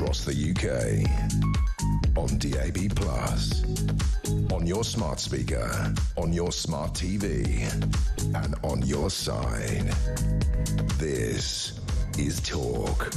across the UK. On DAB+, on your smart speaker, on your smart TV, and on your side. This is Talk.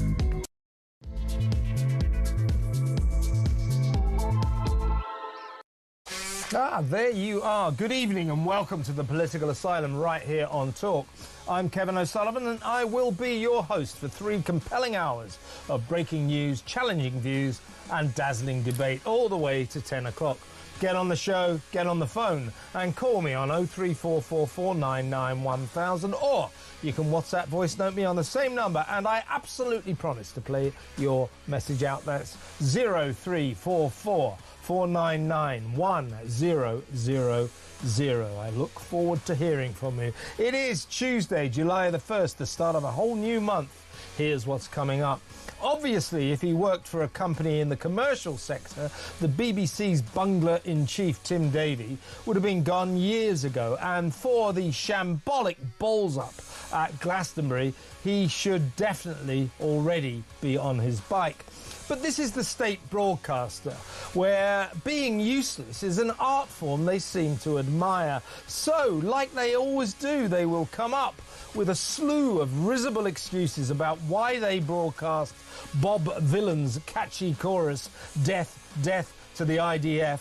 There you are. Good evening and welcome to the Political Asylum right here on Talk. I'm Kevin O'Sullivan and I will be your host for 3 compelling hours of breaking news, challenging views and dazzling debate all the way to 10 o'clock. Get on the show, get on the phone and call me on 03444991000 or you can WhatsApp voice note me on the same number and I absolutely promise to play your message out. That's 03444991000. I look forward to hearing from you. It is Tuesday, July the 1st, the start of a whole new month. Here's what's coming up. Obviously, if he worked for a company in the commercial sector, the BBC's bungler-in-chief, Tim Davie, would have been gone years ago. And for the shambolic balls-up at Glastonbury, he should definitely already be on his bike. But this is the state broadcaster, where being useless is an art form they seem to admire. So, like they always do, they will come up with a slew of risible excuses about why they broadcast Bob Vylan's catchy chorus, "Death, death to the IDF."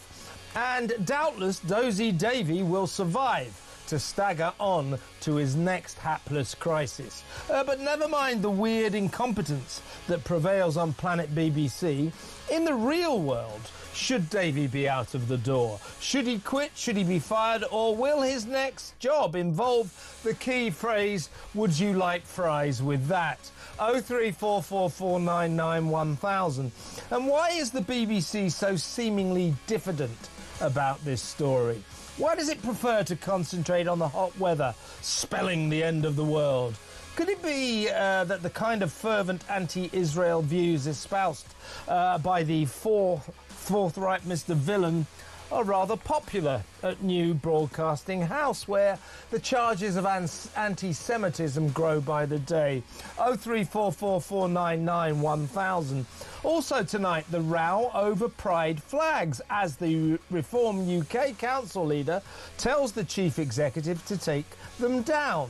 And doubtless Dozy Davie will survive to stagger on to his next hapless crisis. But never mind the weird incompetence that prevails on Planet BBC. In the real world, should Davie be out of the door? Should he quit? Should he be fired? Or will his next job involve the key phrase, "Would you like fries with that?" 03444991000. And why is the BBC so seemingly diffident about this story? Why does it prefer to concentrate on the hot weather, spelling the end of the world? Could it be that the kind of fervent anti-Israel views espoused by the forthright Mr. Vylan are rather popular at New Broadcasting House, where the charges of anti-Semitism grow by the day? 03444991000. Also tonight, the row over pride flags as the Reform UK Council leader tells the chief executive to take them down.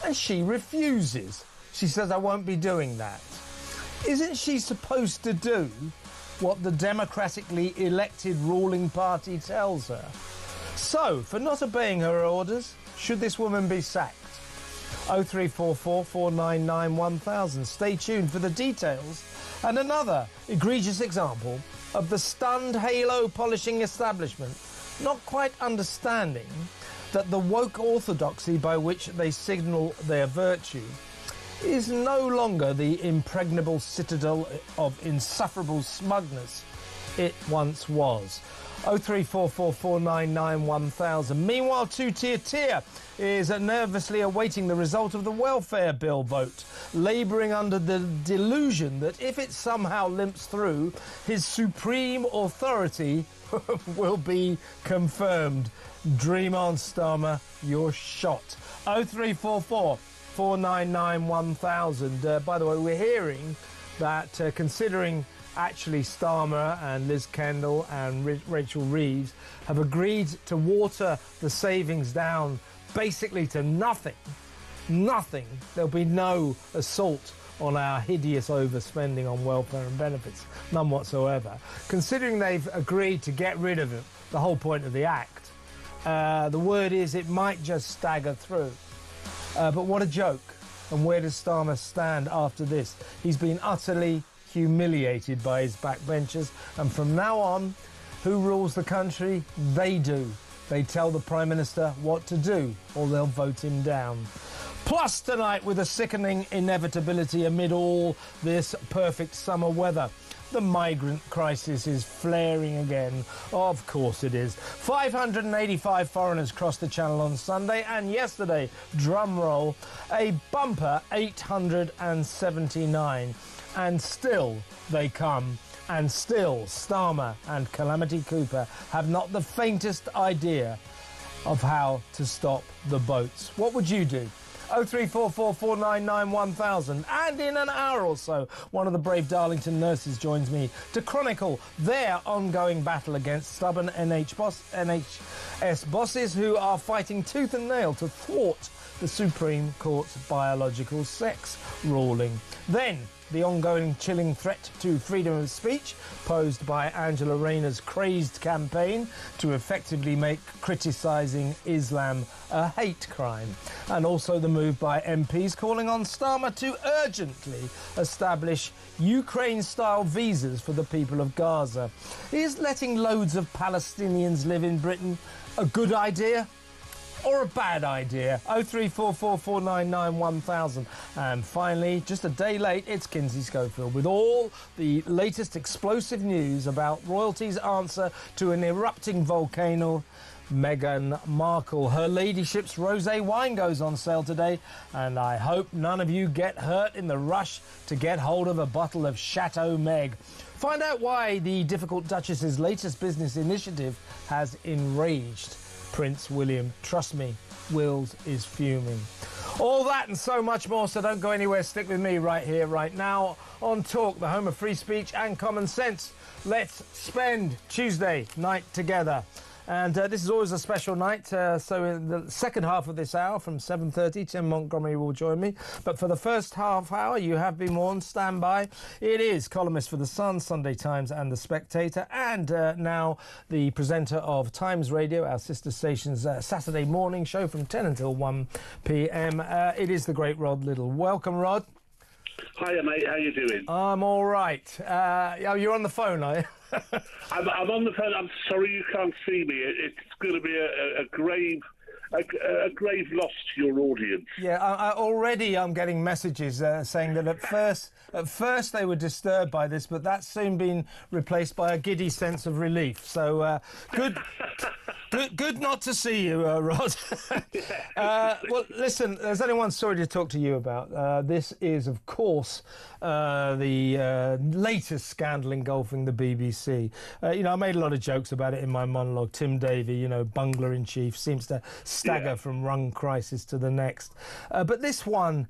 And she refuses. She says, "I won't be doing that." Isn't she supposed to do what the democratically elected ruling party tells her? So, for not obeying her orders, should this woman be sacked? 03444991000. Stay tuned for the details and another egregious example of the stunned halo-polishing establishment not quite understanding that the woke orthodoxy by which they signal their virtue is no longer the impregnable citadel of insufferable smugness it once was. 03444991000. Meanwhile, Two-Tier is nervously awaiting the result of the welfare bill vote, labouring under the delusion that if it somehow limps through, his supreme authority will be confirmed. Dream on, Starmer, you're shot. 03444991000. By the way, we're hearing that considering actually Starmer and Liz Kendall and Rachel Reeves have agreed to water the savings down basically to nothing, there'll be no assault on our hideous overspending on welfare and benefits, none whatsoever. Considering they've agreed to get rid of it, the whole point of the act, the word is it might just stagger through. But what a joke. And where does Starmer stand after this? He's been utterly humiliated by his backbenchers, and from now on, who rules the country? They do. They tell the Prime Minister what to do, or they'll vote him down. Plus tonight, with a sickening inevitability amid all this perfect summer weather, the migrant crisis is flaring again. Of course it is. 585 foreigners crossed the Channel on Sunday, and yesterday, drum roll, a bumper 879. And still they come, and still Starmer and Calamity Cooper have not the faintest idea of how to stop the boats. What would you do? 03444991000. And in an hour or so, one of the brave Darlington nurses joins me to chronicle their ongoing battle against stubborn NHS bosses who are fighting tooth and nail to thwart the Supreme Court's biological sex ruling. Then, the ongoing chilling threat to freedom of speech posed by Angela Rayner's crazed campaign to effectively make criticising Islam a hate crime. And also the move by MPs calling on Starmer to urgently establish Ukraine-style visas for the people of Gaza. Is letting loads of Palestinians live in Britain a good idea? Or a bad idea? 03444991000. And finally, just a day late, it's Kinsey Schofield with all the latest explosive news about royalty's answer to an erupting volcano. Meghan Markle. Her ladyship's rosé wine goes on sale today, and I hope none of you get hurt in the rush to get hold of a bottle of Chateau Meg. Find out why the difficult Duchess's latest business initiative has enraged Prince William. Trust me, Wills is fuming. All that and so much more, so don't go anywhere. Stick with me right here, right now, on Talk, the home of free speech and common sense. Let's spend Tuesday night together. And this is always a special night, so in the second half of this hour from 7:30, Tim Montgomery will join me. But for the first half hour, you have been warned, stand by. It is columnist for The Sun, Sunday Times and The Spectator, and now the presenter of Times Radio, our sister station's Saturday morning show from 10 until 1 p.m. It is the great Rod Liddle. Welcome, Rod. Hiya, mate. How you doing? I'm all right. You're on the phone, are you? I'm on the phone. I'm sorry you can't see me. It's going to be a grave loss to your audience. Yeah, already I'm getting messages saying that at first they were disturbed by this, but that's soon been replaced by a giddy sense of relief. So good not to see you, Rod. Well, listen, there's only one story to talk to you about. This is, of course, the latest scandal engulfing the BBC. I made a lot of jokes about it in my monologue. Tim Davie, bungler-in-chief, seems to stagger from one crisis to the next. But this one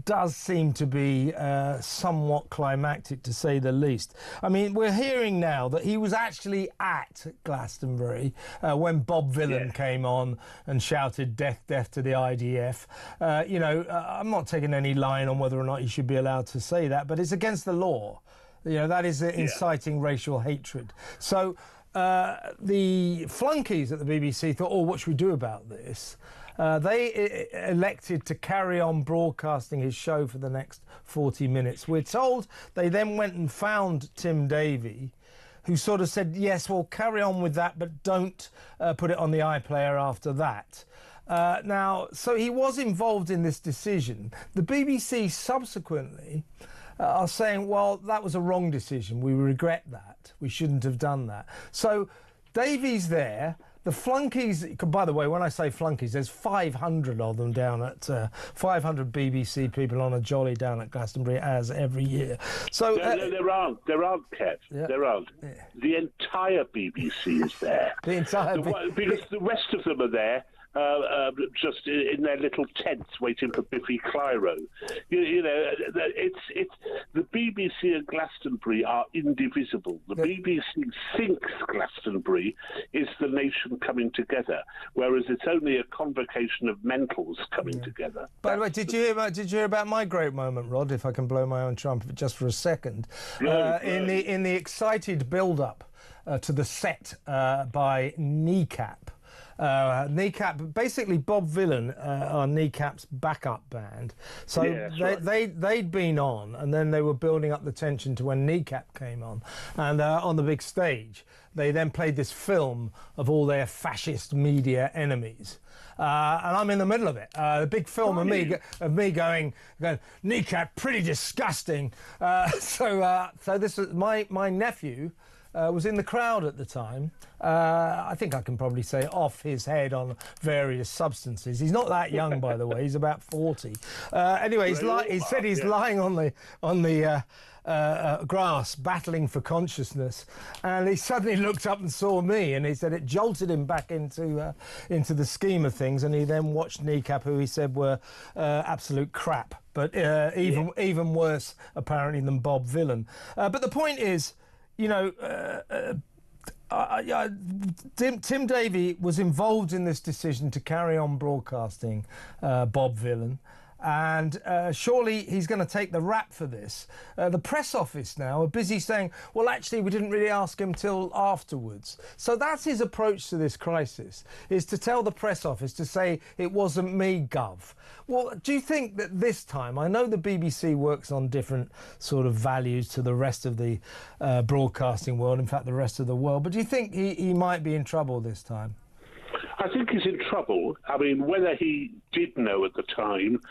does seem to be somewhat climactic, to say the least. I mean, we're hearing now that he was actually at Glastonbury when Bob Villan came on and shouted death, death to the IDF. I'm not taking any line on whether or not he should be allowed to say that, but it's against the law. That is inciting racial hatred. So the flunkies at the BBC thought, what should we do about this? They elected to carry on broadcasting his show for the next 40 minutes. We're told they then went and found Tim Davie, who sort of said, yes, we'll carry on with that, but don't put it on the iPlayer after that. So he was involved in this decision. The BBC subsequently are saying, well, that was a wrong decision. We regret that. We shouldn't have done that. So Davie's there. The flunkies, by the way, when I say flunkies, there's 500 of them down at 500 BBC people on a jolly down at Glastonbury as every year. So there aren't, Kev. Yeah. There aren't. Yeah. The entire BBC is there. The entire because the rest of them are there. Just in their little tents waiting for Biffy Clyro. It's the BBC and Glastonbury are indivisible. The BBC thinks Glastonbury is the nation coming together, whereas it's only a convocation of mentals coming together. By the way, did you hear about my great moment, Rod? If I can blow my own trumpet just for a second, in the excited build-up to the set by Kneecap. Kneecap, basically Bob Villan are Kneecap's backup band. So they'd been on, and then they were building up the tension to when Kneecap came on. And on the big stage, they then played this film of all their fascist media enemies. And I'm in the middle of it. The big film of me going, Kneecap, pretty disgusting. So this was my nephew. was in the crowd at the time. I think I can probably say off his head on various substances. He's not that young, by the way. He's about 40. Anyway, he said he's lying on the grass, battling for consciousness, and he suddenly looked up and saw me, and he said it jolted him back into the scheme of things, and he then watched Kneecap, who he said were absolute crap, but even worse apparently than Bob Vylan. But the point is, you know, Tim Davie was involved in this decision to carry on broadcasting Bob Vylan. And surely he's going to take the rap for this. The press office now are busy saying, well, actually, we didn't really ask him till afterwards. So that's his approach to this crisis, is to tell the press office to say, it wasn't me, Gov. Well, do you think that this time, I know the BBC works on different sort of values to the rest of the broadcasting world, in fact, the rest of the world, but do you think he might be in trouble this time? I think he's in trouble. I mean, whether he did know at the time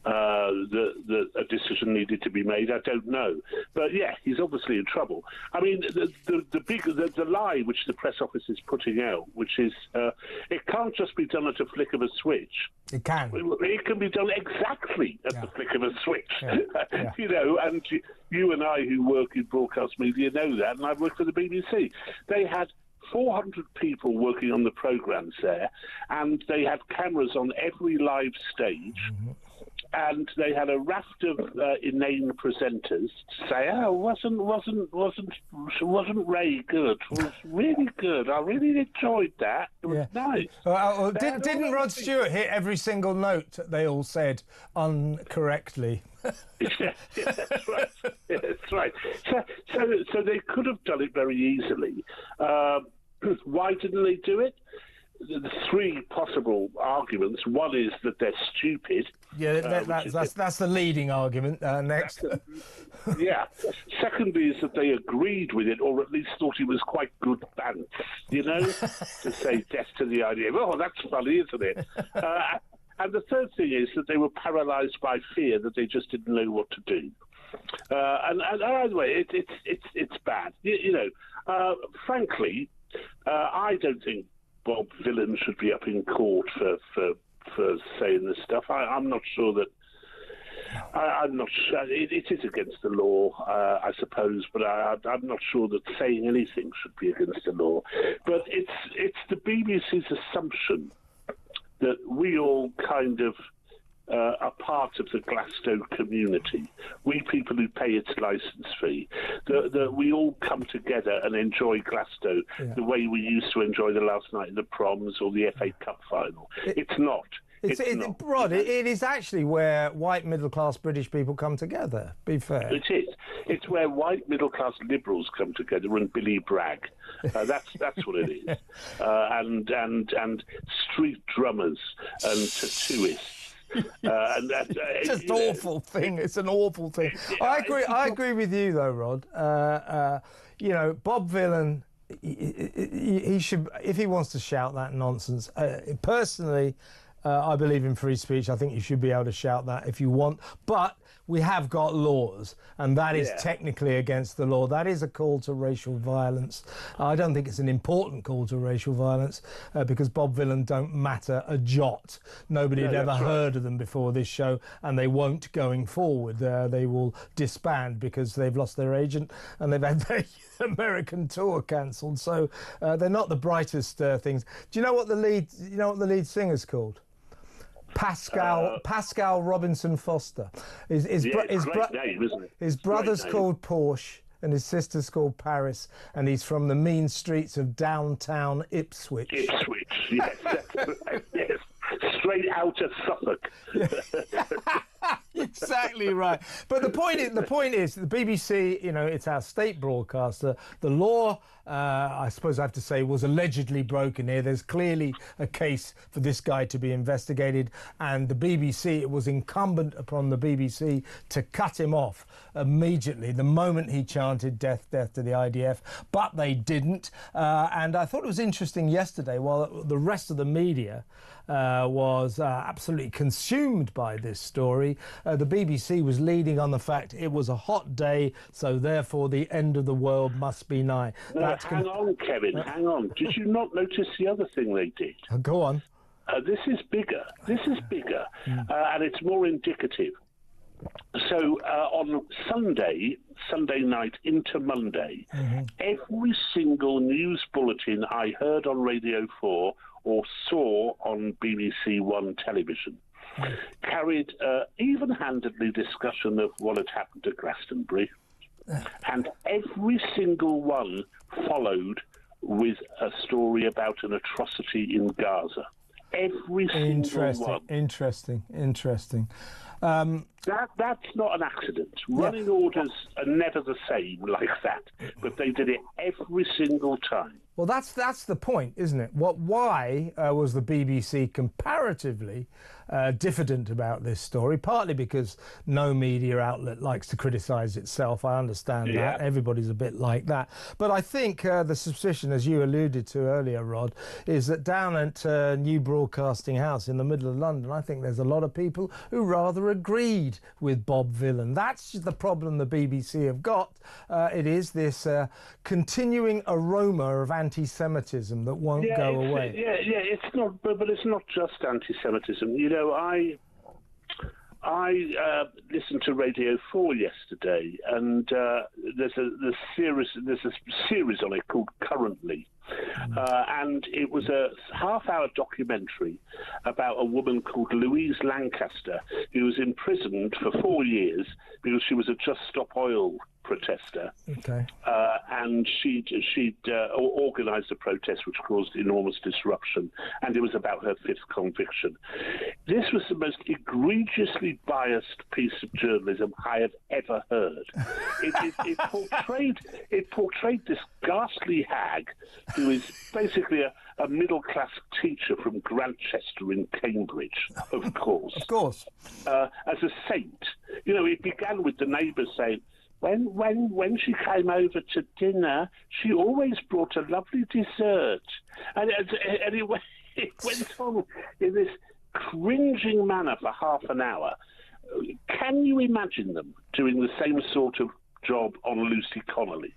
that a decision needed to be made, I don't know. But yeah, he's obviously in trouble. I mean, the lie which the press office is putting out, which is it can't just be done at a flick of a switch. It can. It can be done exactly at the flick of a switch. Yeah. You know, and you and I, who work in broadcast media, know that. And I've worked for the BBC. They had 400 people working on the programmes there, and they had cameras on every live stage, and they had a raft of inane presenters say, "Oh, wasn't Ray good? It was really good. I really enjoyed that. It was nice." Didn't Rod Stewart hit every single note? They all said incorrectly. That's right. That's right. So they could have done it very easily. Why didn't they do it? The three possible arguments. One is that they're stupid. Yeah, that's the leading argument. Next. Yeah. Secondly is that they agreed with it, or at least thought it was quite good bants, you know, to say death to the idea. Oh, that's funny, isn't it? And the third thing is that they were paralysed by fear, that they just didn't know what to do. And either way, it's bad. You know, frankly, I don't think Bob Vylan should be up in court for saying this stuff. I'm not sure that. I'm not sure. It is against the law, I suppose, but I'm not sure that saying anything should be against the law. But it's the BBC's assumption that we all kind of are part of the Glasgow community. We people who pay its licence fee, that we all come together and enjoy Glasgow the way we used to enjoy the last night of the proms or the FA Cup final. It's not. Rod, it is actually where white middle-class British people come together, be fair. It is. It's where white middle-class liberals come together and Billy Bragg. That's what it is. And street drummers and tattooists. It's just awful thing. It's an awful thing. I agree with you, though, Rod. You know, Bob Vylan, he should, if he wants to shout that nonsense, personally, I believe in free speech. I think you should be able to shout that if you want. But we have got laws, and that is technically against the law. That is a call to racial violence. I don't think it's an important call to racial violence because Bob Vylan don't matter a jot. Nobody had ever heard of them before this show, and they won't going forward. They will disband because they've lost their agent and they've had their American tour cancelled. So they're not the brightest things. Do you know what the lead singer's called? Pascal Robinson Foster. His name, isn't it? His brother's called Porsche and his sister's called Paris, and he's from the mean streets of downtown Ipswich. Ipswich, yes, that's right, yes. Straight out of Suffolk. Exactly right. But the point is, the BBC, you know, it's our state broadcaster. The law, I suppose I have to say, was allegedly broken here. There's clearly a case for this guy to be investigated, and the BBC, it was incumbent upon the BBC to cut him off immediately the moment he chanted death, death to the IDF, but they didn't. And I thought it was interesting yesterday, while the rest of the media was absolutely consumed by this story, the BBC was leading on the fact it was a hot day, so therefore the end of the world must be nigh. No, hang on, Kevin, hang on. Did you not notice the other thing they did? Go on. This is bigger. And it's more indicative. So on Sunday night into Monday, every single news bulletin I heard on Radio 4 or saw on BBC One television carried even-handedly discussion of what had happened at Glastonbury. And every single one followed with a story about an atrocity in Gaza. Every single one. Interesting. That's not an accident. Running orders are never the same like that, but they did it every single time. Well, that's the point, isn't it? Why was the BBC comparatively diffident about this story? Partly because no media outlet likes to criticise itself. I understand that. Everybody's a bit like that. But I think the suspicion, as you alluded to earlier, Rod, is that down at New Broadcasting House in the middle of London, I think there's a lot of people who rather agreed with Bob Villan. That's the problem the BBC have got. It is this continuing aroma of anti-Semitism that won't go away. It's not, but it's not just anti-Semitism. You know, I listened to Radio 4 yesterday, and there's a series on it called Currently, and it was a half-hour documentary about a woman called Louise Lancaster, who was imprisoned for 4 years because she was a Just Stop Oil protester. Okay. And she'd organised a protest which caused enormous disruption, and it was about her 5th conviction. This was the most egregiously biased piece of journalism I have ever heard. It portrayed this ghastly hag who is basically a middle-class teacher from Grantchester in Cambridge, of course. Of course. As a saint. You know, it began with the neighbours saying, when she came over to dinner, she always brought a lovely dessert. And it went on in this cringing manner for half an hour. Can you imagine them doing the same sort of job on Lucy Connolly?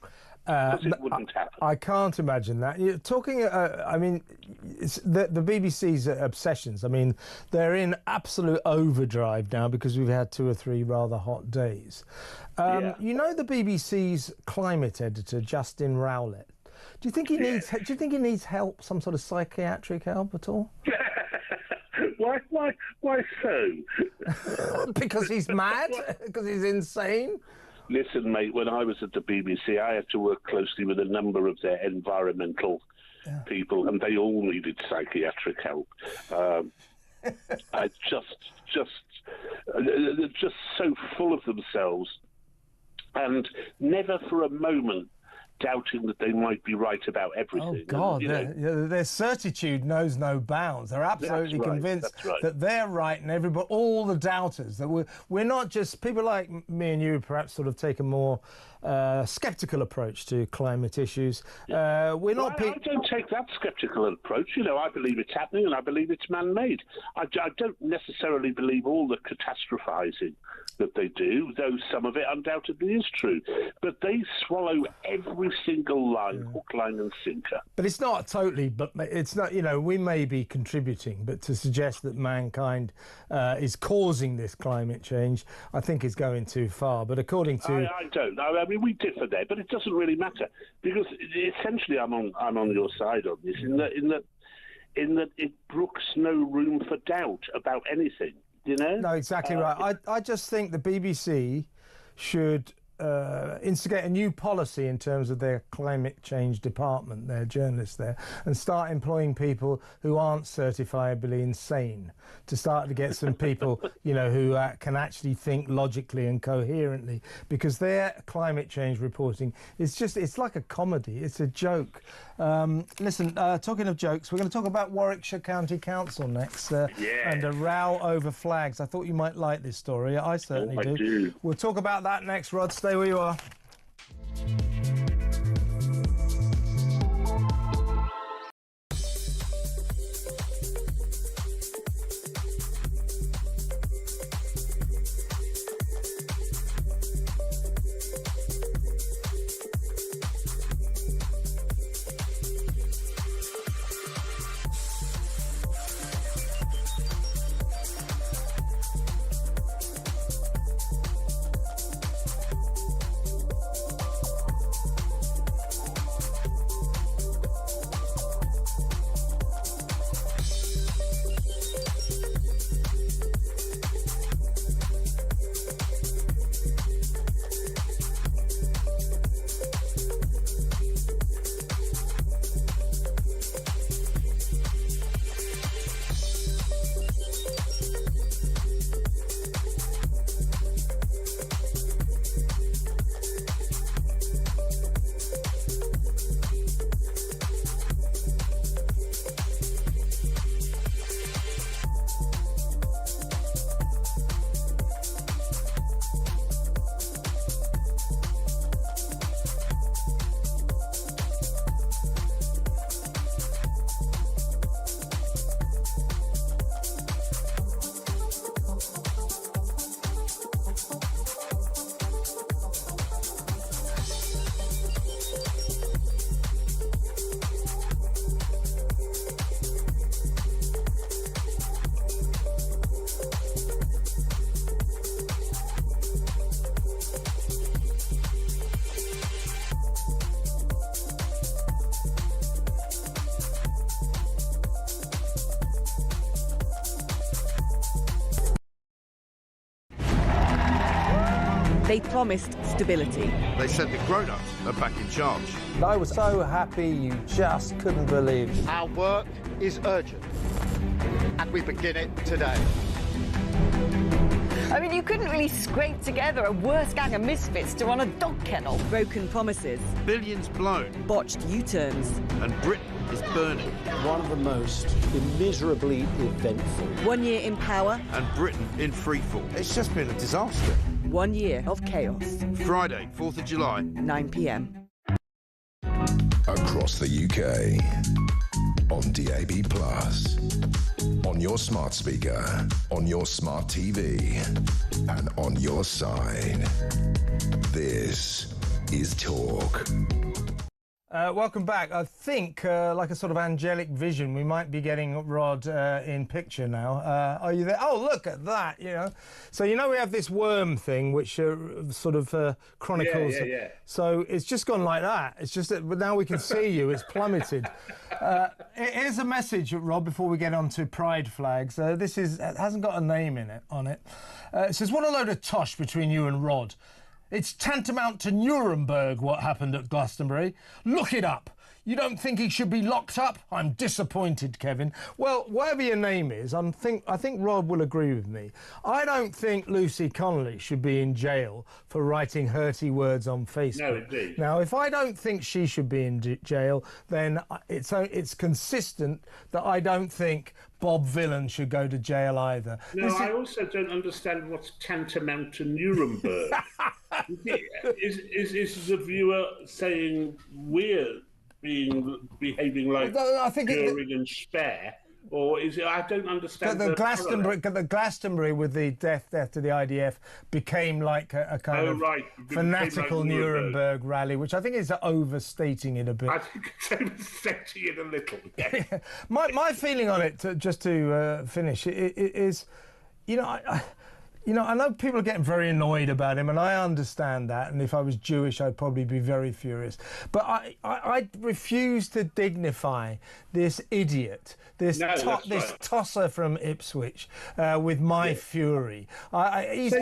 Because it wouldn't happen. I can't imagine that. You're talking, I mean, the BBC's obsessions, I mean, they're in absolute overdrive now because we've had 2 or 3 rather hot days. You know the BBC's climate editor, Justin Rowlett. Do you think he needs help, some sort of psychiatric help at all? Why so? Because he's mad? Because he's insane? Listen, mate, when I was at the BBC, I had to work closely with a number of their environmental people, and they all needed psychiatric help. They're just so full of themselves, and never for a moment doubting that they might be right about everything. Oh, God, their certitude knows no bounds. They're absolutely convinced that they're right, and everybody, all the doubters, that we're not just, people like me and you perhaps sort of take a more sceptical approach to climate issues. I don't take that sceptical approach. You know, I believe it's happening and I believe it's man-made. I don't necessarily believe all the catastrophizing that they do, though some of it undoubtedly is true. But they swallow every single line, hook, line and sinker. But it's not totally, but it's not, you know, we may be contributing, but to suggest that mankind is causing this climate change, I think is going too far. But according to... I don't know. I mean, we differ there, but it doesn't really matter, because essentially I'm on your side on this, in that it brooks no room for doubt about anything, you know? No, exactly right. I just think the BBC should instigate a new policy in terms of their climate change department, their journalists there, and start employing people who aren't certifiably insane, to start to get some people, you know, who can actually think logically and coherently, because their climate change reporting is just, it's like a comedy, it's a joke. Listen, talking of jokes, we're going to talk about Warwickshire County Council next, and a row over flags. I thought you might like this story. I certainly do. We'll talk about that next, Rod. Stay where you are. They promised stability. They said the grown-ups are back in charge. I was so happy you just couldn't believe it. Our work is urgent, and we begin it today. I mean, you couldn't really scrape together a worse gang of misfits to run a dog kennel. Broken promises. Billions blown. Botched U-turns. And Britain is burning. One of the most immeasurably eventful. 1 year in power. And Britain in freefall. It's just been a disaster. 1 year of chaos. Friday, 4th of July. 9 p.m. Across the UK. On DAB+. On your smart speaker. On your smart TV. And on your side. This is Talk. Welcome back. I think, like a sort of angelic vision, we might be getting Rod in picture now. Are you there? Oh, look at that, you know. So, you know, we have this worm thing, which sort of chronicles. Yeah. So it's just gone like that. It's just that now we can see you. It's plummeted. Here's a message, Rod, before we get on to pride flags. This it hasn't got a name on it. It says, what a load of tosh between you and Rod. It's tantamount to Nuremberg, what happened at Glastonbury. Look it up. You don't think he should be locked up? I'm disappointed, Kevin. Well, whatever your name is, I think Rod will agree with me. I don't think Lucy Connolly should be in jail for writing hurty words on Facebook. No, indeed. Now, if I don't think she should be in jail, then it's consistent that I don't think Bob Villan should go to jail either. No, I also don't understand what's tantamount to Nuremberg. is the viewer saying we're behaving like Goering and Speer, or is it? I don't understand. The Glastonbury with the death to the IDF became like a kind of fanatical like Nuremberg rally, which I think is overstating it a bit. I think it's overstating it a little. Yeah. my feeling on it, just to finish, is, you know, I know people are getting very annoyed about him, and I understand that. And if I was Jewish, I'd probably be very furious. But I refuse to dignify this idiot, this tosser from Ipswich, with my fury. He's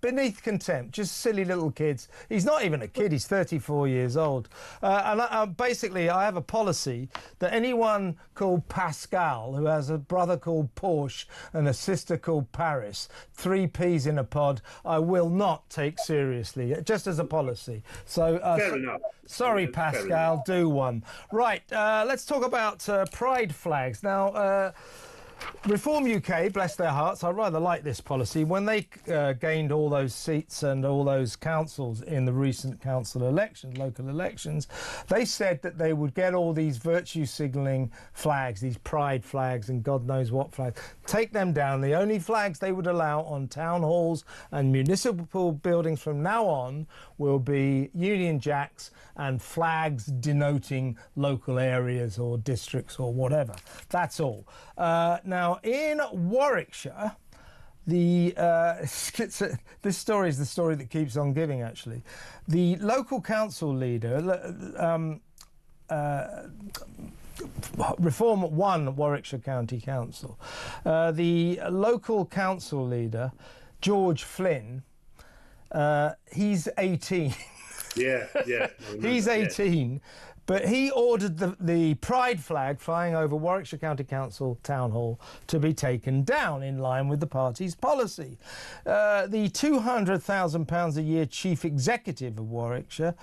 beneath contempt, just silly little kids. He's not even a kid, he's 34 years old. And basically, I have a policy that anyone called Pascal, who has a brother called Porsche and a sister called Paris, 3 peas in a pod, I will not take seriously, just as a policy. So, fair enough. Sorry, Pascal, do one. Right, let's talk about pride flags. Now, Reform UK, bless their hearts, I rather like this policy. When they gained all those seats and all those councils in the recent council elections, local elections, they said that they would get all these virtue signalling flags, these pride flags and God knows what flags, take them down. The only flags they would allow on town halls and municipal buildings from now on will be Union Jacks and flags denoting local areas or districts or whatever. That's all. Now, in Warwickshire, this story is the story that keeps on giving, actually. The local council leader, Reform 1 Warwickshire County Council, the local council leader, George Flynn, he's 18. Yeah. He's 18. But he ordered the pride flag flying over Warwickshire County Council Town Hall to be taken down in line with the party's policy. The £200,000 a year chief executive of Warwickshire,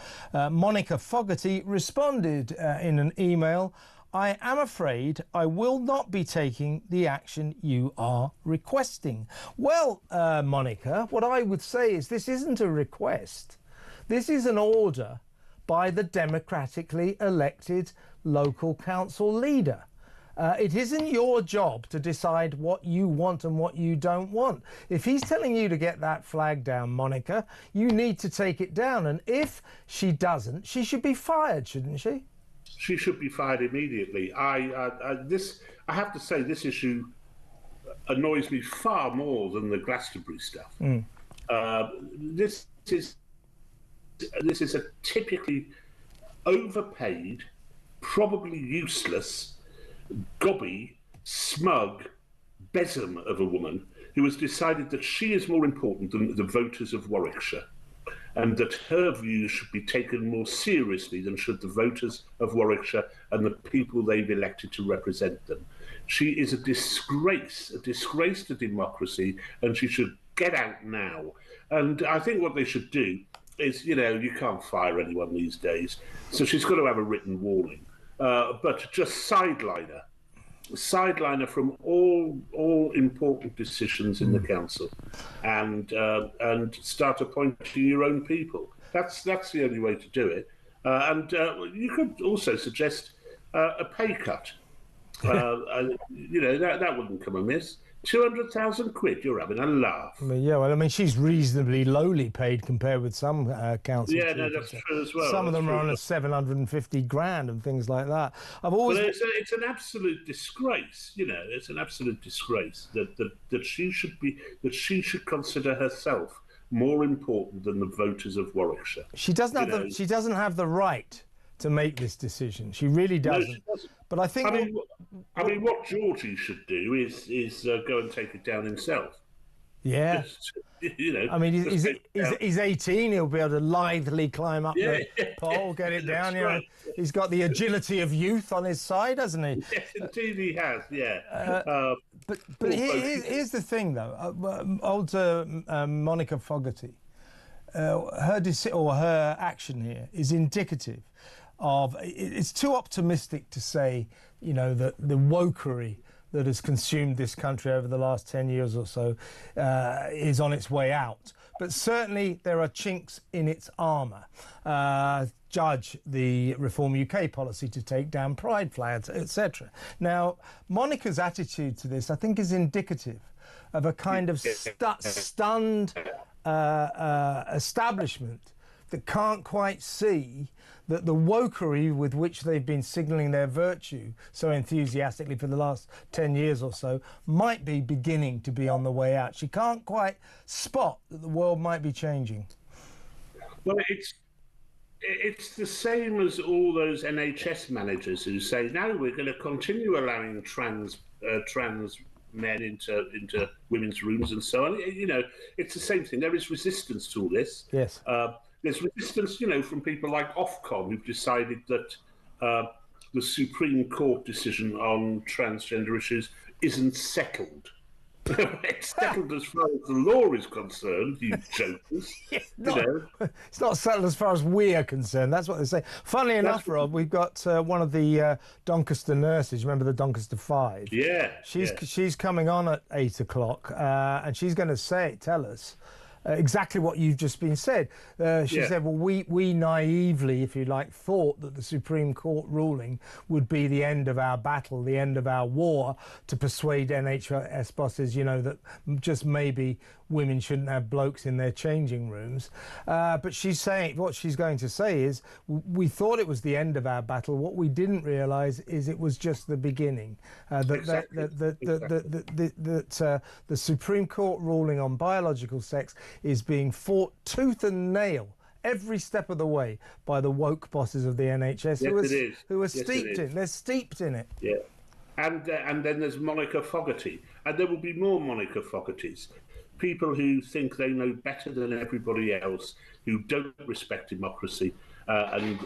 Monica Fogarty, responded in an email, I am afraid I will not be taking the action you are requesting. Well, Monica, what I would say is this isn't a request. This is an order by the democratically elected local council leader. It isn't your job to decide what you want and what you don't want. If he's telling you to get that flag down, Monica, you need to take it down. And if she doesn't, she should be fired, shouldn't she? She should be fired immediately. I have to say, this issue annoys me far more than the Glastonbury stuff. This is a typically overpaid, probably useless, gobby, smug besom of a woman who has decided that she is more important than the voters of Warwickshire, and that her views should be taken more seriously than should the voters of Warwickshire and the people they've elected to represent them. She is a disgrace to democracy, and she should get out now. And I think what they should do is, you can't fire anyone these days, so she's got to have a written warning. But just sideline her from all important decisions in the council, and start appointing your own people. That's the only way to do it. And you could also suggest a pay cut. That wouldn't come amiss. 200,000 quid, you're having a laugh. She's reasonably lowly paid compared with some council. Yeah, no, that's true as well. Some of them are on 750 grand and things like that. It's an absolute disgrace. It's an absolute disgrace that she should consider herself more important than the voters of Warwickshire. She doesn't have the right to make this decision. She really doesn't. No, she doesn't. But I think what Georgie should do is go and take it down himself. Yeah. He's 18. He'll be able to lithely climb up the pole, get it down. Right. He's got the agility of youth on his side, hasn't he? Yes, indeed he has. Yeah. But here's the thing, though. Old Monica Fogarty, her action here is indicative of. It's too optimistic to say, that the wokery that has consumed this country over the last 10 years or so is on its way out. But certainly there are chinks in its armour. Judge the Reform UK policy to take down pride flags, etc. Now, Monica's attitude to this, I think, is indicative of a kind of stunned establishment that can't quite see that the wokery with which they've been signalling their virtue so enthusiastically for the last 10 years or so might be beginning to be on the way out. She can't quite spot that the world might be changing. Well, it's the same as all those NHS managers who say, no, we're going to continue allowing trans men into women's rooms and so on. It's the same thing. There is resistance to all this. Yes. There's resistance, from people like Ofcom, who've decided that the Supreme Court decision on transgender issues isn't settled. It's settled as far as the law is concerned, you jokers. It's not settled as far as we are concerned. That's what they say. Funnily enough, Rob, we've got one of the Doncaster nurses. Remember the Doncaster 5? Yeah. She's coming on at 8 o'clock, and she's going to tell us exactly what you've just been said. She said, well, we naively, if you like, thought that the Supreme Court ruling would be the end of our battle, the end of our war, to persuade NHS bosses, that just maybe women shouldn't have blokes in their changing rooms. But she's saying, what she's going to say is, we thought it was the end of our battle. What we didn't realise is it was just the beginning. That the Supreme Court ruling on biological sex is being fought tooth and nail every step of the way by the woke bosses of the NHS, who are steeped in. They're steeped in it. Yeah, and then there's Monica Fogarty, and there will be more Monica Fogartys. People who think they know better than everybody else, who don't respect democracy, and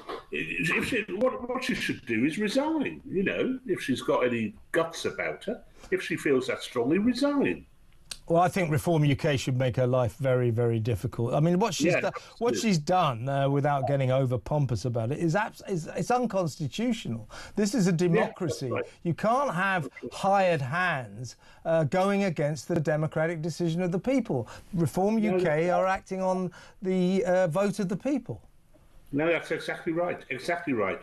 what she should do is resign. If she's got any guts about her, if she feels that strongly, resign. Well, I think Reform UK should make her life very, very difficult. I mean, what she's done, without getting over pompous about it, it's unconstitutional. This is a democracy. Yeah, right. You can't have hired hands going against the democratic decision of the people. Reform UK are acting on the vote of the people. No, that's exactly right. Exactly right.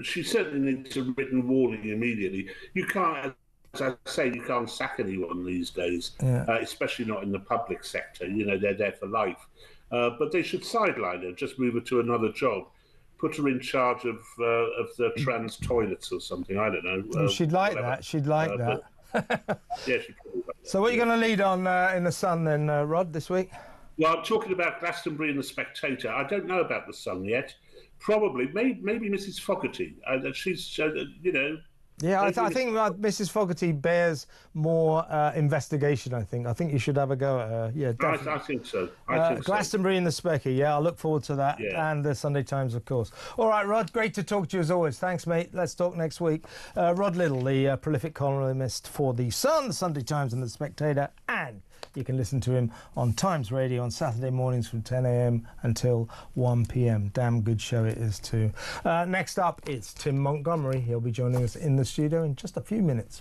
She certainly needs a written warning immediately. You can't. As I say, you can't sack anyone these days, especially not in the public sector. They're there for life. But they should sideline her, just move her to another job, put her in charge of the trans toilets or something. I don't know. She'd like that. She'd like that. Yeah, she probably like that. So what are you going to lead on in The Sun then, Rod, this week? Well, I'm talking about Glastonbury and The Spectator. I don't know about The Sun yet. Probably, maybe Mrs. Fogarty. She's, Yeah, I think Mrs. Fogarty bears more investigation, I think you should have a go at her. Yeah, definitely. I think so. Glastonbury and the Specky, yeah, I look forward to that. Yeah. And the Sunday Times, of course. All right, Rod, great to talk to you as always. Thanks, mate. Let's talk next week. Rod Liddle, the prolific columnist for The Sun, the Sunday Times and the Spectator, and you can listen to him on Times Radio on Saturday mornings from 10 a.m. until 1 p.m. Damn good show it is too. Next up, it's Tim Montgomery. He'll be joining us in the studio in just a few minutes.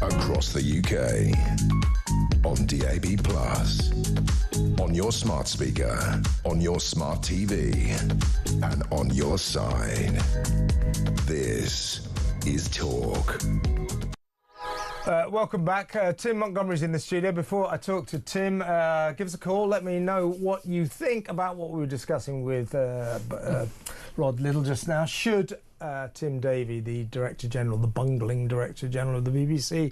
Across the UK, on DAB+, on your smart speaker, on your smart TV, and on your side. This is Talk. Welcome back. Tim Montgomery's in the studio. Before I talk to Tim, give us a call. Let me know what you think about what we were discussing with Rod Liddle just now. Should Tim Davie, the Director General, the bungling Director General of the BBC,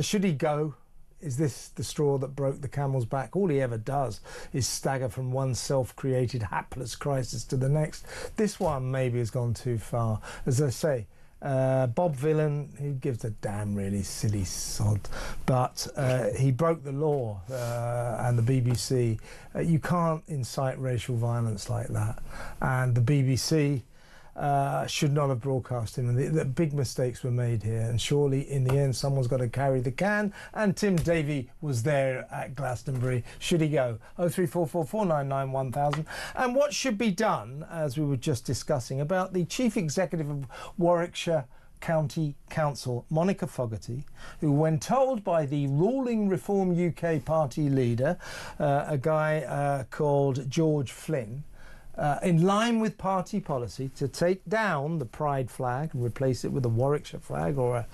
should he go? Is this the straw that broke the camel's back? All he ever does is stagger from one self-created hapless crisis to the next. This one maybe has gone too far. As I say, Bob Villan, who gives a damn, really silly sod, but he broke the law, and the BBC, you can't incite racial violence like that, and the BBC should not have broadcast him, and the big mistakes were made here, and surely in the end someone's got to carry the can, and Tim Davie was there at Glastonbury. Should he go? 03444991000. And what should be done, as we were just discussing, about the Chief Executive of Warwickshire County Council, Monica Fogarty, who, when told by the ruling Reform UK party leader, a guy called George Flynn, in line with party policy, to take down the Pride flag and replace it with a Warwickshire flag or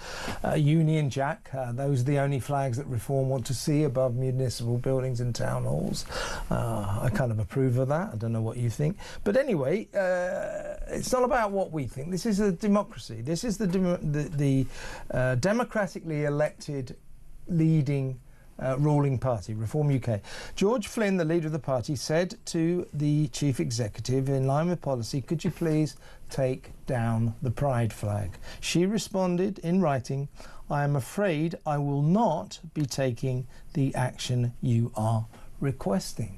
a Union Jack. Those are the only flags that Reform want to see above municipal buildings and town halls. I kind of approve of that. I don't know what you think. But anyway, it's not about what we think. This is a democracy. This is the democratically elected leading ruling party, Reform UK. George Flynn, the leader of the party, said to the chief executive, in line with policy, could you please take down the Pride flag? She responded in writing, I am afraid I will not be taking the action you are requesting.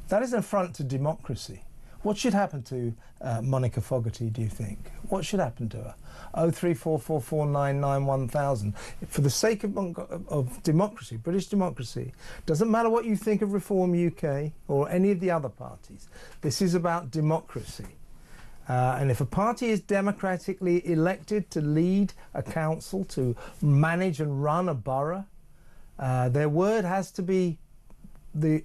That is an affront to democracy. What should happen to Monica Fogarty, do you think? What should happen to her? 03444991000. For the sake of democracy, British democracy, doesn't matter what you think of Reform UK or any of the other parties. This is about democracy. And if a party is democratically elected to lead a council, to manage and run a borough, their word has to be the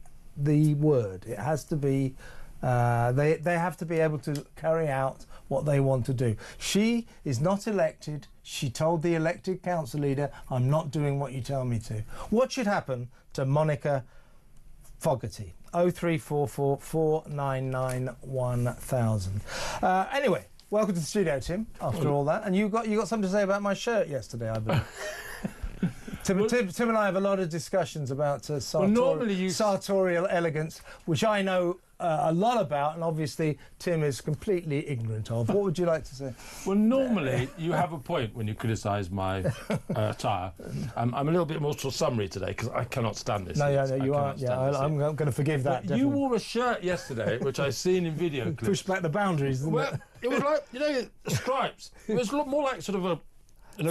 word. It has to be, they have to be able to carry out what they want to do. She is not elected. She told the elected council leader, I'm not doing what you tell me to. What should happen to Monica Fogarty? 03444991000. Anyway, welcome to the studio, Tim, after all that. And you got something to say about my shirt yesterday, I believe. Tim and I have a lot of discussions about sartorial elegance, which I know a lot about, and obviously Tim is completely ignorant of. What would you like to say? Well, normally you have a point when you criticise my attire. I'm a little bit more sort of summary today because I cannot stand this. No, you aren't. Yeah, I'm going to forgive that. But you wore a shirt yesterday, which I've seen in video clips. Pushed back the boundaries, didn't it? It was like, you know, stripes. It was more like sort of a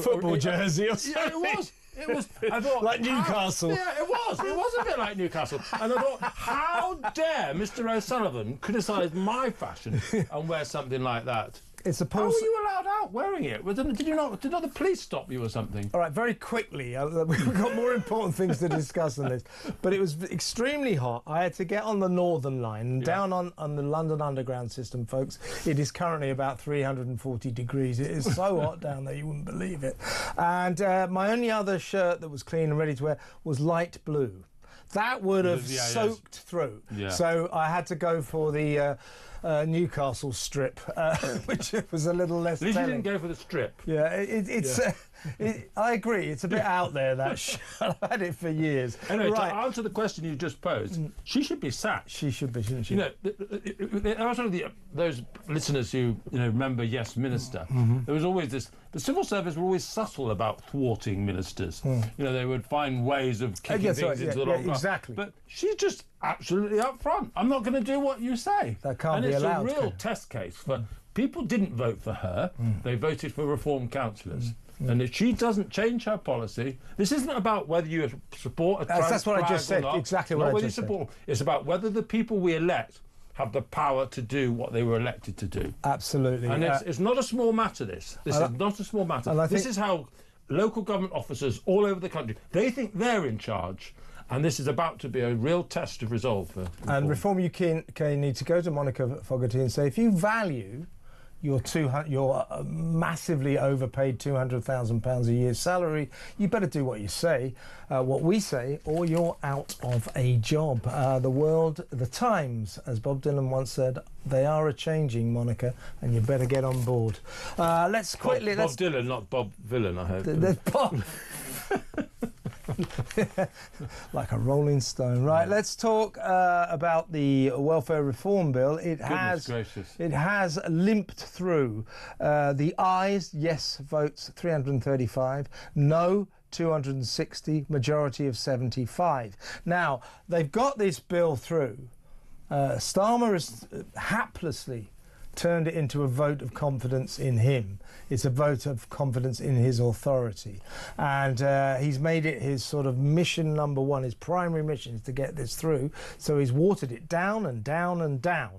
football jersey or something. Yeah, it was. It was, I thought, like Newcastle. Yeah, it was. It was a bit like Newcastle. And I thought, how dare Mr. O'Sullivan criticise my fashion and wear something like that? How were you allowed out wearing it? Did not the police stop you or something? All right, very quickly. We've got more important things to discuss than this. But it was extremely hot. I had to get on the Northern Line and down on the London Underground system, folks. It is currently about 340 degrees. It is so hot down there, you wouldn't believe it. And my only other shirt that was clean and ready to wear was light blue. That would have soaked through. Yeah. So I had to go for the Newcastle strip, which was a little less. At least you didn't go for the strip. Yeah, I agree. It's a bit out there, that shirt. I've had it for years. Anyway, to answer the question you just posed, she should be sacked. She should be, shouldn't she? You know, there are sort of those listeners who remember Yes Minister. There was always this. The civil service were always subtle about thwarting ministers. You know, they would find ways of kicking things into the long grass. Exactly. But she's just absolutely up front. I'm not going to do what you say. That can't be allowed. And it's a real test case for people didn't vote for her. They voted for reform councillors. And if she doesn't change her policy, this isn't about whether you support a trans That's what I just said. Not, exactly not what I whether just you support. said. It's about whether the people we elect have the power to do what they were elected to do. Absolutely. And it's not a small matter, this. This is not a small matter. This is how local government officers all over the country, they think they're in charge. And this is about to be a real test of resolve for Reform. And Reform UK need to go to Monica Fogarty and say, if you value your massively overpaid £200,000 a year salary, you better do what you say, what we say, or you're out of a job. The world, the times, as Bob Dylan once said, they are a-changing, Monica, and you better get on board. Let's quickly... Bob Dylan, not Bob Villain, I hope. Bob... like a rolling stone. Right, let's talk about the welfare reform bill. It has limped through. The ayes, yes votes 335, no 260, majority of 75. Now, they've got this bill through. Starmer has haplessly turned it into a vote of confidence in him. It's a vote of confidence in his authority. And he's made it his sort of mission number one, his primary mission is to get this through. So he's watered it down and down and down.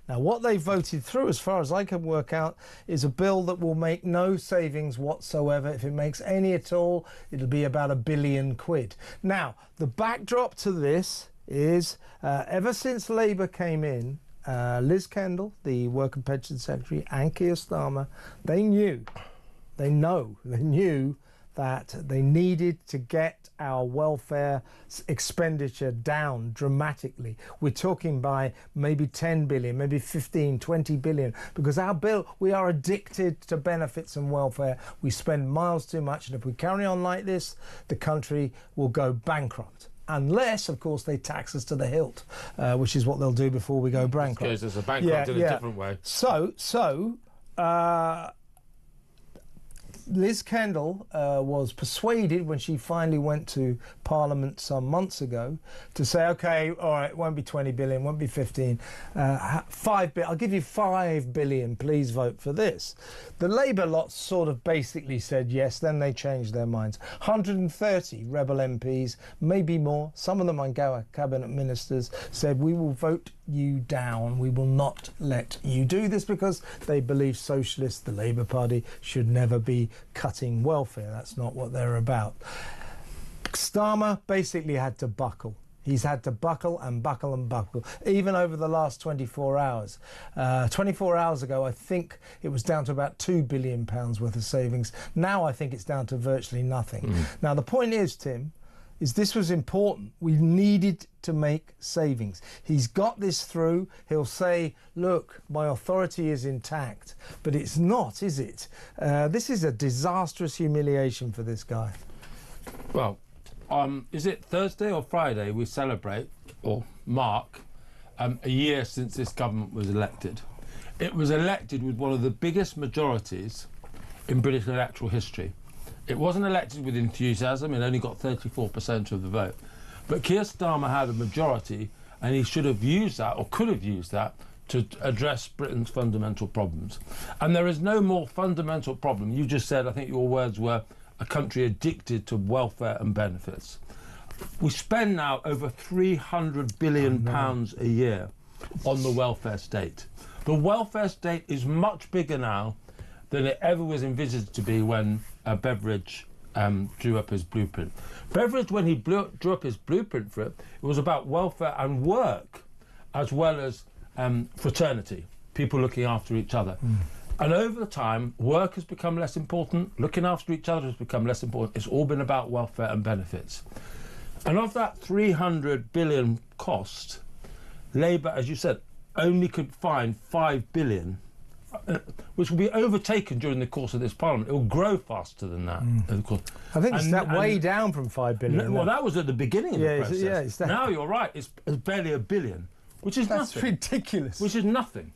Now, what they voted through, as far as I can work out, is a bill that will make no savings whatsoever. If it makes any at all, it'll be about £1 billion. Now, the backdrop to this is, ever since Labour came in, Liz Kendall, the Work and Pension Secretary, and Keir Starmer, they knew that they needed to get our welfare expenditure down dramatically. We're talking by maybe 10 billion, maybe 15, 20 billion, because our bill, we are addicted to benefits and welfare. We spend miles too much, and if we carry on like this, the country will go bankrupt. Unless, of course, they tax us to the hilt, which is what they'll do before we go bankrupt. Goes as a bankrupt in a different way. So Liz Kendall was persuaded when she finally went to Parliament some months ago to say, OK, all right, it won't be 20 billion, won't be 15, 5 billion, I'll give you 5 billion, please vote for this. The Labour lot sort of basically said yes, then they changed their minds. 130 rebel MPs, maybe more, some of them on cabinet ministers, said we will vote you down, we will not let you do this, because they believe socialists, the Labour Party, should never be cutting welfare. That's not what they're about. Starmer basically had to buckle. He's had to buckle and buckle and buckle, even over the last 24 hours. 24 hours ago, I think it was down to about £2 billion worth of savings. Now I think it's down to virtually nothing. Now, the point is, Tim, is this was important. We needed to make savings. He's got this through. He'll say, look, my authority is intact. But it's not, is it? This is a disastrous humiliation for this guy. Well, is it Thursday or Friday we celebrate, or mark, a year since this government was elected? It was elected with one of the biggest majorities in British electoral history. It wasn't elected with enthusiasm, it only got 34% of the vote. But Keir Starmer had a majority, and he should have used that, or could have used that, to address Britain's fundamental problems. And there is no more fundamental problem. You just said, I think your words were, a country addicted to welfare and benefits. We spend now over £300 billion a year on the welfare state. The welfare state is much bigger now than it ever was envisaged to be when Beveridge drew up his blueprint. Beveridge, when he drew up his blueprint for it, it was about welfare and work, as well as fraternity, people looking after each other. And over the time, work has become less important, looking after each other has become less important. It's all been about welfare and benefits. And of that 300 billion cost, Labour, as you said, only could find 5 billion, which will be overtaken during the course of this Parliament. It will grow faster than that, of course. I think it's way down from 5 billion. Well, that was at the beginning of the process. It's that. Now you're right, it's barely £1 billion, which is That's nothing. ridiculous. Which is nothing.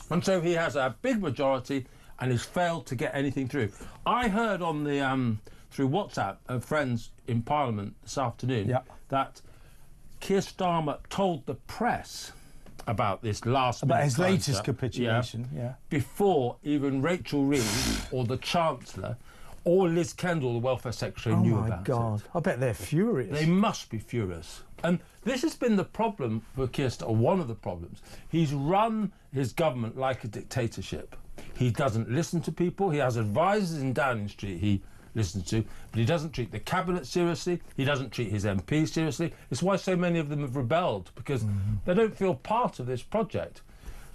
And so he has a big majority and has failed to get anything through. I heard on the through WhatsApp of friends in Parliament this afternoon that Keir Starmer told the press about this about his latest capitulation, before even Rachel Reid or the Chancellor or Liz Kendall, the Welfare Secretary, knew about it. Oh, my God. I bet they're furious. They must be furious. And this has been the problem for Keir Starmer, one of the problems. He's run his government like a dictatorship. He doesn't listen to people. He has advisors in Downing Street he listens to, but he doesn't treat the Cabinet seriously. He doesn't treat his MPs seriously. It's why so many of them have rebelled, because they don't feel part of this project.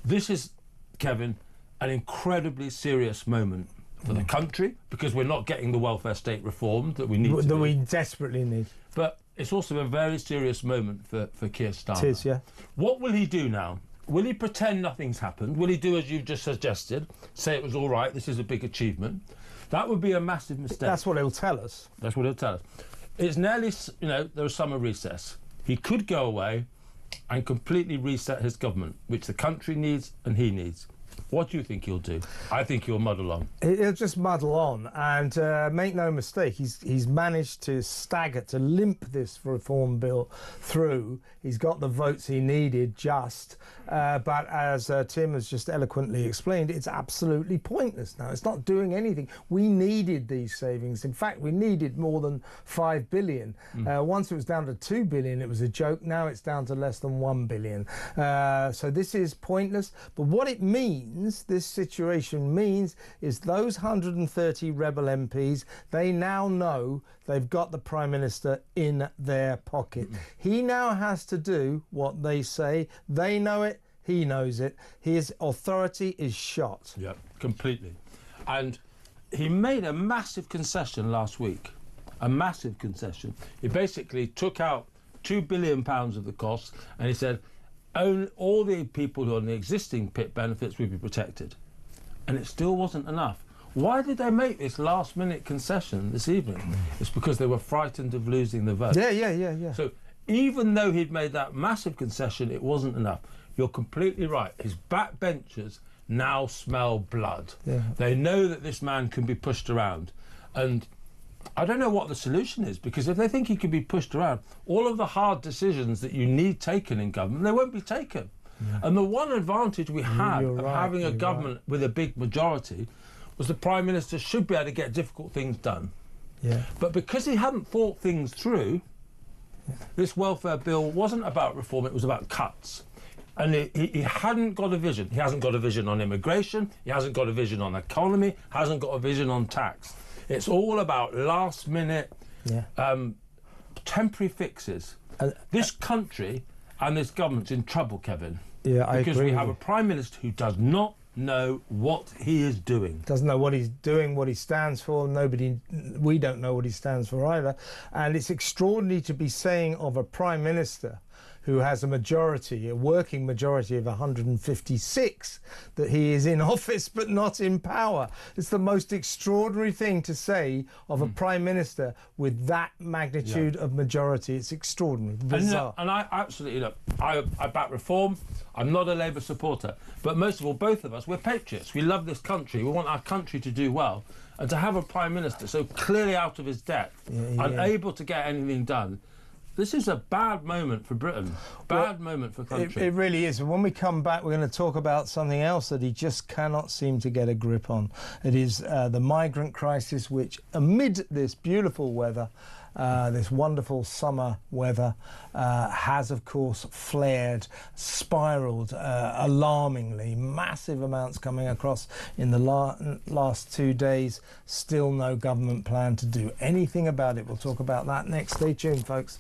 This is, Kevin, an incredibly serious moment for the country, because we're not getting the welfare state reformed that we need to that we desperately need. But it's also a very serious moment for Keir Starmer. It is, yeah. What will he do now? Will he pretend nothing's happened? Will he do as you've just suggested, say it was all right, this is a big achievement? That would be a massive mistake. That's what he'll tell us. That's what he'll tell us. It's nearly, there's summer recess. He could go away and completely reset his government, which the country needs and he needs. What do you think he'll do? I think he'll muddle on. He'll just muddle on, and make no mistake, he's managed to stagger, to limp this reform bill through. He's got the votes he needed but as Tim has just eloquently explained, it's absolutely pointless now. It's not doing anything. We needed these savings. In fact, we needed more than 5 billion. Once it was down to 2 billion, it was a joke. Now it's down to less than 1 billion. So this is pointless. But what it means, this situation means, is those 130 rebel MPs, they now know they've got the Prime Minister in their pocket. He now has to do what they say. They know it. He knows it. His authority is shot. Yeah, completely. And he made a massive concession last week. A massive concession. He basically took out £2 billion of the costs, and he said all the people who are on the existing PIP benefits would be protected. And it still wasn't enough. Why did they make this last-minute concession this evening? It's because they were frightened of losing the vote. Yeah. So even though he'd made that massive concession, it wasn't enough. You're completely right. His backbenchers now smell blood. Yeah. They know that this man can be pushed around. And I don't know what the solution is, because if they think he can be pushed around, all of the hard decisions that you need taken in government, they won't be taken. Yeah. And the one advantage we had of having a government with a big majority was the Prime Minister should be able to get difficult things done. Yeah. But because he hadn't thought things through, this welfare bill wasn't about reform, it was about cuts. And he hadn't got a vision. He hasn't got a vision on immigration, he hasn't got a vision on economy, hasn't got a vision on tax. It's all about last-minute, temporary fixes. This country and this government's in trouble, Kevin. Yeah, I agree. Because we have a Prime Minister who does not know what he is doing. Doesn't know what he's doing, what he stands for. We don't know what he stands for either. And it's extraordinary to be saying of a Prime Minister who has a majority, a working majority of 156, that he is in office but not in power. It's the most extraordinary thing to say of a Prime Minister with that magnitude of majority. It's extraordinary, bizarre. And I absolutely, look, I back reform. I'm not a Labour supporter. But most of all, both of us, we're patriots. We love this country. We want our country to do well. And to have a Prime Minister so clearly out of his depth, unable to get anything done, this is a bad moment for Britain, moment for country. It really is. And when we come back, we're going to talk about something else that he just cannot seem to get a grip on. It is the migrant crisis, which amid this beautiful weather, this wonderful summer weather, has, of course, flared, spiralled alarmingly. Massive amounts coming across in the last 2 days. Still no government plan to do anything about it. We'll talk about that next. Stay tuned, folks.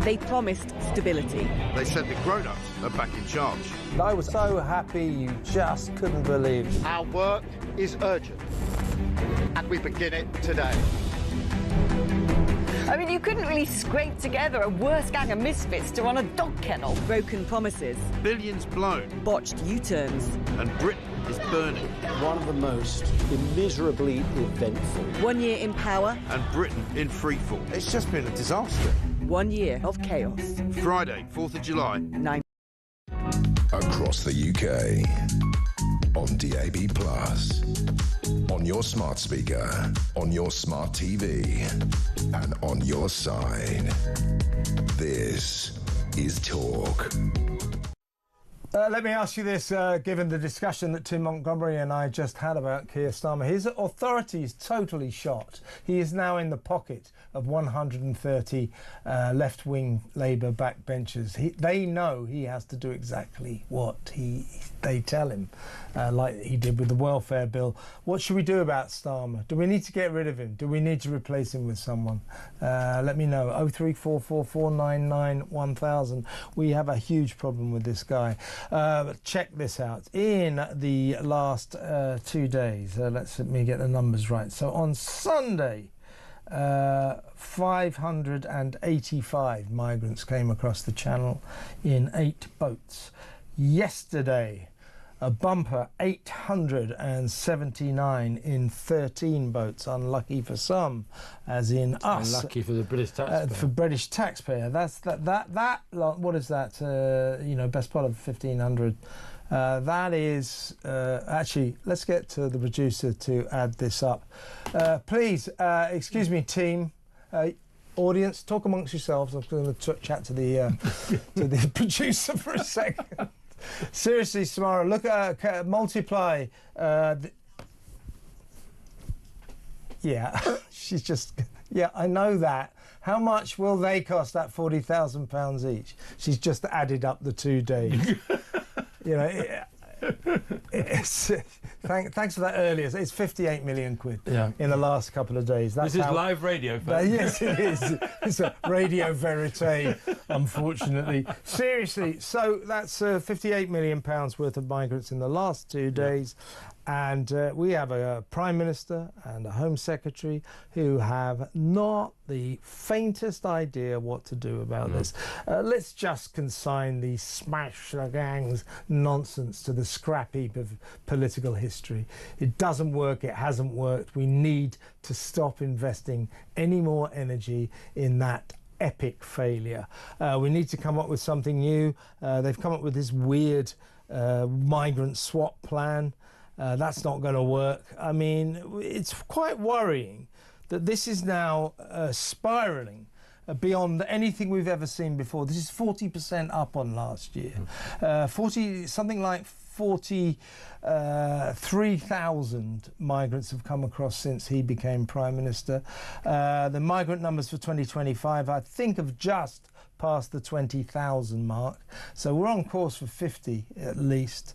They promised stability. They said the grown-ups are back in charge. I was so happy you just couldn't believe it. Our work is urgent, and we begin it today. I mean, you couldn't really scrape together a worse gang of misfits to run a dog kennel. Broken promises. Billions blown. Botched U-turns. And Britain is burning. One of the most immeasurably eventful. 1 year in power. And Britain in freefall. It's just been a disaster. 1 year of chaos. Friday, 4th of July. 9. Across the UK. On DAB+. On your smart speaker. On your smart TV. And on your side. This is Talk. Let me ask you this, given the discussion that Tim Montgomery and I just had about Keir Starmer, his authority is totally shot. He is now in the pocket of 130 left-wing Labour backbenchers. They know he has to do exactly what they tell him, like he did with the welfare bill. What should we do about Starmer? Do we need to get rid of him? Do we need to replace him with someone? Let me know. 03444991000. We have a huge problem with this guy. Check this out. In the last 2 days, let me get the numbers right. So on Sunday, 585 migrants came across the channel in 8 boats. Yesterday, a bumper 879 in 13 boats. Unlucky for some, as in us. Unlucky for the British taxpayer. For British taxpayer. That's that. What is that? Best part of 1,500. That is actually. Let's get to the producer to add this up. Please, excuse me, team. Audience, talk amongst yourselves. I'm going to chat to the to the producer for a second. Seriously, Samara, look at multiply. Yeah, she's just. Yeah, I know that. How much will they cost? That £40,000 each. She's just added up the 2 days. Thanks for that earlier. It's 58 million quid in the last couple of days. This is live radio, folks. Yes, it is. It's a radio verite, unfortunately. Seriously, so that's £58 million worth of migrants in the last 2 days. And we have a Prime Minister and a Home Secretary who have not the faintest idea what to do about this. Let's just consign the smash the gangs nonsense to the scrap heap of political history. It doesn't work, it hasn't worked. We need to stop investing any more energy in that epic failure. We need to come up with something new. They've come up with this weird migrant swap plan. That's not going to work. I mean, it's quite worrying that this is now spiralling beyond anything we've ever seen before. This is 40% up on last year. 43,000 migrants have come across since he became Prime Minister. The migrant numbers for 2025, I think, have just past the 20,000 mark. So we're on course for 50 at least.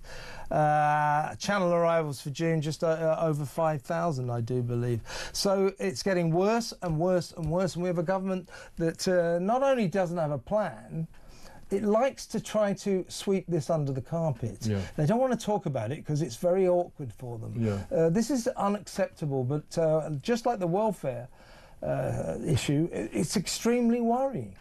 Channel arrivals for June just over 5,000, I do believe. So it's getting worse and worse and worse. And we have a government that not only doesn't have a plan, it likes to try to sweep this under the carpet. They don't want to talk about it because it's very awkward for them. This is unacceptable, but just like the welfare issue, it's extremely worrying.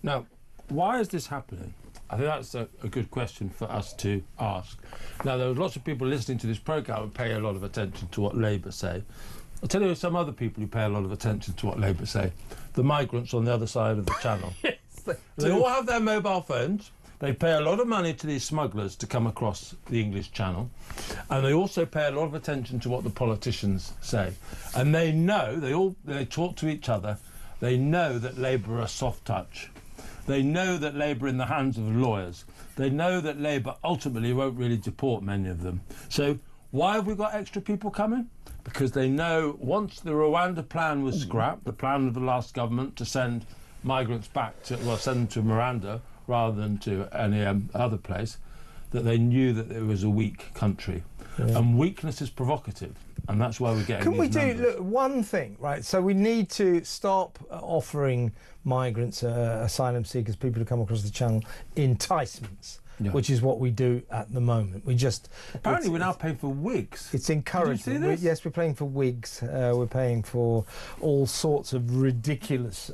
Now, why is this happening? I think that's a good question for us to ask. Now, there are lots of people listening to this programme who pay a lot of attention to what Labour say. I'll tell you some other people who pay a lot of attention to what Labour say. The migrants on the other side of the channel. Yes, they all have their mobile phones. They pay a lot of money to these smugglers to come across the English Channel. And they also pay a lot of attention to what the politicians say. And they know, they talk to each other, they know that Labour are soft touch. They know that Labour are in the hands of lawyers. They know that Labour ultimately won't really deport many of them. So why have we got extra people coming? Because they know once the Rwanda plan was scrapped, the plan of the last government to send migrants back to, send them to Rwanda rather than to any other place, that they knew that it was a weak country. And weakness is provocative, and that's why we're getting these numbers. Look, one thing, right? So we need to stop offering migrants, asylum seekers, people who come across the channel, enticements, which is what we do at the moment. We just... Apparently we're now paying for wigs. It's encouragement. Yes, we're paying for wigs. We're paying for all sorts of ridiculous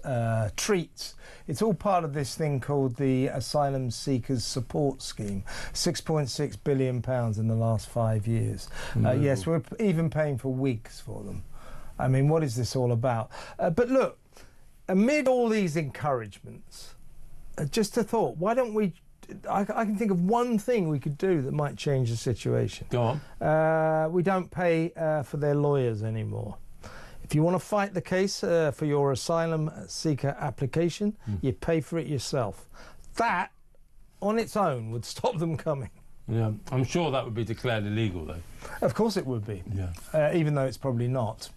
treats. It's all part of this thing called the Asylum Seekers Support Scheme. £6.6 billion in the last 5 years. Yes, we're even paying for wigs for them. I mean, what is this all about? But look, amid all these encouragements, just a thought, why don't we... I can think of one thing we could do that might change the situation. Go on. We don't pay for their lawyers anymore. If you want to fight the case for your asylum seeker application, you pay for it yourself. That, on its own, would stop them coming. Yeah, I'm sure that would be declared illegal, though. Of course it would be. Yeah. Even though it's probably not.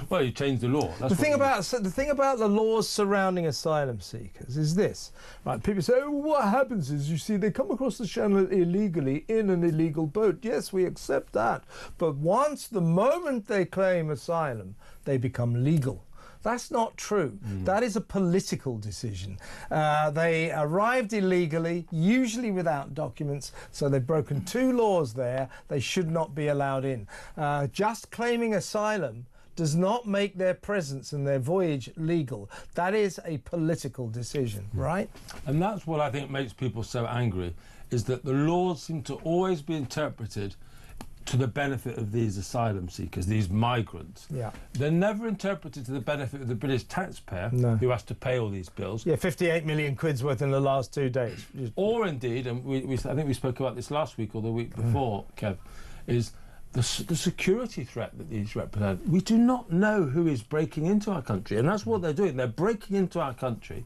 Well, you changed the law. That's the thing about the laws surrounding asylum seekers is this, right? People say, oh, what happens is, you see, they come across the channel illegally in an illegal boat. Yes, we accept that. But the moment they claim asylum, they become legal. That's not true. That is a political decision. They arrived illegally, usually without documents, so they've broken 2 laws there. They should not be allowed in. Just claiming asylum does not make their presence and their voyage legal. That is a political decision, right? And that's what I think makes people so angry, is that the laws seem to always be interpreted to the benefit of these asylum seekers, these migrants. Yeah. They're never interpreted to the benefit of the British taxpayer, who has to pay all these bills. Yeah, 58 million quid's worth in the last 2 days. Or indeed, and I think we spoke about this last week or the week before, Kev, is the security threat that these represent. We do not know who is breaking into our country, and that's what they're doing. They're breaking into our country.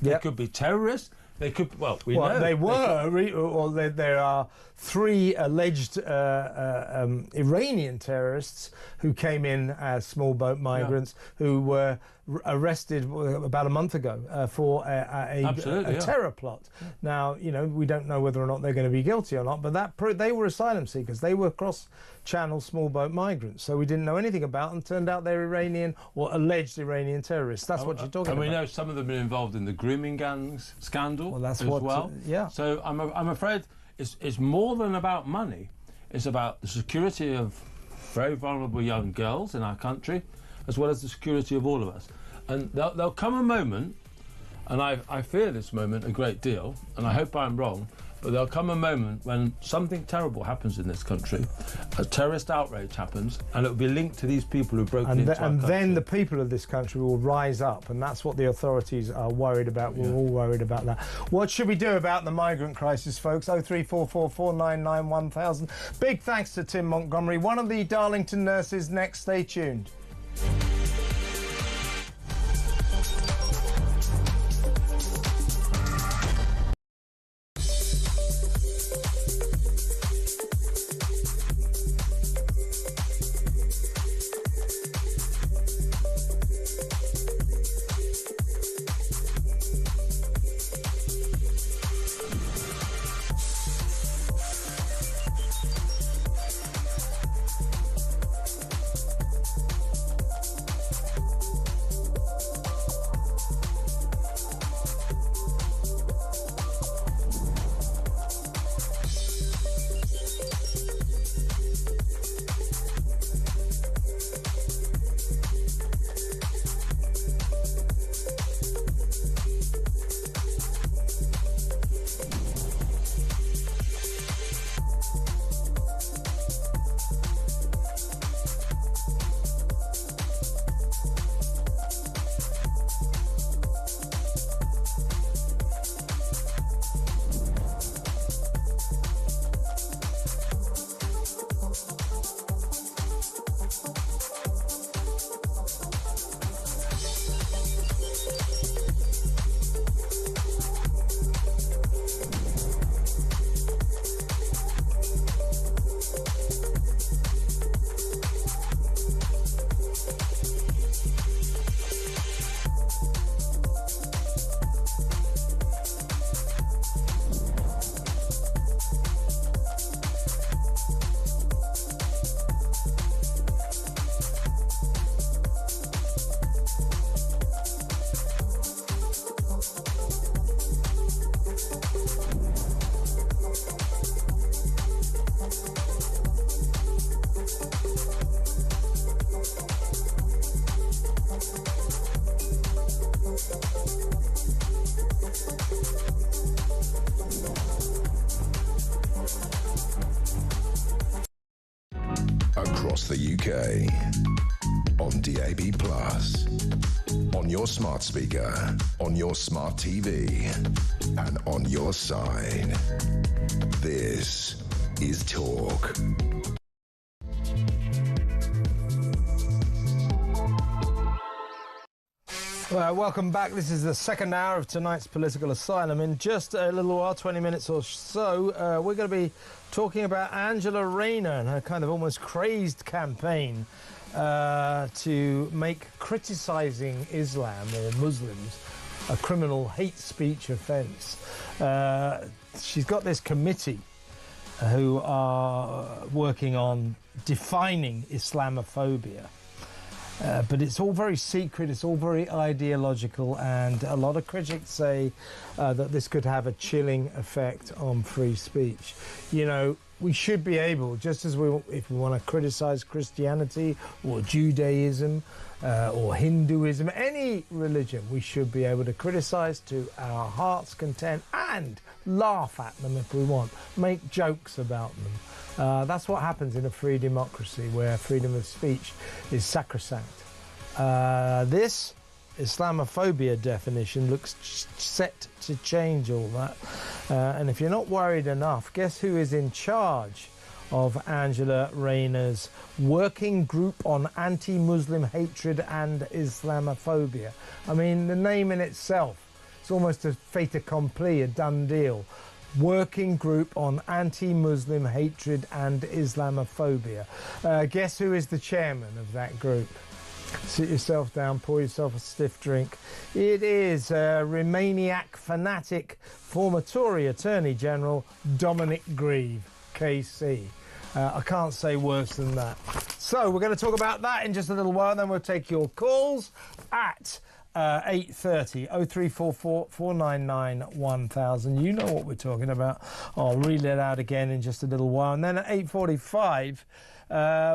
They could be terrorists. They could, well, we know. They were, there are 3 alleged Iranian terrorists who came in as small boat migrants who were arrested about a month ago for a terror plot. Now, you know, we don't know whether or not they're going to be guilty or not, but they were asylum seekers. They were cross-channel small boat migrants, so we didn't know anything about them. Turned out they're Iranian or alleged Iranian terrorists. That's what you're talking about. And we know some of them have been involved in the grooming gangs scandal well. So I'm afraid it's more than about money. It's about the security of very vulnerable young girls in our country, as well as the security of all of us. And there'll come a moment, and I fear this moment a great deal, and I hope I'm wrong, but there'll come a moment when something terrible happens in this country, a terrorist outrage happens, and it'll be linked to these people who've broken into our country. And then the people of this country will rise up, and that's what the authorities are worried about. We're all worried about that. What should we do about the migrant crisis, folks? 03444 499 1000. Big thanks to Tim Montgomery, one of the Darlington nurses. Next, stay tuned. Across the UK, on DAB+, on your smart speaker, on your smart TV, and on your side. This is Talk. Welcome back. This is the second hour of tonight's Political Asylum. In just a little while, 20 minutes or so, we're going to be talking about Angela Rayner and her kind of almost crazed campaign to make criticising Islam or Muslims a criminal hate speech offence. She's got this committee who are working on defining Islamophobia. But it's all very secret, it's all very ideological, and a lot of critics say that this could have a chilling effect on free speech. You know, we should be able, just as if we want to criticise Christianity or Judaism or Hinduism, any religion, we should be able to criticise to our heart's content and laugh at them if we want, make jokes about them. That's what happens in a free democracy where freedom of speech is sacrosanct. This Islamophobia definition looks set to change all that. And if you're not worried enough, guess who is in charge of Angela Rayner's working group on anti-Muslim hatred and Islamophobia? I mean, the name in itself, it's almost a fait accompli, a done deal. Working group on anti-Muslim hatred and Islamophobia. Guess who is the chairman of that group? Sit yourself down, pour yourself a stiff drink. It is Remainiac fanatic, former Tory Attorney General Dominic Grieve, KC. I can't say worse than that. So we're going to talk about that in just a little while, then we'll take your calls at 8:30 0344 499 1000. You know what we're talking about. I'll read it out again in just a little while. And then at 8:45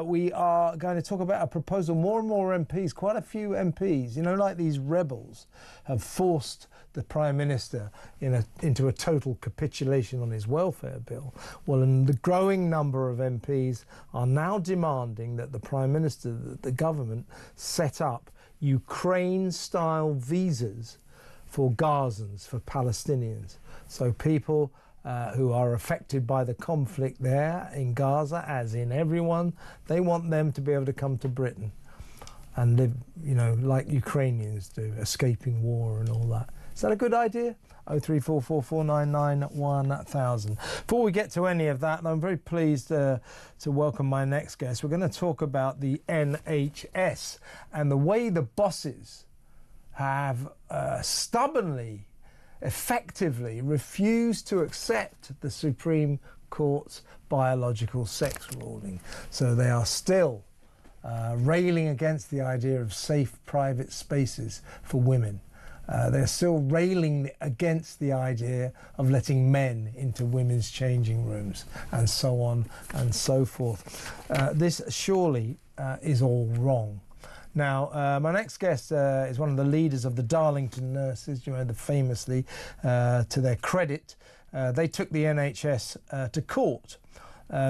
we are going to talk about a proposal. More and more MPs, quite a few MPs, you know, like these rebels, have forced the Prime Minister into a total capitulation on his welfare bill. Well, and the growing number of MPs are now demanding that the Prime Minister, that the government, set up Ukraine-style visas for Gazans, for Palestinians. So people who are affected by the conflict there in Gaza, as in everyone, they want them to be able to come to Britain and live, you know, like Ukrainians do, escaping war and all that. Is that a good idea? 0344 499 1000. Before we get to any of that, I'm very pleased to welcome my next guest. We're going to talk about the NHS and the way the bosses have stubbornly, effectively refused to accept the Supreme Court's biological sex ruling. So they are still railing against the idea of safe private spaces for women. They're still railing against the idea of letting men into women's changing rooms, and so on and so forth. This surely is all wrong. Now, my next guest is one of the leaders of the Darlington nurses. You know, famously, to their credit, they took the NHS to court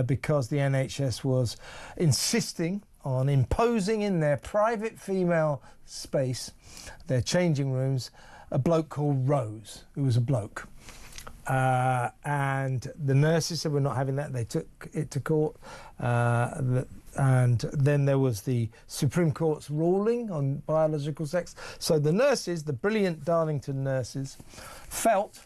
because the NHS was insisting on imposing in their private female space, their changing rooms, a bloke called Rose, who was a bloke. And the nurses said, we're not having that. They took it to court. And then there was the Supreme Court's ruling on biological sex. So the nurses, the brilliant Darlington nurses, felt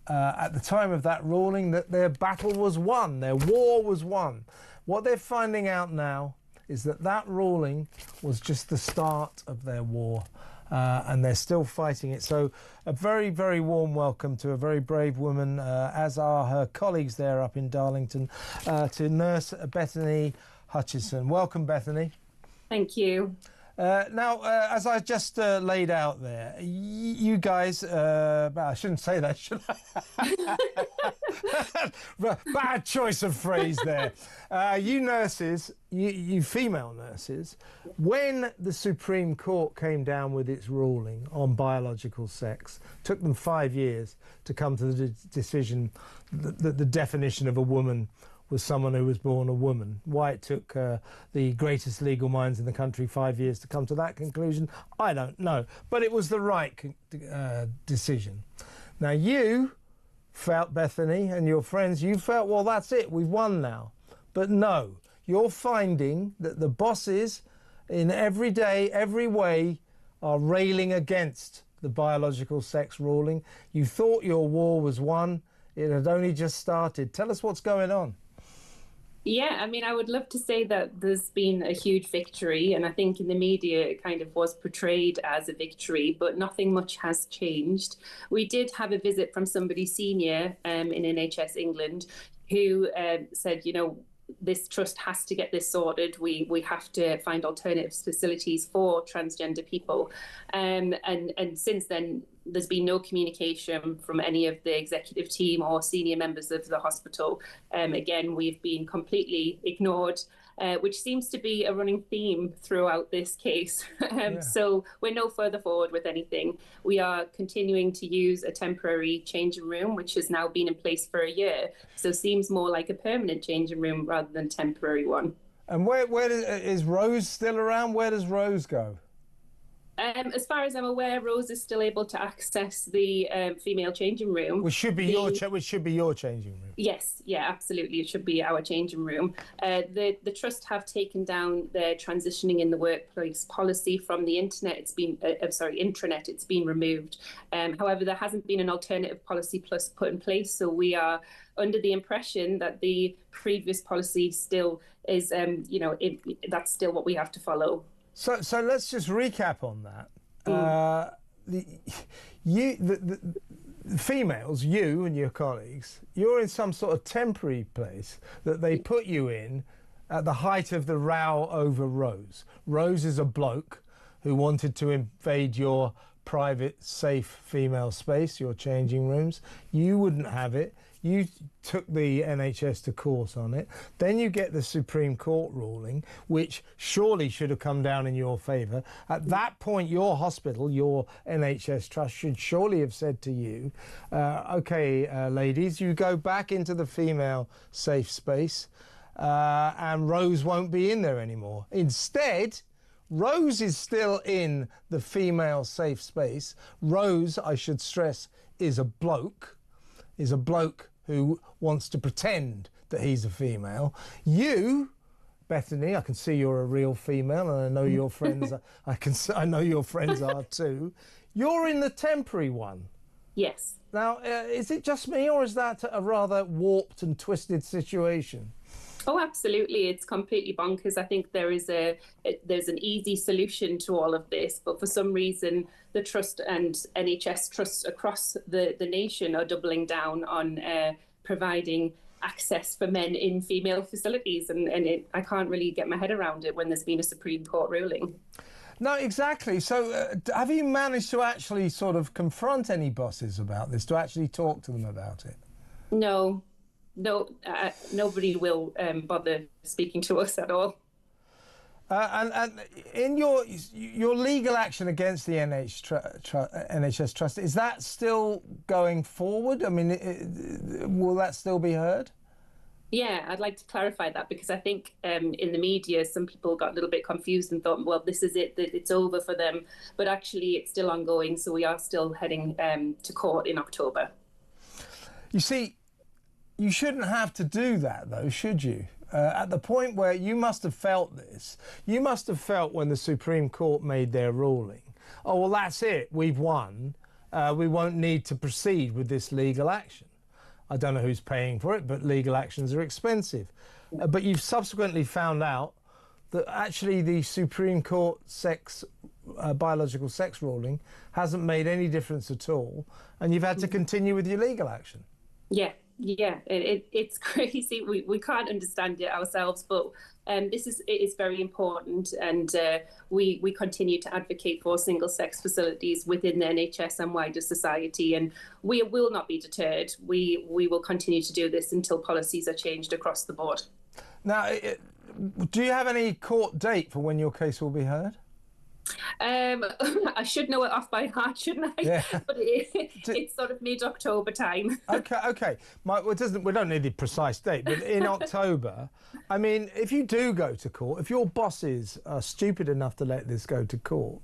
at the time of that ruling that their battle was won, their war was won. What they're finding out now is that that ruling was just the start of their war, and they're still fighting it. So a very, very warm welcome to a very brave woman, as are her colleagues there up in Darlington, to Nurse Bethany Hutchison. Welcome, Bethany. Thank you. Now, as I just laid out there, you guys, I shouldn't say that, should I? Bad choice of phrase there. You nurses, you female nurses, when the Supreme Court came down with its ruling on biological sex, took them 5 years to come to the decision that the definition of a woman was someone who was born a woman. Why it took the greatest legal minds in the country 5 years to come to that conclusion, I don't know. But it was the right decision. Now you felt, Bethany, and your friends, you felt, well, that's it, we've won now. But no, you're finding that the bosses in every day, every way, are railing against the biological sex ruling. You thought your war was won. It had only just started. Tell us what's going on. Yeah, I mean, I would love to say that there's been a huge victory, and I think in the media it kind of was portrayed as a victory, but nothing much has changed. We did have a visit from somebody senior in NHS England who said, you know, this trust has to get this sorted. We have to find alternative facilities for transgender people. And since then, there's been no communication from any of the executive team or senior members of the hospital. Again, we've been completely ignored, which seems to be a running theme throughout this case. So we're no further forward with anything. We are continuing to use a temporary changing room, which has now been in place for a year. So seems more like a permanent changing room rather than temporary one. And is Rose still around? Where does Rose go? As far as I'm aware, Rose is still able to access the female changing room. Which should be your changing room. Yes, yeah, absolutely. It should be our changing room. The trust have taken down their transitioning in the workplace policy from the internet. It's been intranet. It's been removed. However, there hasn't been an alternative policy plus put in place. So we are under the impression that the previous policy still is, that's still what we have to follow. So let's just recap on that. The females, you and your colleagues, you're in some sort of temporary place that they put you in at the height of the row over Rose. Rose is a bloke who wanted to invade your private, safe female space, your changing rooms. You wouldn't have it. You took the NHS to court on it. Then you get the Supreme Court ruling, which surely should have come down in your favour. At that point, your hospital, your NHS trust, should surely have said to you, OK, ladies, you go back into the female safe space and Rose won't be in there anymore. Instead, Rose is still in the female safe space. Rose, I should stress, is a bloke who wants to pretend that he's a female. You, Bethany, I can see you're a real female, and I know your friends. I know your friends are too. You're in the temporary one. Yes. Now, is it just me, or is that a rather warped and twisted situation? Oh, absolutely. It's completely bonkers. I think there's an easy solution to all of this, but for some reason, the trust and NHS trusts across the nation are doubling down on providing access for men in female facilities. And I can't really get my head around it when there's been a Supreme Court ruling. No, exactly. So have you managed to actually sort of confront any bosses about this, to actually talk to them about it? No, nobody will bother speaking to us at all. And in your legal action against the NHS Trust, is that still going forward? I mean, will that still be heard? Yeah, I'd like to clarify that, because I think in the media, some people got a little bit confused and thought, well, this is it, that it's over for them. But actually, it's still ongoing, so we are still heading to court in October. You see, you shouldn't have to do that, though, should you? At the point where you must have felt this, you must have felt when the Supreme Court made their ruling, oh, well, that's it, we've won, we won't need to proceed with this legal action. I don't know who's paying for it, but legal actions are expensive. But you've subsequently found out that actually the Supreme Court biological sex ruling hasn't made any difference at all, and you've had to continue with your legal action. Yeah, it's crazy. We can't understand it ourselves, but it is very important, and we continue to advocate for single-sex facilities within the NHS and wider society, and we will not be deterred. We will continue to do this until policies are changed across the board. Now, do you have any court date for when your case will be heard? I should know it off by heart, shouldn't I? Yeah. But it's sort of mid-October time. Okay. We don't need the precise date, but in October, I mean, if you do go to court, if your bosses are stupid enough to let this go to court,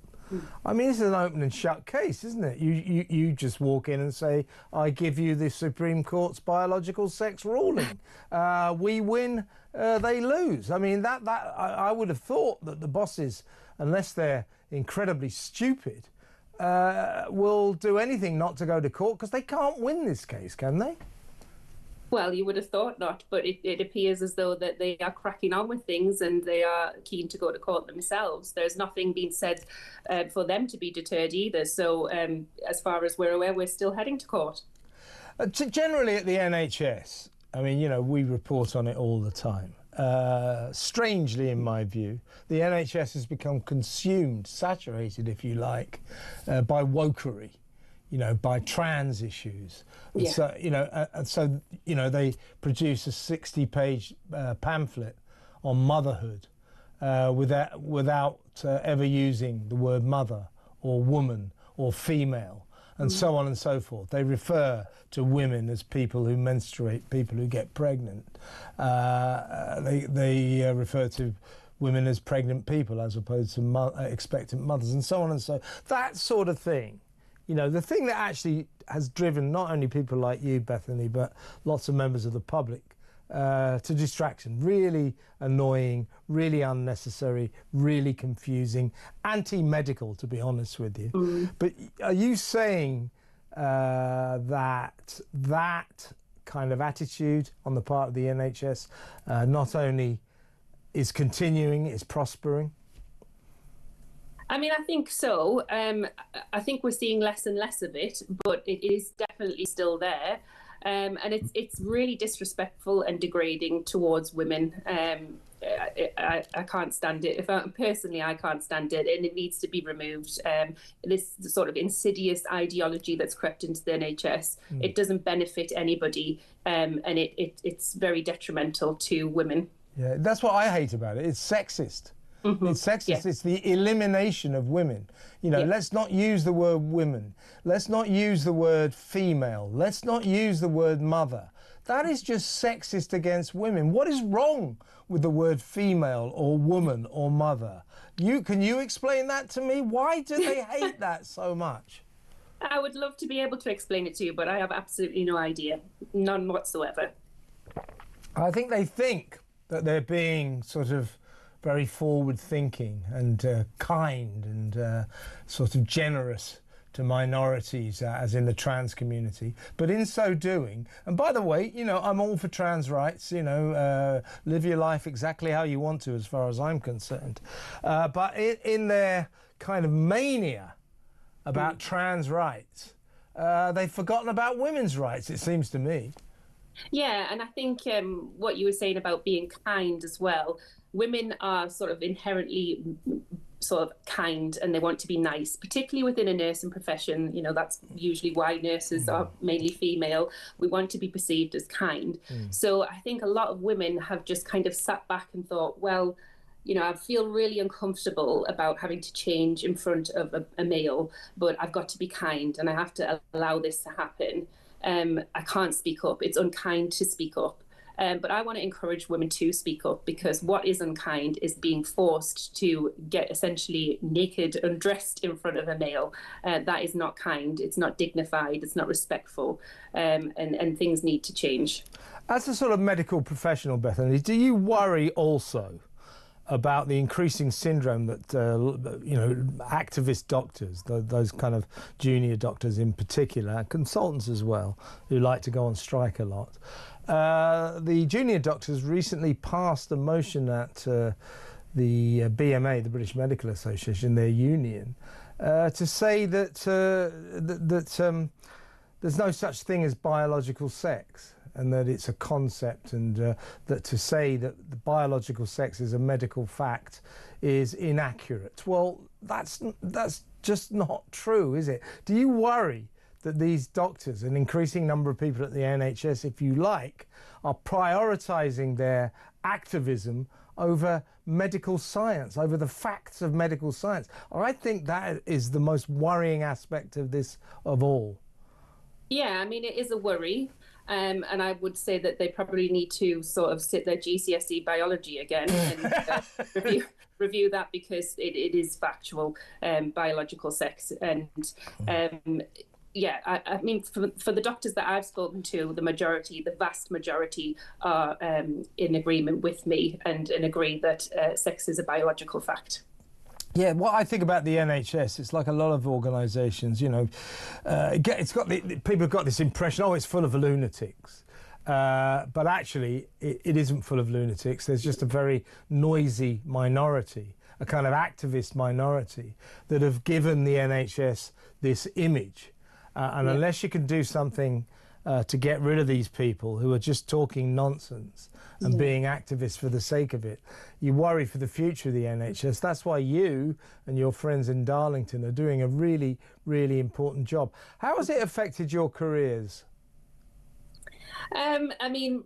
I mean, this is an open and shut case, isn't it? You just walk in and say, I give you the Supreme Court's biological sex ruling. We win, they lose. I mean, I would have thought that the bosses, unless they're incredibly stupid, will do anything not to go to court, because they can't win this case, can they? Well, you would have thought not, but it appears as though that they are cracking on with things and they are keen to go to court themselves. There's nothing being said for them to be deterred either. So as far as we're aware, we're still heading to court. Generally at the NHS, I mean, you know, we report on it all the time. Strangely, in my view, the NHS has become consumed, saturated, if you like, by wokery. You know, by trans issues. Yeah. So, you know, they produce a 60-page pamphlet on motherhood without ever using the word mother or woman or female, and so on and so forth. They refer to women as people who menstruate, people who get pregnant. They refer to women as pregnant people as opposed to expectant mothers, and so on and so. That sort of thing. You know, the thing that actually has driven not only people like you, Bethany, but lots of members of the public to distraction. Really annoying, really unnecessary, really confusing, anti-medical, to be honest with you. But are you saying that kind of attitude on the part of the NHS not only is continuing, is prospering? I mean, I think so. I think we're seeing less and less of it, but it is definitely still there. And it's really disrespectful and degrading towards women. I can't stand it. Personally, I can't stand it, and it needs to be removed. This sort of insidious ideology that's crept into the NHS, it doesn't benefit anybody, and it's very detrimental to women. Yeah, that's what I hate about it. It's sexist. It's sexist. Yeah. It's the elimination of women. You know, let's not use the word women. Let's not use the word female. Let's not use the word mother. That is just sexist against women. What is wrong with the word female or woman or mother? Can you explain that to me? Why do they hate that so much? I would love to be able to explain it to you, but I have absolutely no idea. None whatsoever. I think they think that they're being sort of very forward-thinking and kind and sort of generous to minorities, as in the trans community. But in so doing, and by the way, you know, I'm all for trans rights, you know, live your life exactly how you want to as far as I'm concerned. But in their kind of mania about trans rights, they've forgotten about women's rights, it seems to me. Yeah, and I think what you were saying about being kind as well, women are sort of inherently sort of kind and they want to be nice, particularly within a nursing profession. You know, that's usually why nurses are mainly female. We want to be perceived as kind. So I think a lot of women have just kind of sat back and thought, well, you know, I feel really uncomfortable about having to change in front of a male, but I've got to be kind and I have to allow this to happen. I can't speak up. It's unkind to speak up. But I want to encourage women to speak up, because what is unkind is being forced to get essentially naked, undressed in front of a male. That is not kind. It's not dignified. It's not respectful. And things need to change. As a sort of medical professional, Bethany, do you worry also about the increasing syndrome that, you know, activist doctors, those kind of junior doctors in particular, and consultants as well, who like to go on strike a lot. The junior doctors recently passed a motion at the BMA, the British Medical Association, their union, to say that, there's no such thing as biological sex, and that it's a concept, and that to say that the biological sex is a medical fact is inaccurate. Well, that's just not true, is it? Do you worry that these doctors, an increasing number of people at the NHS, if you like, are prioritising their activism over medical science, over the facts of medical science? I think that is the most worrying aspect of this of all. Yeah, I mean, it is a worry. And I would say that they probably need to sort of sit their GCSE biology again and review that because it is factual, biological sex. And I mean, for the doctors that I've spoken to, the vast majority are in agreement with me and agree that sex is a biological fact. Yeah, what I think about the NHS, it's like a lot of organisations, you know, people have got this impression, it's full of lunatics. But actually, it isn't full of lunatics. There's just a very noisy minority, a kind of activist minority that have given the NHS this image. Unless you can do something to get rid of these people who are just talking nonsense and being activists for the sake of it, you worry for the future of the NHS. That's why you and your friends in Darlington are doing a really, really important job. How has it affected your careers? I mean,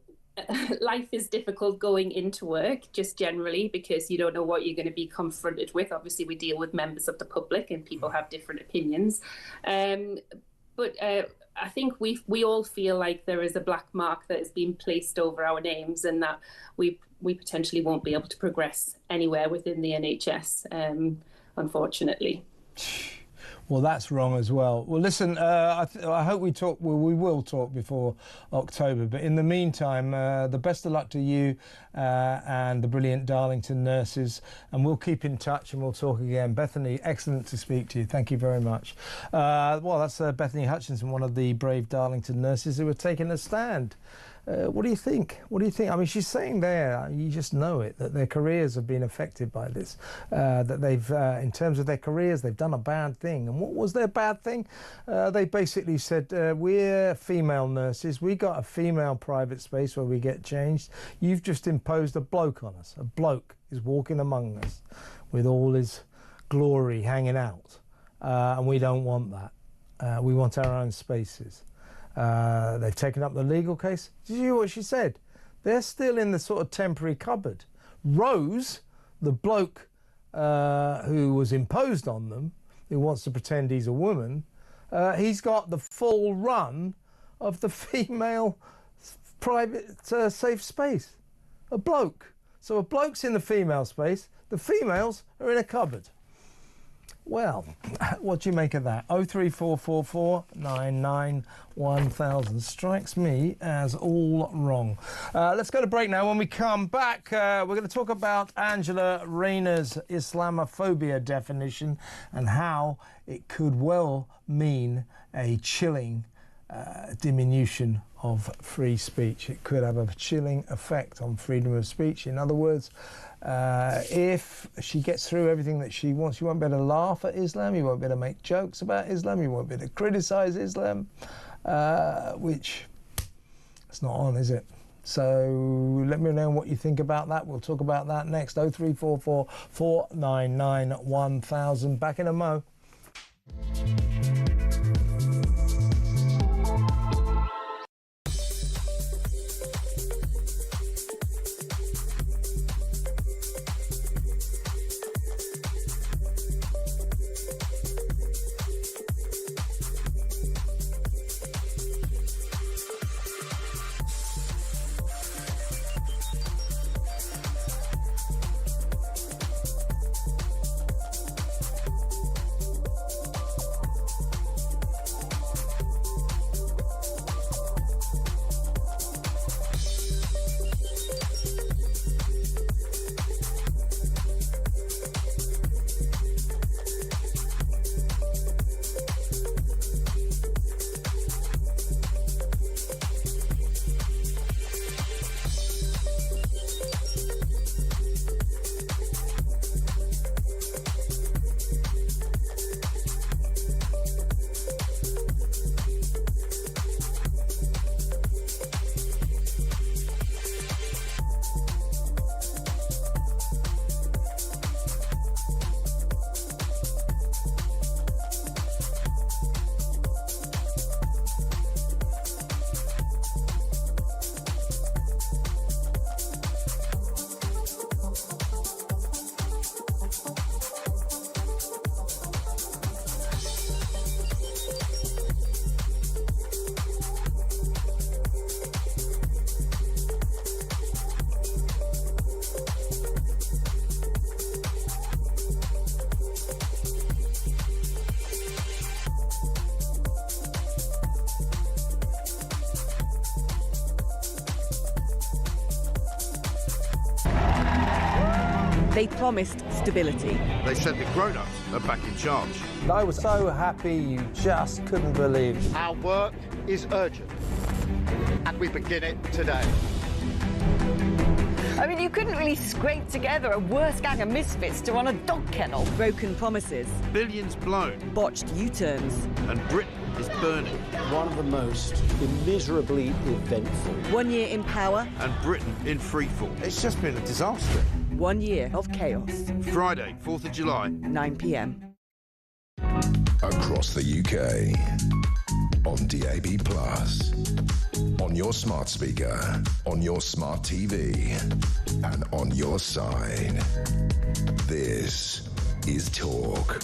life is difficult going into work, just generally, because you don't know what you're going to be confronted with. Obviously, we deal with members of the public and people have different opinions. But I think we all feel like there is a black mark that has been placed over our names and that we potentially won't be able to progress anywhere within the NHS, unfortunately. Well, that's wrong as well. Well, listen, I hope we talk. Well, we will talk before October. But in the meantime, the best of luck to you and the brilliant Darlington nurses. And we'll keep in touch and we'll talk again. Bethany, excellent to speak to you. Thank you very much. Well, that's Bethany Hutchinson, one of the brave Darlington nurses who are taking a stand. What do you think? What do you think? I mean, she's saying there, you just know it, that their careers have been affected by this, that they've, in terms of their careers, they've done a bad thing. And what was their bad thing? They basically said, we're female nurses, we got a female private space where we get changed. You've just imposed a bloke on us. A bloke is walking among us with all his glory hanging out. And we don't want that. We want our own spaces. They've taken up the legal case. Did you hear what she said? They're still in the sort of temporary cupboard. Rose, the bloke who was imposed on them, who wants to pretend he's a woman, he's got the full run of the female private safe space. A bloke. So a bloke's in the female space, the females are in a cupboard. Well, what do you make of that? 03444 99 1000 strikes me as all wrong. Let's go to break now. When we come back, we're going to talk about Angela Rayner's Islamophobia definition and how it could well mean a chilling diminution of free speech. It could have a chilling effect on freedom of speech. In other words, if she gets through everything that she wants, you won't be able to laugh at Islam, you won't be able to make jokes about Islam, you won't be able to criticise Islam, which it's not on, is it? So let me know what you think about that. We'll talk about that next. 0344 499 1000. Back in a mo. They promised stability. They said the grown-ups are back in charge. I was so happy you just couldn't believe it. Our work is urgent, and we begin it today. I mean, you couldn't really scrape together a worse gang of misfits to run a dog kennel. Broken promises. Billions blown, Botched U-turns. and Britain is burning. One of the most immeasurably eventful. 1 year in power. And Britain in freefall. It's just been a disaster. 1 year of chaos. Friday, 4th of July. 9 p.m. Across the UK. On DAB+. On your smart speaker. On your smart TV. And on your side. This is Talk.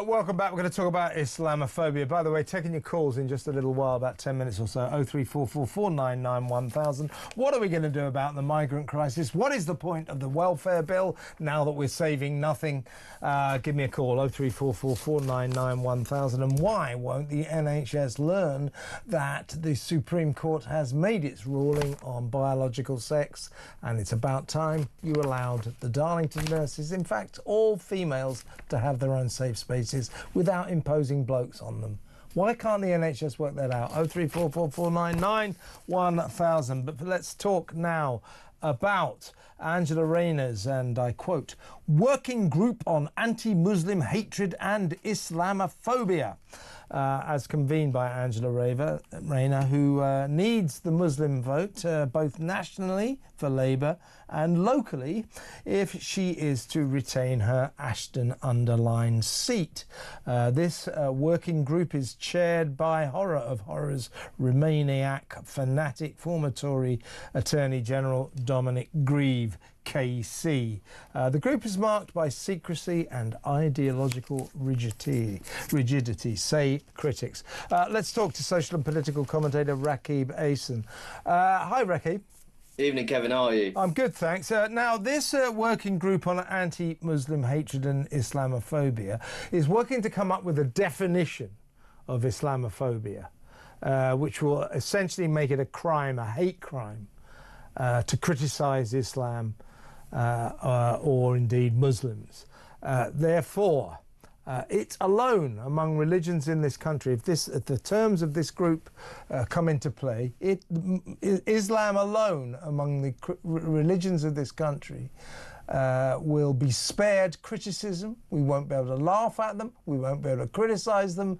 Welcome back. We're going to talk about Islamophobia. By the way, taking your calls in just a little while, about 10 minutes or so, 03444991000. What are we going to do about the migrant crisis? What is the point of the welfare bill now that we're saving nothing? Give me a call, 03444991000. And why won't the NHS learn that the Supreme Court has made its ruling on biological sex, and it's about time you allowed the Darlington nurses, in fact, all females, to have their own safe spaces without imposing blokes on them? Why can't the NHS work that out? 03444991000. But let's talk now about Angela Rayner's, and I quote, working group on anti-Muslim hatred and Islamophobia, as convened by Angela Rayner, who needs the Muslim vote both nationally for Labour and locally if she is to retain her Ashton underlined seat. This working group is chaired by horror of horrors, Remainiac fanatic, former Tory Attorney General Dominic Grieve, KC. The group is marked by secrecy and ideological rigidity, say critics. Let's talk to social and political commentator Rakib Ahsan. Hi, Rakib. Evening, Kevin. How are you? I'm good, thanks. Now, this working group on anti-Muslim hatred and Islamophobia is working to come up with a definition of Islamophobia, which will essentially make it a crime, a hate crime, to criticise Islam or indeed Muslims. Therefore, it's alone among religions in this country. If the terms of this group come into play, Islam alone among the religions of this country will be spared criticism. We won't be able to laugh at them. We won't be able to criticise them.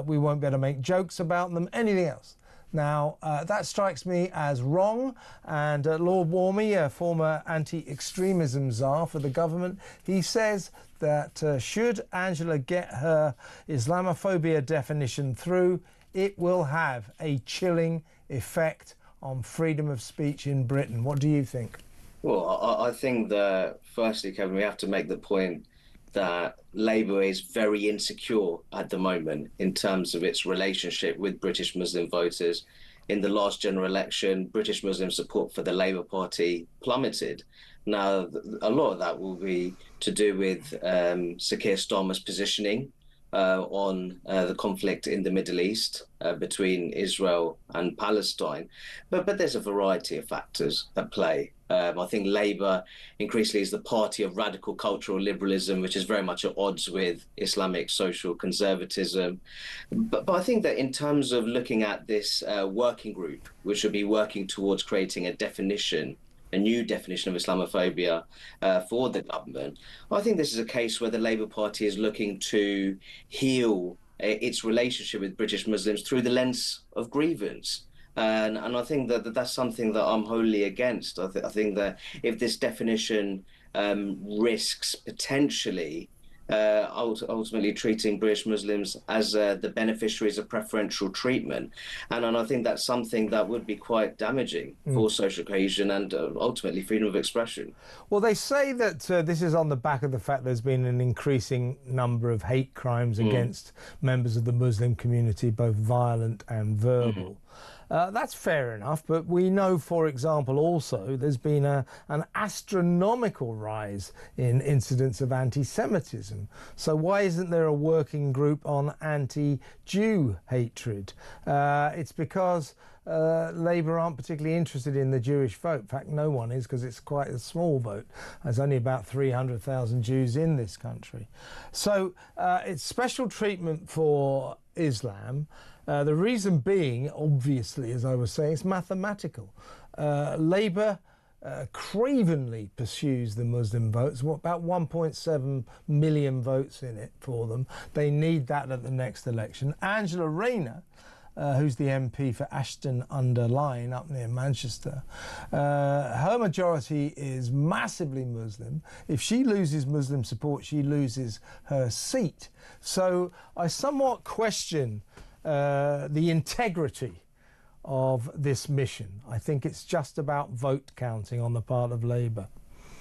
We won't be able to make jokes about them. Anything else. Now, that strikes me as wrong, and Lord Warmy, former anti-extremism czar for the government, he says that should Angela get her Islamophobia definition through, it will have a chilling effect on freedom of speech in Britain. What do you think? Well, I think that, firstly, Kevin, we have to make the point that Labour is very insecure at the moment in terms of its relationship with British Muslim voters. In the last general election, British Muslim support for the Labour Party plummeted. Now, a lot of that will be to do with Sir Keir Starmer's positioning on the conflict in the Middle East between Israel and Palestine. But there's a variety of factors at play. I think Labour increasingly is the party of radical cultural liberalism, which is very much at odds with Islamic social conservatism. But I think that in terms of looking at this working group, which will be working towards creating a new definition of Islamophobia for the government, I think this is a case where the Labour Party is looking to heal its relationship with British Muslims through the lens of grievance. And I think that that's something that I'm wholly against. I think that if this definition risks potentially ultimately treating British Muslims as the beneficiaries of preferential treatment, and I think that's something that would be quite damaging for social cohesion and ultimately freedom of expression. Well, they say that this is on the back of the fact there's been an increasing number of hate crimes against members of the Muslim community, both violent and verbal. That's fair enough, but we know, for example, also there's been an astronomical rise in incidents of anti-Semitism. So why isn't there a working group on anti-Jew hatred? It's because Labour aren't particularly interested in the Jewish vote. In fact, no one is, because it's quite a small vote. There's only about 300,000 Jews in this country. So it's special treatment for Islam. The reason being, obviously, as I was saying, it's mathematical. Labour cravenly pursues the Muslim votes, about 1.7 million votes in it for them. They need that at the next election. Angela Rayner, who's the MP for Ashton-under-Lyne up near Manchester, her majority is massively Muslim. If she loses Muslim support, she loses her seat. So I somewhat question the integrity of this mission. I think it's just about vote counting on the part of Labour.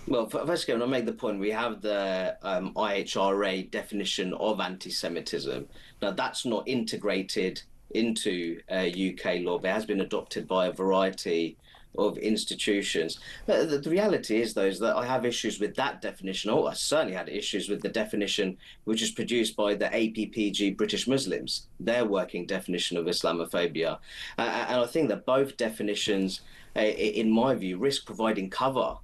Well, first of all, I'll make the point, we have the IHRA definition of anti-Semitism. Now, that's not integrated into UK law, but it has been adopted by a variety of institutions. The reality is, though, is that I have issues with that definition. I certainly had issues with the definition which is produced by the APPG British Muslims, their working definition of Islamophobia. And I think that both definitions, in my view, risk providing cover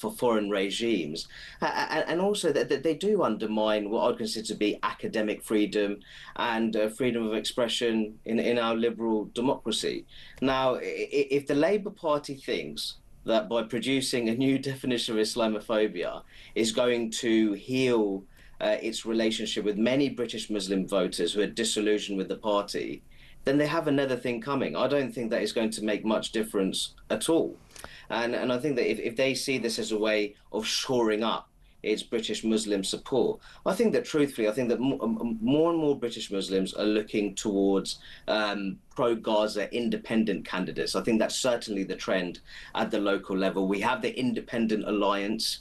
for foreign regimes, and also that they do undermine what I'd consider to be academic freedom and freedom of expression in our liberal democracy. Now, if the Labour Party thinks that by producing a new definition of Islamophobia is going to heal its relationship with many British Muslim voters who are disillusioned with the party, then they have another thing coming. I don't think that is going to make much difference at all. And I think that if they see this as a way of shoring up its British Muslim support, I think that truthfully, I think that more and more British Muslims are looking towards pro-Gaza independent candidates. I think that's certainly the trend at the local level. We have the Independent Alliance,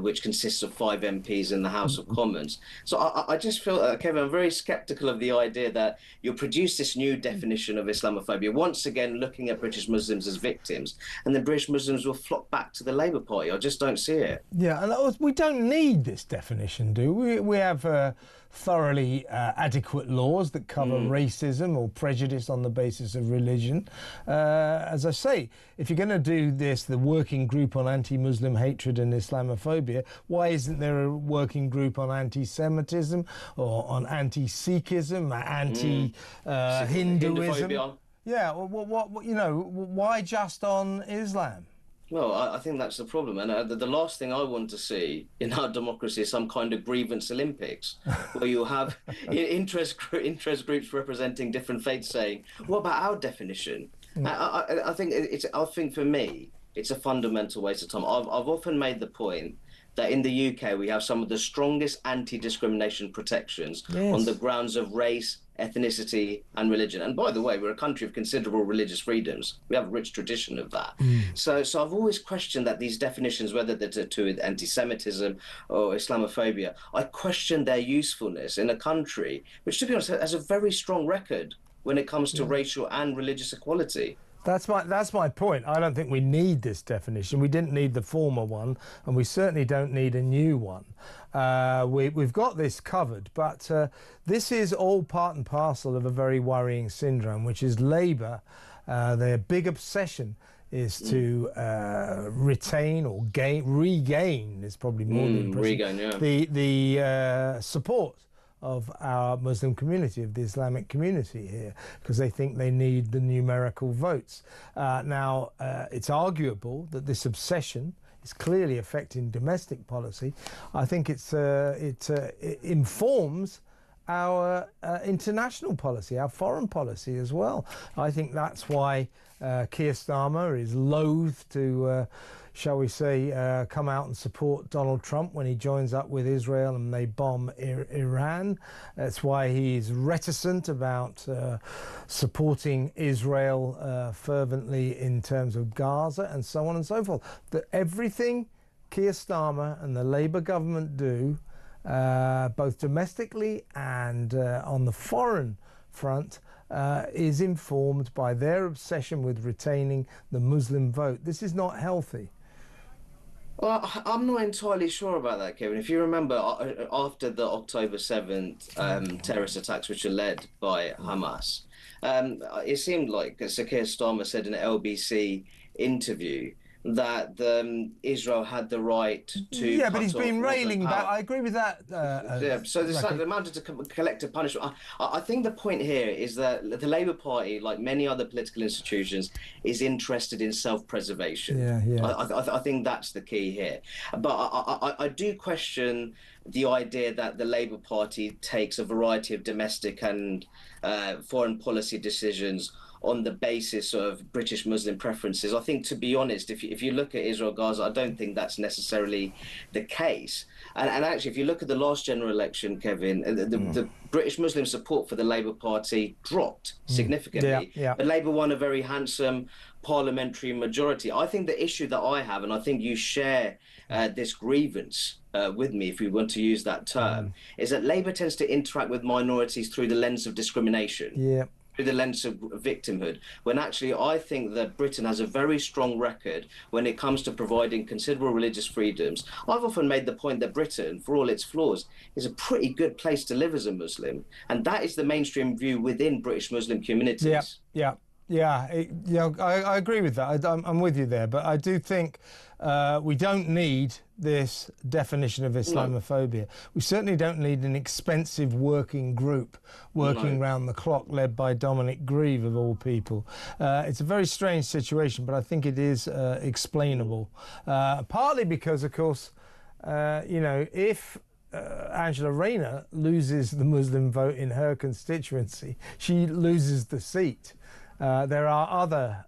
which consists of 5 MPs in the House of Commons. So I just feel, Kevin, I'm very sceptical of the idea that you'll produce this new definition of Islamophobia, once again looking at British Muslims as victims, and then British Muslims will flock back to the Labour Party. I just don't see it. Yeah, and we don't need this definition, do we? We have thoroughly adequate laws that cover racism or prejudice on the basis of religion. As I say, if you're going to do this, the working group on anti-Muslim hatred and Islamophobia, why isn't there a working group on anti-Semitism or on anti-Sikhism, anti-Hinduism? Yeah, what, you know, why just on Islam? Well, I think that's the problem. And the last thing I want to see in our democracy is some kind of grievance Olympics, where you have interest groups representing different faiths saying, what about our definition? I think for me, it's a fundamental waste of time. I've often made the point that in the UK, we have some of the strongest anti-discrimination protections on the grounds of race, ethnicity and religion. And by the way, we're a country of considerable religious freedoms. We have a rich tradition of that. So I've always questioned that these definitions, whether they're to do with anti-Semitism or Islamophobia, I question their usefulness in a country which, to be honest, has a very strong record when it comes to racial and religious equality. That's my point. I don't think we need this definition. We didn't need the former one, and we certainly don't need a new one. We've got this covered, but this is all part and parcel of a very worrying syndrome, which is Labour. Their big obsession is to retain or regain, is probably more than the support of our Muslim community, of the Islamic community here, because they think they need the numerical votes. Now, it's arguable that this obsession is clearly affecting domestic policy. I think it informs our international policy, our foreign policy as well. I think that's why Keir Starmer is loath to shall we say, come out and support Donald Trump when he joins up with Israel and they bomb Iran. That's why he's reticent about supporting Israel fervently in terms of Gaza and so on and so forth. That everything Keir Starmer and the Labour government do, both domestically and on the foreign front, is informed by their obsession with retaining the Muslim vote. This is not healthy. Well, I'm not entirely sure about that, Kevin. If you remember, after the October 7th terrorist attacks, which are led by Hamas, it seemed like Sir Keir Starmer said in an LBC interview that Israel had the right to. Yeah, but he's been railing back. I agree with that. So there's like amounted to collective punishment. I think the point here is that the Labour Party, like many other political institutions, is interested in self-preservation. I think that's the key here. But I do question the idea that the Labour Party takes a variety of domestic and foreign policy decisions on the basis of British Muslim preferences. I think, to be honest, if you look at Israel-Gaza, I don't think that's necessarily the case. And actually, if you look at the last general election, Kevin, the British Muslim support for the Labour Party dropped significantly. But Labour won a very handsome parliamentary majority. I think the issue that I have, and I think you share this grievance with me, if we want to use that term, is that Labour tends to interact with minorities through the lens of discrimination. Through the lens of victimhood, when actually I think that Britain has a very strong record when it comes to providing considerable religious freedoms. I've often made the point that Britain, for all its flaws, is a pretty good place to live as a Muslim, and that is the mainstream view within British Muslim communities. I agree with that. I'm with you there, but I do think we don't need this definition of Islamophobia. We certainly don't need an expensive working group working round the clock led by Dominic Grieve, of all people. It's a very strange situation, but I think it is explainable. Partly because, of course, if Angela Rayner loses the Muslim vote in her constituency, she loses the seat. There are other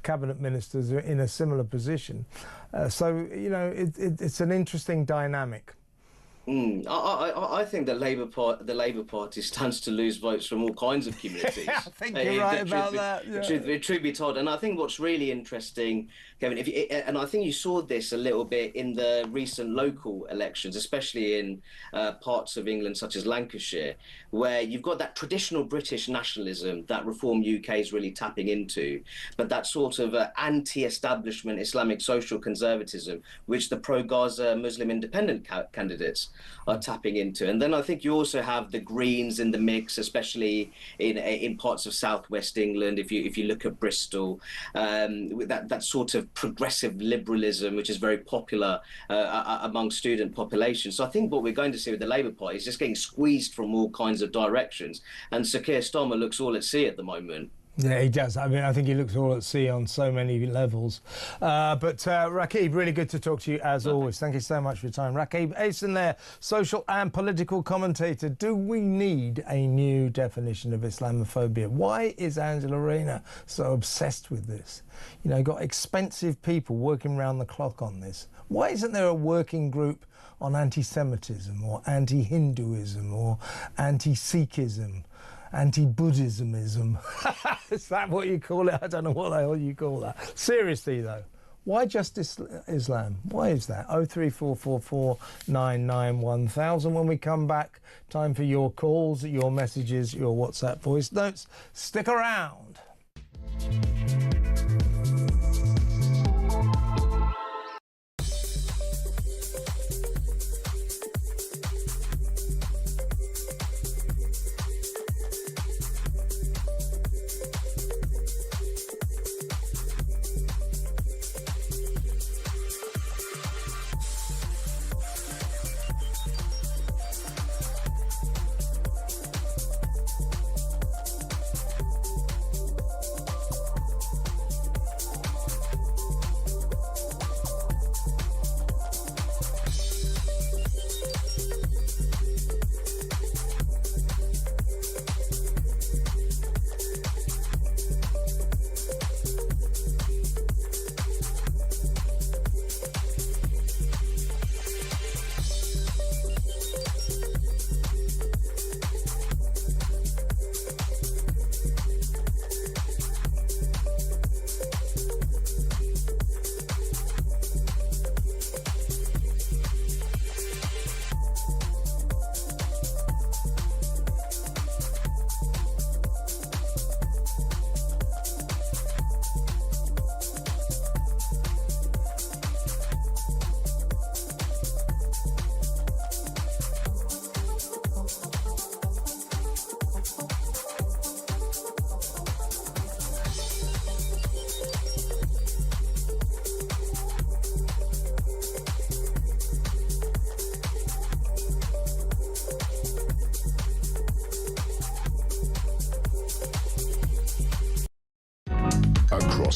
cabinet ministers in a similar position. So, it's an interesting dynamic. I think the Labour Party stands to lose votes from all kinds of communities. I think you're right about that. Truth be told, and I think what's really interesting, Kevin, and I think you saw this a little bit in the recent local elections, especially in parts of England such as Lancashire, where you've got that traditional British nationalism that Reform UK is really tapping into, but that sort of anti-establishment Islamic social conservatism, which the pro-Gaza Muslim independent candidates are tapping into. And then I think you also have the Greens in the mix, especially in parts of southwest England. If you look at Bristol, with that sort of progressive liberalism, which is very popular among student populations. So I think what we're going to see with the Labour Party is just getting squeezed from all kinds of directions. And Sir Keir Starmer looks all at sea at the moment. Yeah, he does. I mean, I think he looks all at sea on so many levels. But Rakib, really good to talk to you as always. Thank you so much for your time. Rakib Ahsan there, social and political commentator. Do we need a new definition of Islamophobia? Why is Angela Rayner so obsessed with this? Got expensive people working round the clock on this. Why isn't there a working group on anti-Semitism or anti-Hinduism or anti-Sikhism? Anti-Buddhismism. Is that what you call it? I don't know what the hell you call that. Seriously, though, why just Islam? Why is that? 03444 99 1000. When we come back, time for your calls, your messages, your WhatsApp voice notes. Stick around.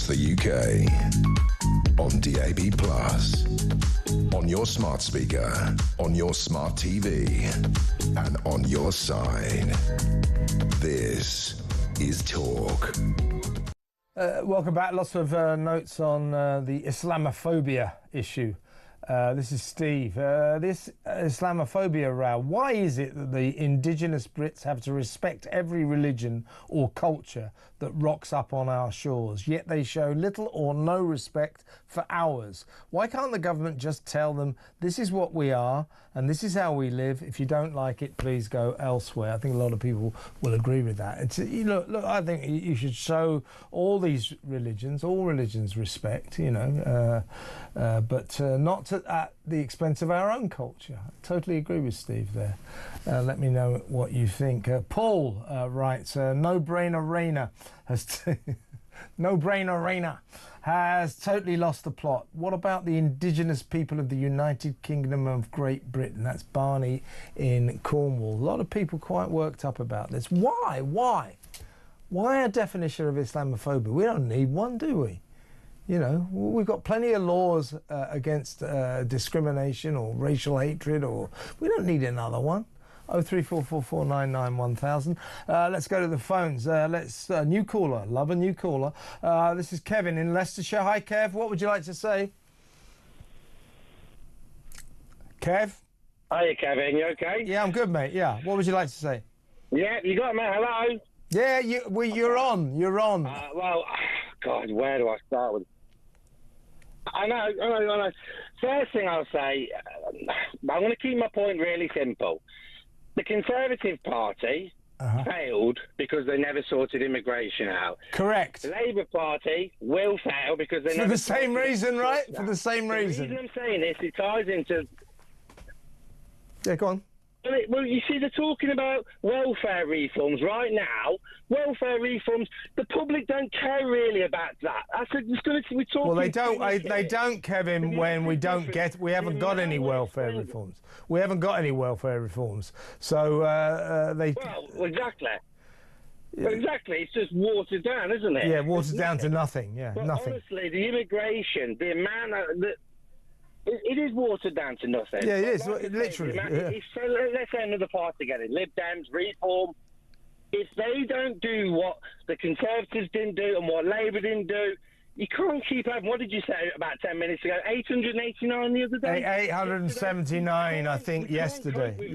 the UK. On DAB+, on your smart speaker, on your smart TV, and on your side. This is Talk. Welcome back. Lots of notes on the Islamophobia issue. This is Steve. This Islamophobia row, why is it that the indigenous Brits have to respect every religion or culture that rocks up on our shores, yet they show little or no respect for ours? Why can't the government just tell them, this is what we are and this is how we live? If you don't like it, please go elsewhere. I think a lot of people will agree with that. It's, look, I think you should show all these religions, all religions respect, but not at the expense of our own culture. I totally agree with Steve there. Let me know what you think. Paul writes, no-brainer Rainer has totally lost the plot. What about the indigenous people of the United Kingdom of Great Britain? That's Barney in Cornwall. A lot of people quite worked up about this. Why? Why a definition of Islamophobia? We don't need one, do we? We've got plenty of laws against discrimination or racial hatred, or we don't need another one. 03444991000. Let's go to the phones. New caller. Love a new caller. This is Kevin in Leicestershire. Hi, Kev. What would you like to say? Kev? Hiya, Kevin. You okay? Yeah, I'm good, mate. Yeah. What would you like to say? Yeah, you got me. Hello? Yeah, you're on. You're on. God, where do I start with? I know. First thing I'll say, I'm going to keep my point really simple. The Conservative Party failed because they never sorted immigration out. Correct. The Labour Party will fail because they never... For the same reason, right? For the same reason. The reason I'm saying this, it ties into... Yeah, go on. Well, you see, they're talking about welfare reforms right now. Welfare reforms, the public don't care really about that. We're talking. Well, they don't, Kevin. When we haven't got any welfare reforms. We haven't got any welfare reforms. So they. Well, exactly. Yeah. Well, exactly. It's just watered down, isn't it? Yeah, watered down to nothing. Yeah, but nothing. Honestly, the immigration, the amount that. It is watered down to nothing. Yeah, it is, literally. Let's say another party get it. Lib Dems, Reform. If they don't do what the Conservatives didn't do and what Labour didn't do, you can't keep having, what did you say about 10 minutes ago? 889 the other day? 879, I think, yesterday. And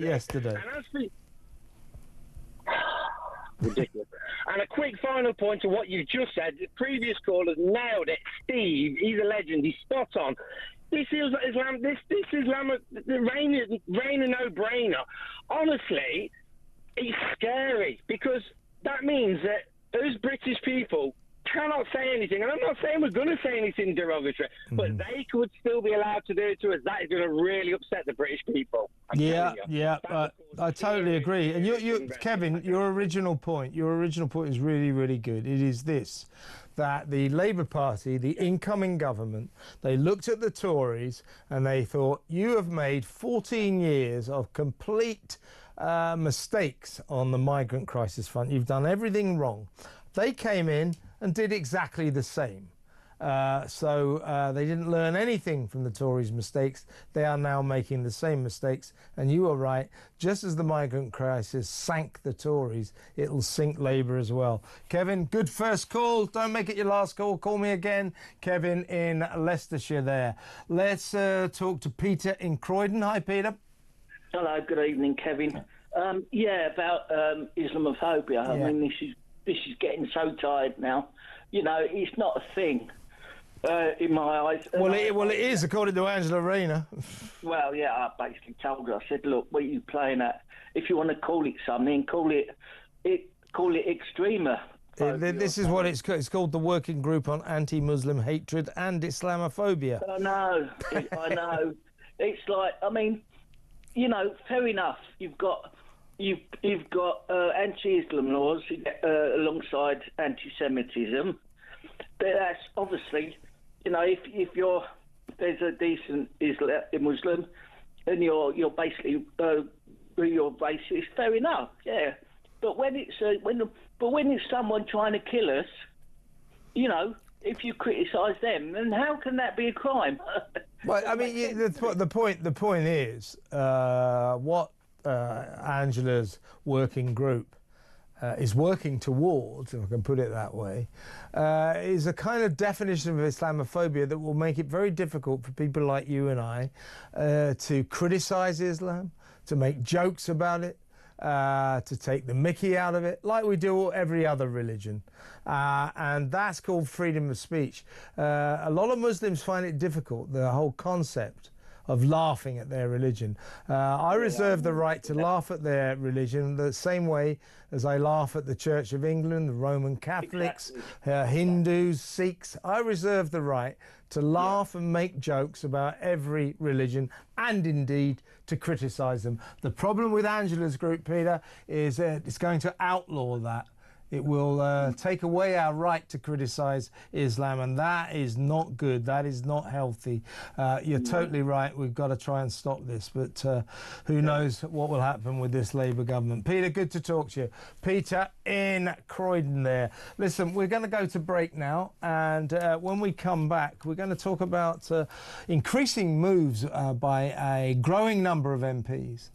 ridiculous. And a quick final point to what you just said. The previous callers nailed it. Steve, he's a legend. He's spot on. This is Rainer no-brainer. Honestly, it's scary because that means that us British people cannot say anything. And I'm not saying we're going to say anything derogatory, but they could still be allowed to do it to us. That is going to really upset the British people. I totally agree. And Kevin, your original point is really, really good. It is this, that the Labour Party, the incoming government, they looked at the Tories and they thought, you have made 14 years of complete mistakes on the migrant crisis front. You've done everything wrong. They came in and did exactly the same. So they didn't learn anything from the Tories' mistakes. They are now making the same mistakes. And you are right. Just as the migrant crisis sank the Tories, it'll sink Labour as well. Kevin, good first call. Don't make it your last call. Call me again. Kevin in Leicestershire there. Let's talk to Peter in Croydon. Hi, Peter. Hello, good evening, Kevin. About Islamophobia. I mean, this is getting so tired now. It's not a thing in my eyes. Well, it is, according to Angela Rayner. Well, yeah, I basically told her. I said, look, what are you playing at? If you want to call it something, call it extrema. This is what it's called, the Working Group on Anti-Muslim Hatred and Islamophobia. I know. It's like, I mean, fair enough. You've got anti-Islam laws alongside anti-Semitism. That's obviously, if there's a decent Muslim, and you're basically you're racist. Fair enough, yeah. But when it's someone trying to kill us, if you criticise them, then how can that be a crime? Well, I mean, the point is what Angela's working group is working towards, if I can put it that way, is a kind of definition of Islamophobia that will make it very difficult for people like you and I to criticise Islam, to make jokes about it, to take the mickey out of it, like we do every other religion. And that's called freedom of speech. A lot of Muslims find it difficult, the whole concept of laughing at their religion. I reserve the right to laugh at their religion the same way as I laugh at the Church of England, the Roman Catholics, Hindus, Sikhs. I reserve the right to laugh and make jokes about every religion and indeed to criticise them. The problem with Angela's group, Peter, is it's going to outlaw that. It will take away our right to criticise Islam, and that is not good. That is not healthy. You're totally right. We've got to try and stop this, but who knows what will happen with this Labour government. Peter, good to talk to you. Peter in Croydon there. Listen, we're going to go to break now, and when we come back, we're going to talk about increasing moves by a growing number of MPs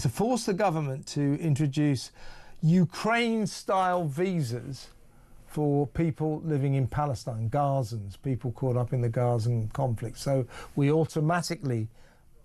to force the government to introduce Ukraine-style visas for people living in Palestine, Gazans, people caught up in the Gazan conflict. So we automatically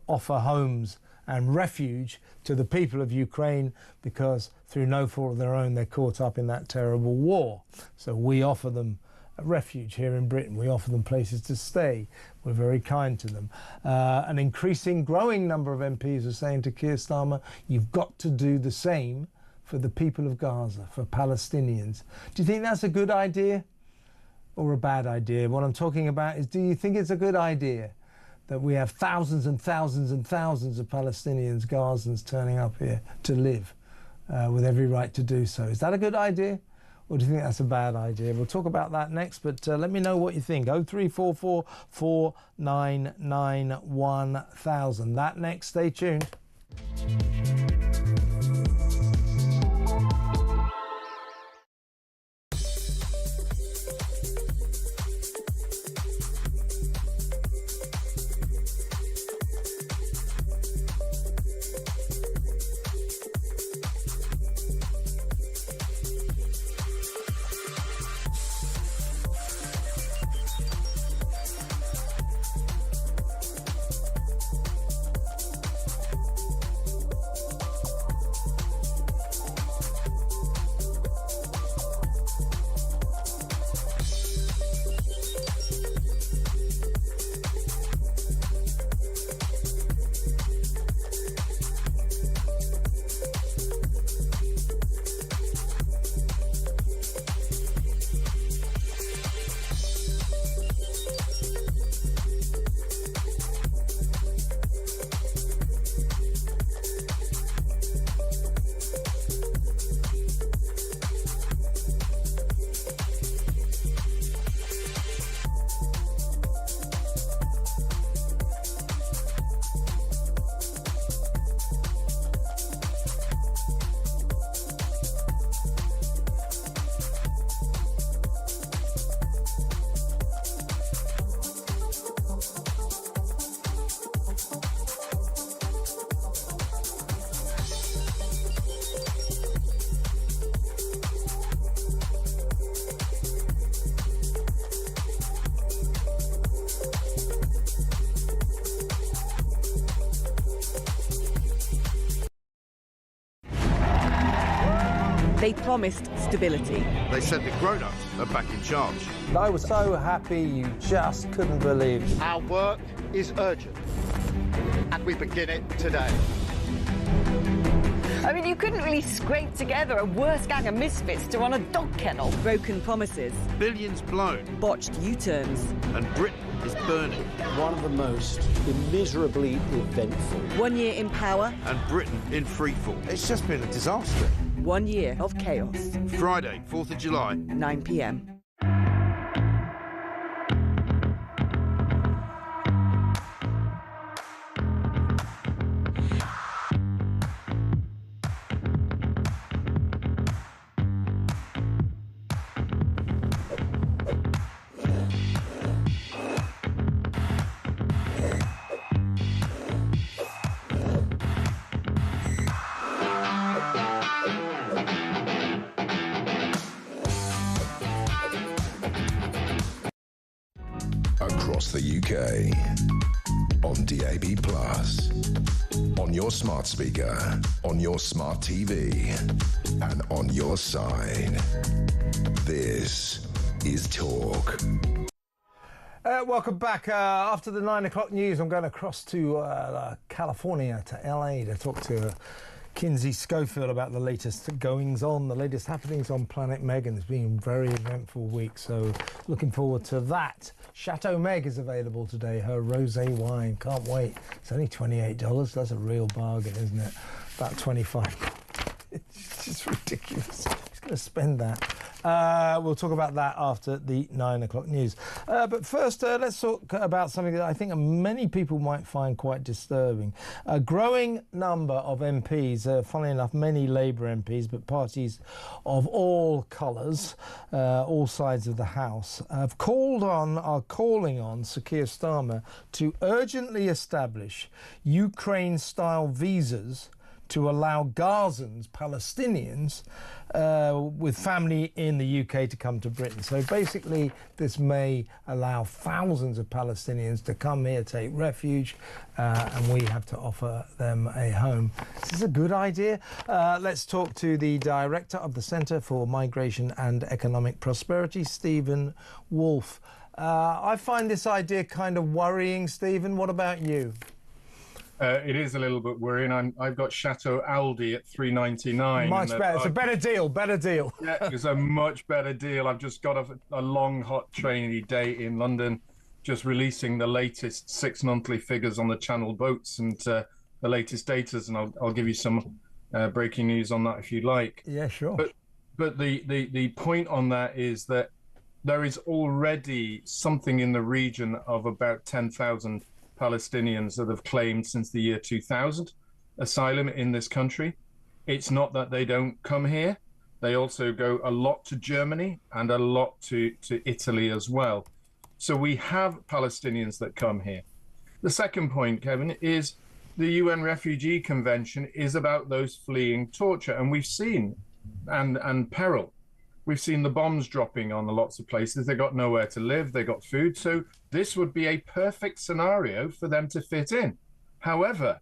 offer homes and refuge to the people of Ukraine because through no fault of their own they're caught up in that terrible war. So we offer them a refuge here in Britain. We offer them places to stay. We're very kind to them. An increasing, growing number of MPs are saying to Keir Starmer, you've got to do the same for the people of Gaza, for Palestinians. Do you think that's a good idea or a bad idea? What I'm talking about is, do you think it's a good idea that we have thousands and thousands and thousands of Palestinians, Gazans turning up here to live with every right to do so? Is that a good idea? Or do you think that's a bad idea? We'll talk about that next, but let me know what you think. 0344 499 1000. That next, stay tuned. They promised stability. They said the grown-ups are back in charge. I was so happy you just couldn't believe it. Our work is urgent, and we begin it today. I mean, you couldn't really scrape together a worse gang of misfits to run a dog kennel. Broken promises. Billions blown. Botched U-turns. And Britain is burning. One of the most immeasurably eventful. 1 year in power. And Britain in freefall. It's just been a disaster. 1 year of chaos. Friday, 4th of July. 9 p.m. UK. On DAB+, on your smart speaker, on your smart TV, and on your side. This is Talk. Welcome back. After the 9 o'clock news, I'm going across to California, to LA, to talk to Kinsey Schofield about the latest goings-on, the latest happenings on Planet Meg, and it's been a very eventful week, so looking forward to that. Chateau Meg is available today, her rosé wine. Can't wait. It's only $28. That's a real bargain, isn't it? About 25. It's just ridiculous. Who's going to spend that? We'll talk about that after the 9 o'clock news. But first, let's talk about something that I think many people might find quite disturbing. A growing number of MPs, funnily enough, many Labour MPs, but parties of all colours, all sides of the House, are calling on Sir Keir Starmer to urgently establish Ukraine-style visas to allow Gazans, Palestinians, with family in the UK to come to Britain. So basically, this may allow thousands of Palestinians to come here, take refuge, and we have to offer them a home. Is this a good idea? Let's talk to the director of the Centre for Migration and Economic Prosperity, Stephen Wolfe. I find this idea kind of worrying, Stephen. What about you? It is a little bit worrying. I've got Chateau Aldi at $3.99. Much better. It's a better deal. Better deal. Yeah, it's a much better deal. I've just got a long, hot trainy day in London, just releasing the latest 6 monthly figures on the Channel boats and the latest data, and I'll give you some breaking news on that if you like. Yeah, sure. But the point on that is that there is already something in the region of about 10,000 Palestinians that have claimed since the year 2000 asylum in this country. It's not that they don't come here. They also go a lot to Germany and a lot to Italy as well. So we have Palestinians that come here. The second point, Kevin, is the UN Refugee Convention is about those fleeing torture. And we've seen, and peril. We've seen the bombs dropping on lots of places. They got nowhere to live. They got food. So this would be a perfect scenario for them to fit in. However,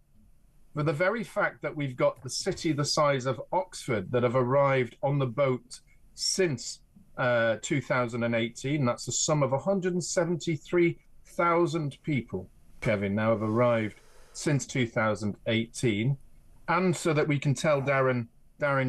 for the very fact that we've got the city the size of Oxford that have arrived on the boat since 2018, that's a sum of 173,000 people, Kevin, now have arrived since 2018. And so that we can tell Darren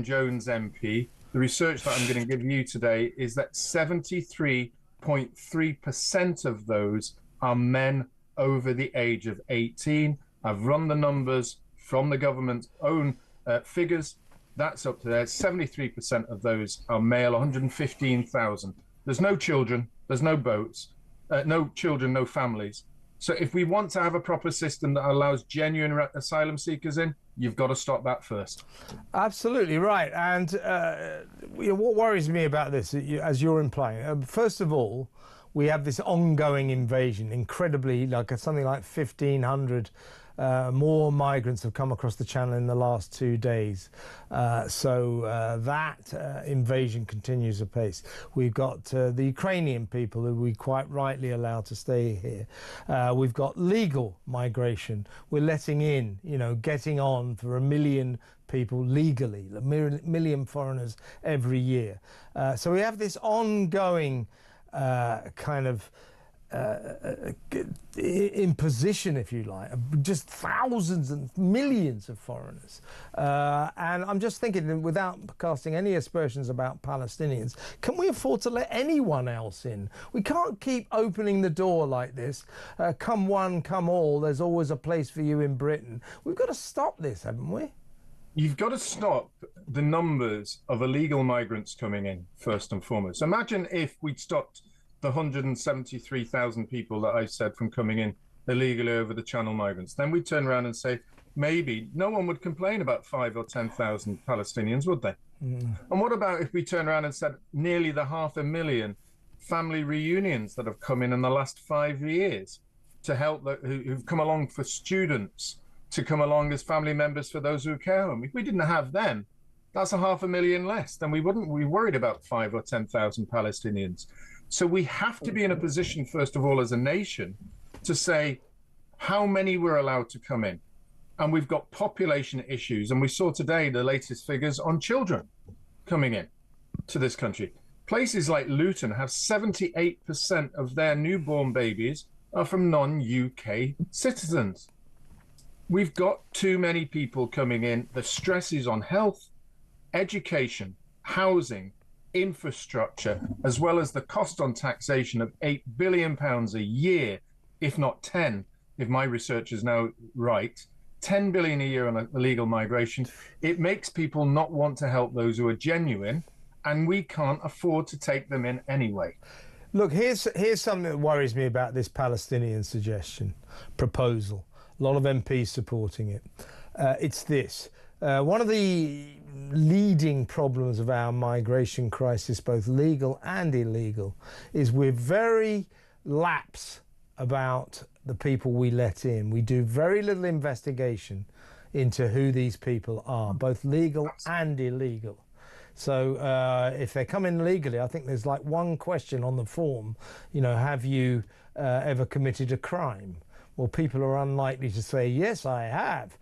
Jones MP, the research that I'm going to give you today is that 73.3% of those are men over the age of 18. I've run the numbers from the government's own figures. That's up to there. 73% of those are male, 115,000. There's no children, there's no boats, no children, no families. So if we want to have a proper system that allows genuine asylum seekers in, you've got to stop that first. Absolutely right. And what worries me about this, as you're implying, first of all, we have this ongoing invasion, incredibly, something like 1,500 more migrants have come across the channel in the last 2 days. So that invasion continues apace. We've got the Ukrainian people who we quite rightly allow to stay here. We've got legal migration. We're letting in, getting on for 1 million people legally, 1 million foreigners every year. So we have this ongoing kind of imposition, if you like, just thousands and millions of foreigners. And I'm just thinking, without casting any aspersions about Palestinians, can we afford to let anyone else in? We can't keep opening the door like this. Come one, come all. There's always a place for you in Britain. We've got to stop this, haven't we? You've got to stop the numbers of illegal migrants coming in, first and foremost. Imagine if we'd stopped the 173,000 people that I said from coming in illegally over the Channel migrants. Then we'd turn around and say, maybe no one would complain about 5,000 or 10,000 Palestinians, would they? And what about if we turn around and said nearly the 500,000 family reunions that have come in the last 5 years to help, who've come along for students, to come along as family members for those who care home. If we didn't have them, that's 500,000 less. Then we wouldn't be worried about 5,000 or 10,000 Palestinians. So we have to be in a position, first of all, as a nation, to say how many were allowed to come in. And we've got population issues. And we saw today the latest figures on children coming in to this country. Places like Luton have 78% of their newborn babies are from non-UK citizens. We've got too many people coming in. The stress is on health, education, housing, infrastructure, as well as the cost on taxation of £8 billion a year, if not 10, if my research is now right, 10 billion a year on illegal migration. It makes people not want to help those who are genuine, and we can't afford to take them in anyway. Look, here's something that worries me about this Palestinian proposal. A lot of MPs supporting it. It's this. One of the leading problems of our migration crisis, both legal and illegal, is we're very lax about the people we let in. We do very little investigation into who these people are, both legal and illegal. So if they come in legally, I think there's like one question on the form, have you ever committed a crime? Well, people are unlikely to say, yes, I have,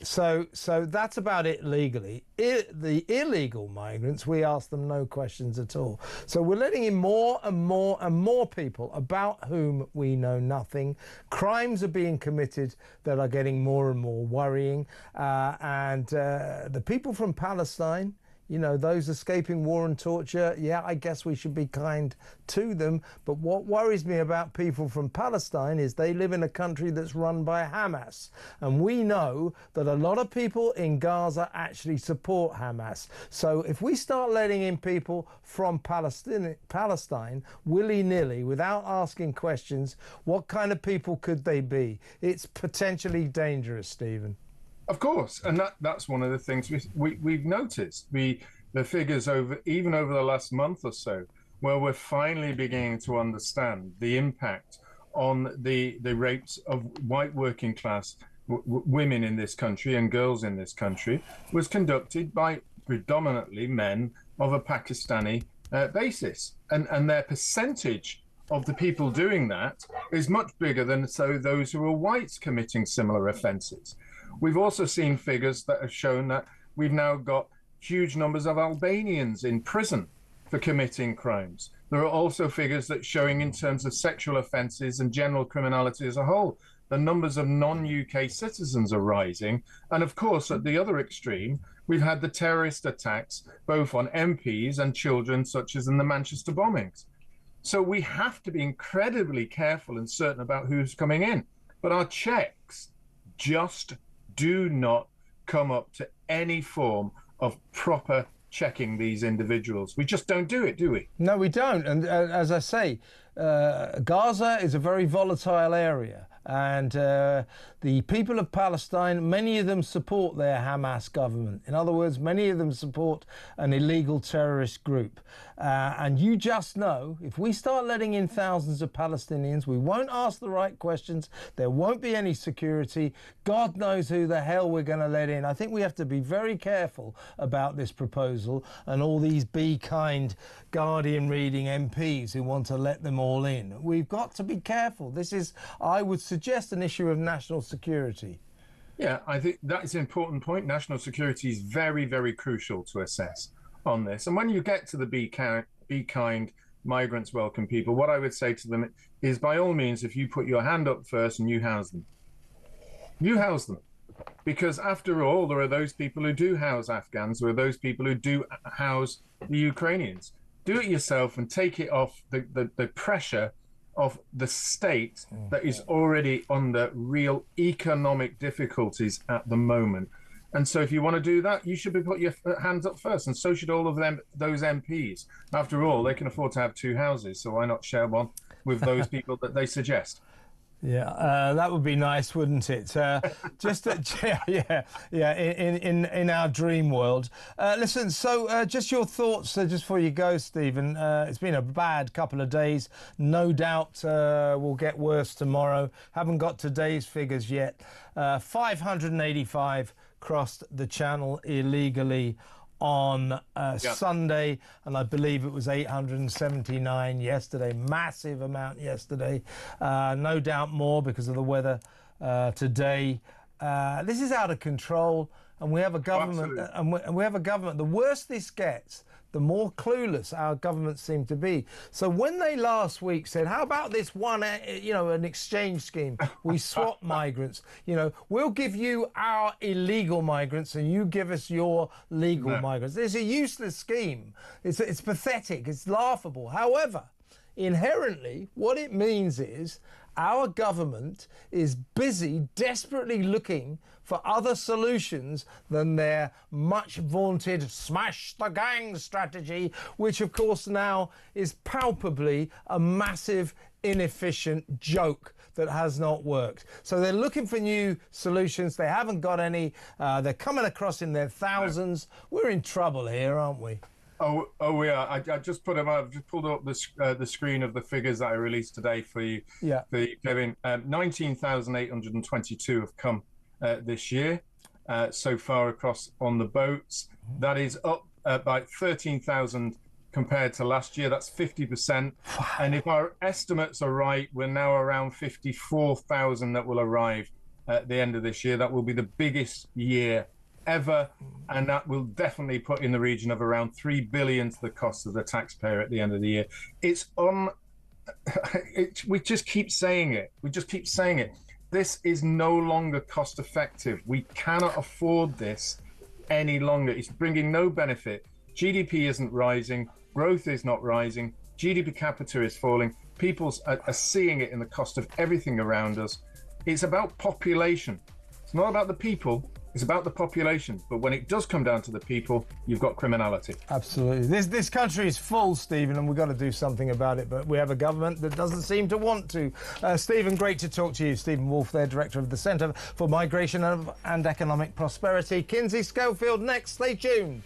so that's about it legally. The illegal migrants, we ask them no questions at all. So we're letting in more and more and more people about whom we know nothing. Crimes are being committed that are getting more and more worrying. And the people from Palestine, those escaping war and torture, yeah, I guess we should be kind to them. But what worries me about people from Palestine is they live in a country that's run by Hamas. And we know that a lot of people in Gaza actually support Hamas. So if we start letting in people from Palestine willy-nilly, without asking questions, what kind of people could they be? It's potentially dangerous, Stephen. Of course, and that's one of the things we've noticed. The figures even over the last month or so, where we're finally beginning to understand the impact on the rapes of white working class women in this country and girls in this country, was conducted by predominantly men of a Pakistani basis, and their percentage of the people doing that is much bigger than those who are whites committing similar offences. We've also seen figures that have shown that we've now got huge numbers of Albanians in prison for committing crimes. There are also figures that showing in terms of sexual offences and general criminality as a whole, the numbers of non-UK citizens are rising. And of course, at the other extreme, we've had the terrorist attacks, both on MPs and children, such as in the Manchester bombings. So we have to be incredibly careful and certain about who's coming in. But our checks just do not come up to any form of proper checking these individuals. We just don't do it, do we? No, we don't. And as I say, Gaza is a very volatile area. And the people of Palestine, many of them support their Hamas government. In other words, many of them support an illegal terrorist group. And you just know, if we start letting in thousands of Palestinians, we won't ask the right questions. There won't be any security. God knows who the hell we're going to let in. I think we have to be very careful about this proposal and all these be kind Guardian reading MPs who want to let them all in. We've got to be careful. This is, I would suggest, an issue of national security. Yeah, I think that is an important point. National security is very, very crucial to assess on this. And when you get to the be kind, migrants welcome people, what I would say to them is, by all means, if you put your hand up first and you house them. You house them. Because after all, there are those people who do house Afghans, there are those people who do house the Ukrainians. Do it yourself and take it off the pressure of the state that is already under real economic difficulties at the moment. And so if you want to do that, you should be put your hands up first, and so should all of them, those MPs. After all, they can afford to have two houses, so why not share one with those people that they suggest? Yeah, that would be nice, wouldn't it? In our dream world. Listen, so just your thoughts just before you go, Stephen. It's been a bad couple of days. No doubt will get worse tomorrow. Haven't got today's figures yet. 585 crossed the channel illegally on Sunday, and I believe it was 879 yesterday. Massive amount yesterday. No doubt more because of the weather today. This is out of control, and we have a government. And we have a government. The worse this gets, the more clueless our government seem to be. So when they last week said, how about this one, an exchange scheme? We swap migrants. We'll give you our illegal migrants and you give us your legal migrants. It's a useless scheme. It's pathetic. It's laughable. However, inherently, what it means is our government is busy, desperately looking for other solutions than their much vaunted smash the gang strategy, which of course now is palpably a massive, inefficient joke that has not worked. So they're looking for new solutions. They haven't got any. They're coming across in their thousands. We're in trouble here, aren't we? Oh, we are. I just put them up. I've just pulled up the screen of the figures that I released today for you. Yeah. For you, Kevin. 19,822 have come this year so far across on the boats. That is up by 13,000 compared to last year. That's 50%. And if our estimates are right, we're now around 54,000 that will arrive at the end of this year. That will be the biggest year ever, and that will definitely put in the region of around 3 billion to the cost of the taxpayer at the end of the year. We just keep saying it. This is no longer cost effective. We cannot afford this any longer. It's bringing no benefit. GDP isn't rising, growth is not rising, GDP per capita is falling. People are seeing it in the cost of everything around us. It's about population. It's not about the people. It's about the population, but when it does come down to the people, you've got criminality. Absolutely. This country is full, Stephen, and we've got to do something about it, but we have a government that doesn't seem to want to. Stephen, great to talk to you. Stephen Wolfe there, Director of the Centre for Migration and Economic Prosperity. Kinsey Schofield next. Stay tuned.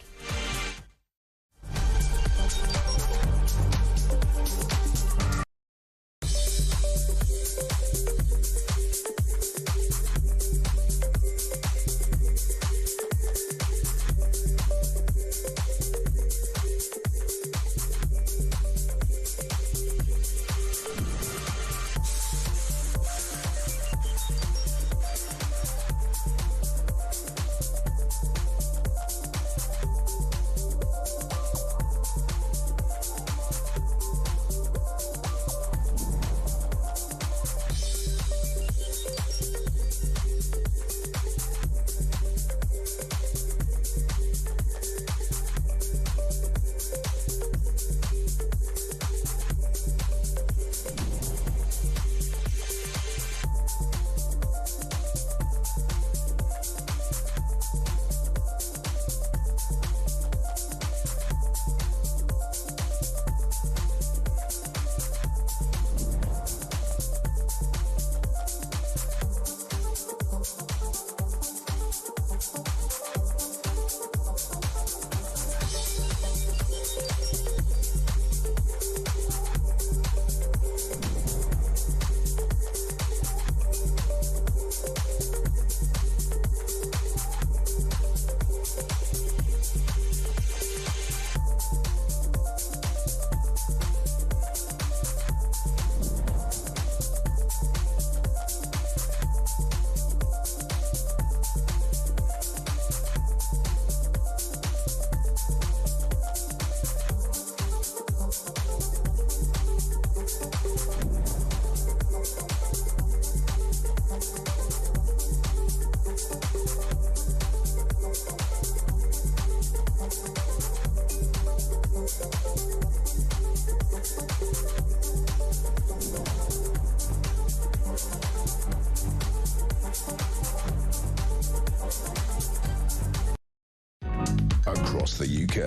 Across the UK,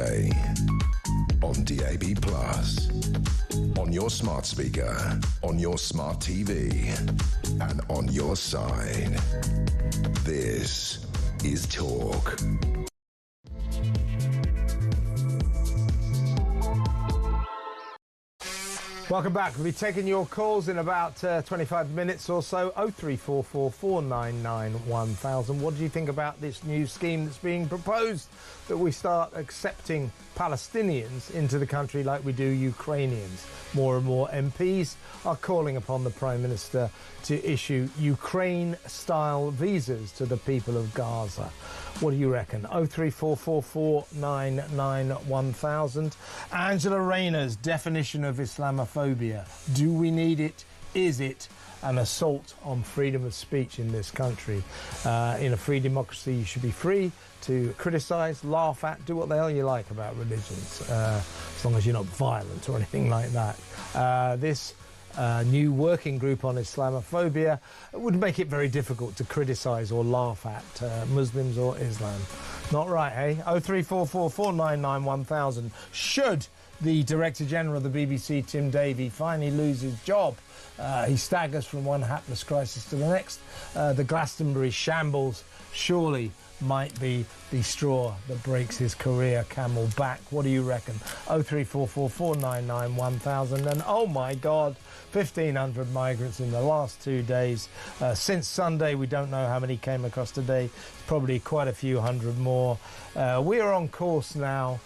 on DAB+, on your smart speaker, on your smart TV, and on your side. This is Talk. Welcome back. We'll be taking your calls in about 25 minutes or so. 0344 499 1000. What do you think about this new scheme that's being proposed, that we start accepting Palestinians into the country like we do Ukrainians? More and more MPs are calling upon the Prime Minister to issue Ukraine-style visas to the people of Gaza. What do you reckon? 0344 499 1000. Angela Rayner's definition of Islamophobia. Do we need it? Is it an assault on freedom of speech in this country? In a free democracy, you should be free to criticise, laugh at, do what the hell you like about religions, as long as you're not violent or anything like that. This new working group on Islamophobia would make it very difficult to criticise or laugh at Muslims or Islam. Not right, eh? 0344 499 1000. Should the Director General of the BBC, Tim Davie, finally lose his job? He staggers from one hapless crisis to the next. The Glastonbury shambles surely might be the straw that breaks his career camel back. What do you reckon? 0344 499 1000. And oh my God, 1,500 migrants in the last 2 days. Since Sunday, we don't know how many came across today. Probably quite a few hundred more. We are on course now.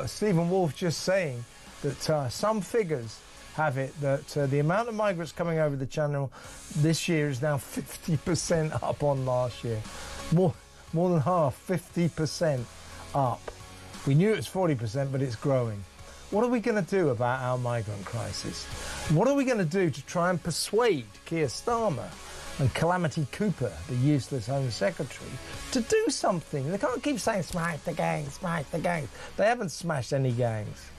Stephen Wolfe just saying that some figures have it that the amount of migrants coming over the channel this year is now 50% up on last year. More than half, 50% up. We knew it was 40%, but it's growing. What are we going to do about our migrant crisis? What are we going to do to try and persuade Keir Starmer and Calamity Cooper, the useless Home Secretary, to do something? They can't keep saying, smash the gangs, smash the gangs. They haven't smashed any gangs.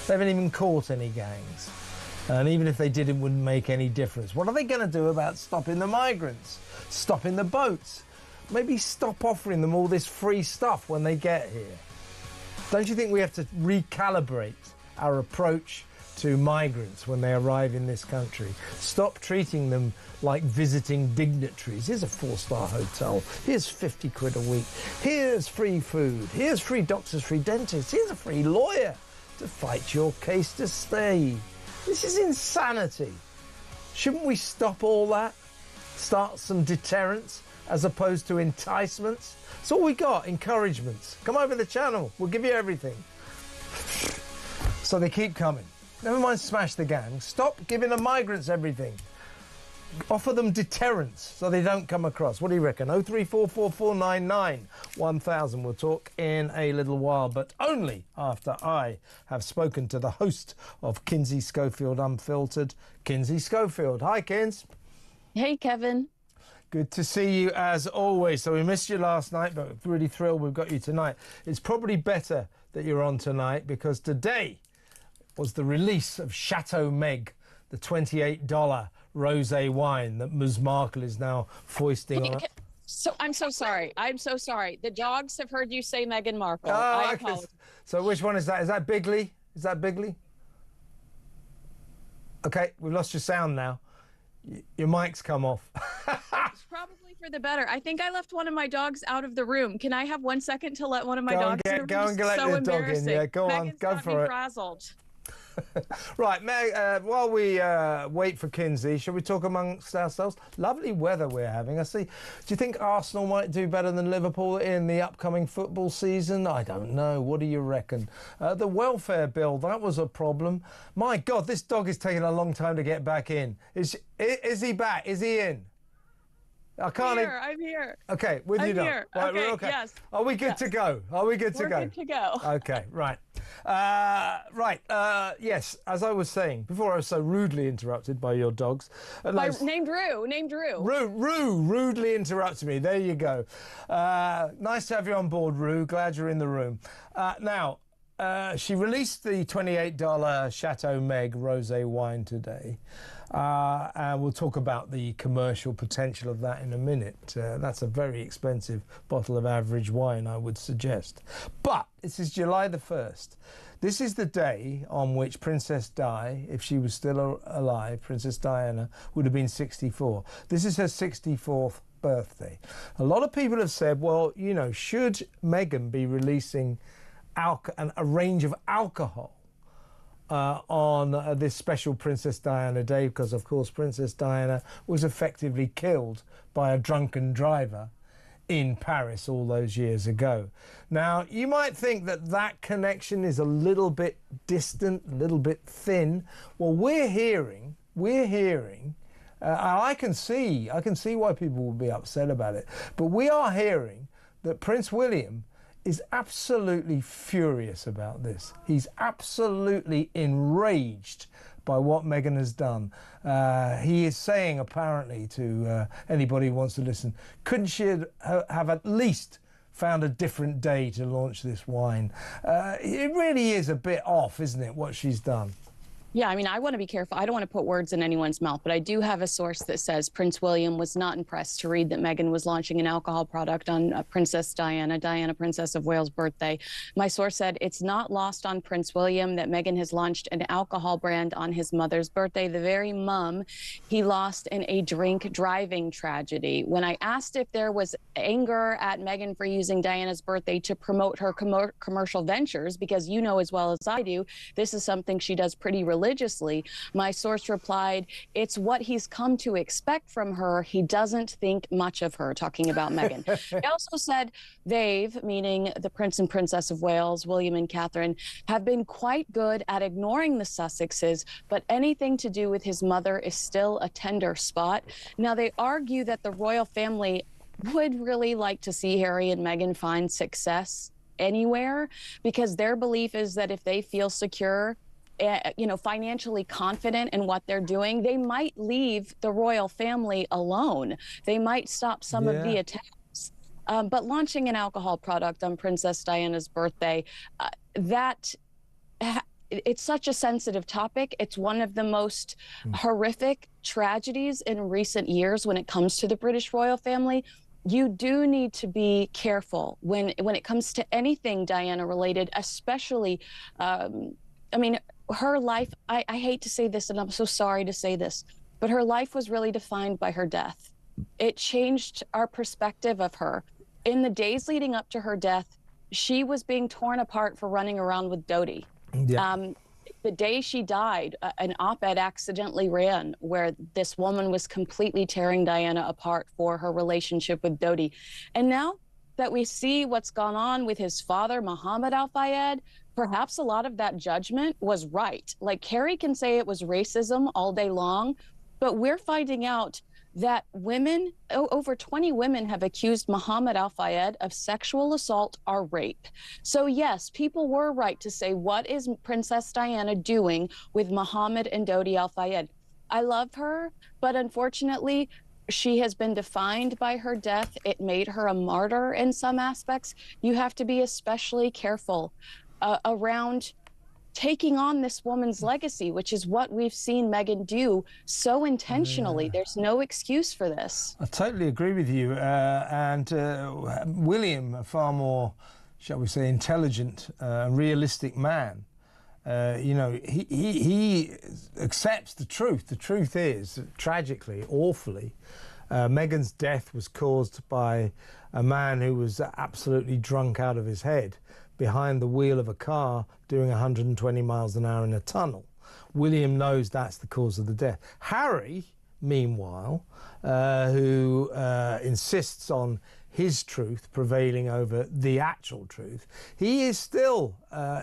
They haven't even caught any gangs. And even if they did, it wouldn't make any difference. What are they going to do about stopping the migrants, stopping the boats? Maybe stop offering them all this free stuff when they get here. Don't you think we have to recalibrate our approach to migrants when they arrive in this country? Stop treating them like visiting dignitaries. Here's a 4-star hotel. Here's 50 quid a week. Here's free food. Here's free doctors, free dentists. Here's a free lawyer to fight your case to stay. This is insanity. Shouldn't we stop all that? Start some deterrence as opposed to enticements? It's all we got, encouragements. Come over the channel, we'll give you everything. So they keep coming. Never mind smash the gang. Stop giving the migrants everything. Offer them deterrence so they don't come across. What do you reckon? 0344 499 1000. We'll talk in a little while, but only after I have spoken to the host of Kinsey Schofield Unfiltered, Kinsey Schofield. Hi, Kins. Hey, Kevin. Good to see you as always. So we missed you last night, but really thrilled we've got you tonight. It's probably better that you're on tonight because today was the release of Chateau Meg, the $28 rosé wine that Ms. Markle is now foisting on. So I'm so sorry. I'm so sorry. The dogs have heard you say Meghan Markle. I apologize. So which one is that? Is that Bigley? Is that Bigley? Okay, we've lost your sound now. Your mic's come off. It's probably for the better. I think I left one of my dogs out of the room. Can I have 1 second to let one of my dogs in the room? Go and let your dog in. Yeah, go on. Go for it. Frazzled. Right, Meg, while we wait for Kinsey, shall we talk amongst ourselves? Lovely weather we're having. I see. Do you think Arsenal might do better than Liverpool in the upcoming football season? I don't know. What do you reckon? The welfare bill, that was a problem. My God, this dog is taking a long time to get back in. Is he back? Is he in? I can't. I'm here. Okay, with you now. Right, okay, we're okay. Yes. Are we good to go? Are we good to go? We're good to go. Okay, right. Yes, as I was saying before, I was so rudely interrupted by your dogs. Named Rue. Rue rudely interrupted me. There you go. Nice to have you on board, Rue. Glad you're in the room. Now, she released the $28 Chateau Meg rosé wine today. And we'll talk about the commercial potential of that in a minute. That's a very expensive bottle of average wine, I would suggest. But this is July the 1st. This is the day on which Princess Di, if she was still alive, Princess Diana, would have been 64. This is her 64th birthday. A lot of people have said, well, you know, should Meghan be releasing a range of alcohol on this special Princess Diana Day, because, of course, Princess Diana was effectively killed by a drunken driver in Paris all those years ago. Now, you might think that that connection is a little bit distant, a little bit thin. Well, we're hearing, I can see why people would be upset about it, but we are hearing that Prince William is absolutely furious about this. He's absolutely enraged by what Meghan has done. He is saying, apparently, to anybody who wants to listen, couldn't she have at least found a different day to launch this wine? It really is a bit off, isn't it, what she's done? Yeah, I mean, I want to be careful. I don't want to put words in anyone's mouth, but I do have a source that says Prince William was not impressed to read that Meghan was launching an alcohol product on Princess Diana, Princess of Wales' birthday. My source said it's not lost on Prince William that Meghan has launched an alcohol brand on his mother's birthday, the very mum he lost in a drink driving tragedy. When I asked if there was anger at Meghan for using Diana's birthday to promote her commercial ventures, because you know as well as I do, this is something she does pretty religiously, my source replied, it's what he's come to expect from her. He doesn't think much of her, talking about Meghan. He also said they've, meaning the Prince and Princess of Wales, William and Catherine, have been quite good at ignoring the Sussexes, but anything to do with his mother is still a tender spot. Now, they argue that the royal family would really like to see Harry and Meghan find success anywhere, because their belief is that if they feel secure, financially confident in what they're doing, they might leave the royal family alone. They might stop some of the attacks. But launching an alcohol product on Princess Diana's birthday, it's such a sensitive topic. It's one of the most horrific tragedies in recent years when it comes to the British royal family. You do need to be careful when it comes to anything Diana related, especially, her life, I hate to say this, and I'm so sorry to say this, but her life was really defined by her death. It changed our perspective of her. In the days leading up to her death, she was being torn apart for running around with Dodi. Yeah. The day she died, an op-ed accidentally ran where this woman was completely tearing Diana apart for her relationship with Dodi. And now that we see what's gone on with his father, Mohammed Al-Fayed, perhaps a lot of that judgment was right. Like, Carrie can say it was racism all day long, but we're finding out that women, over 20 women have accused Mohammed Al-Fayed of sexual assault or rape. So yes, people were right to say, what is Princess Diana doing with Mohammed and Dodi Al-Fayed? I love her, but unfortunately, she has been defined by her death. It made her a martyr in some aspects. You have to be especially careful around taking on this woman's legacy, which is what we've seen Meghan do so intentionally. There's no excuse for this. I totally agree with you. And William, a far more, shall we say, intelligent, realistic man, he accepts the truth. The truth is, tragically, awfully, Meghan's death was caused by a man who was absolutely drunk out of his head behind the wheel of a car doing 120 miles an hour in a tunnel. William knows that's the cause of the death. Harry, meanwhile, who insists on his truth prevailing over the actual truth, he is still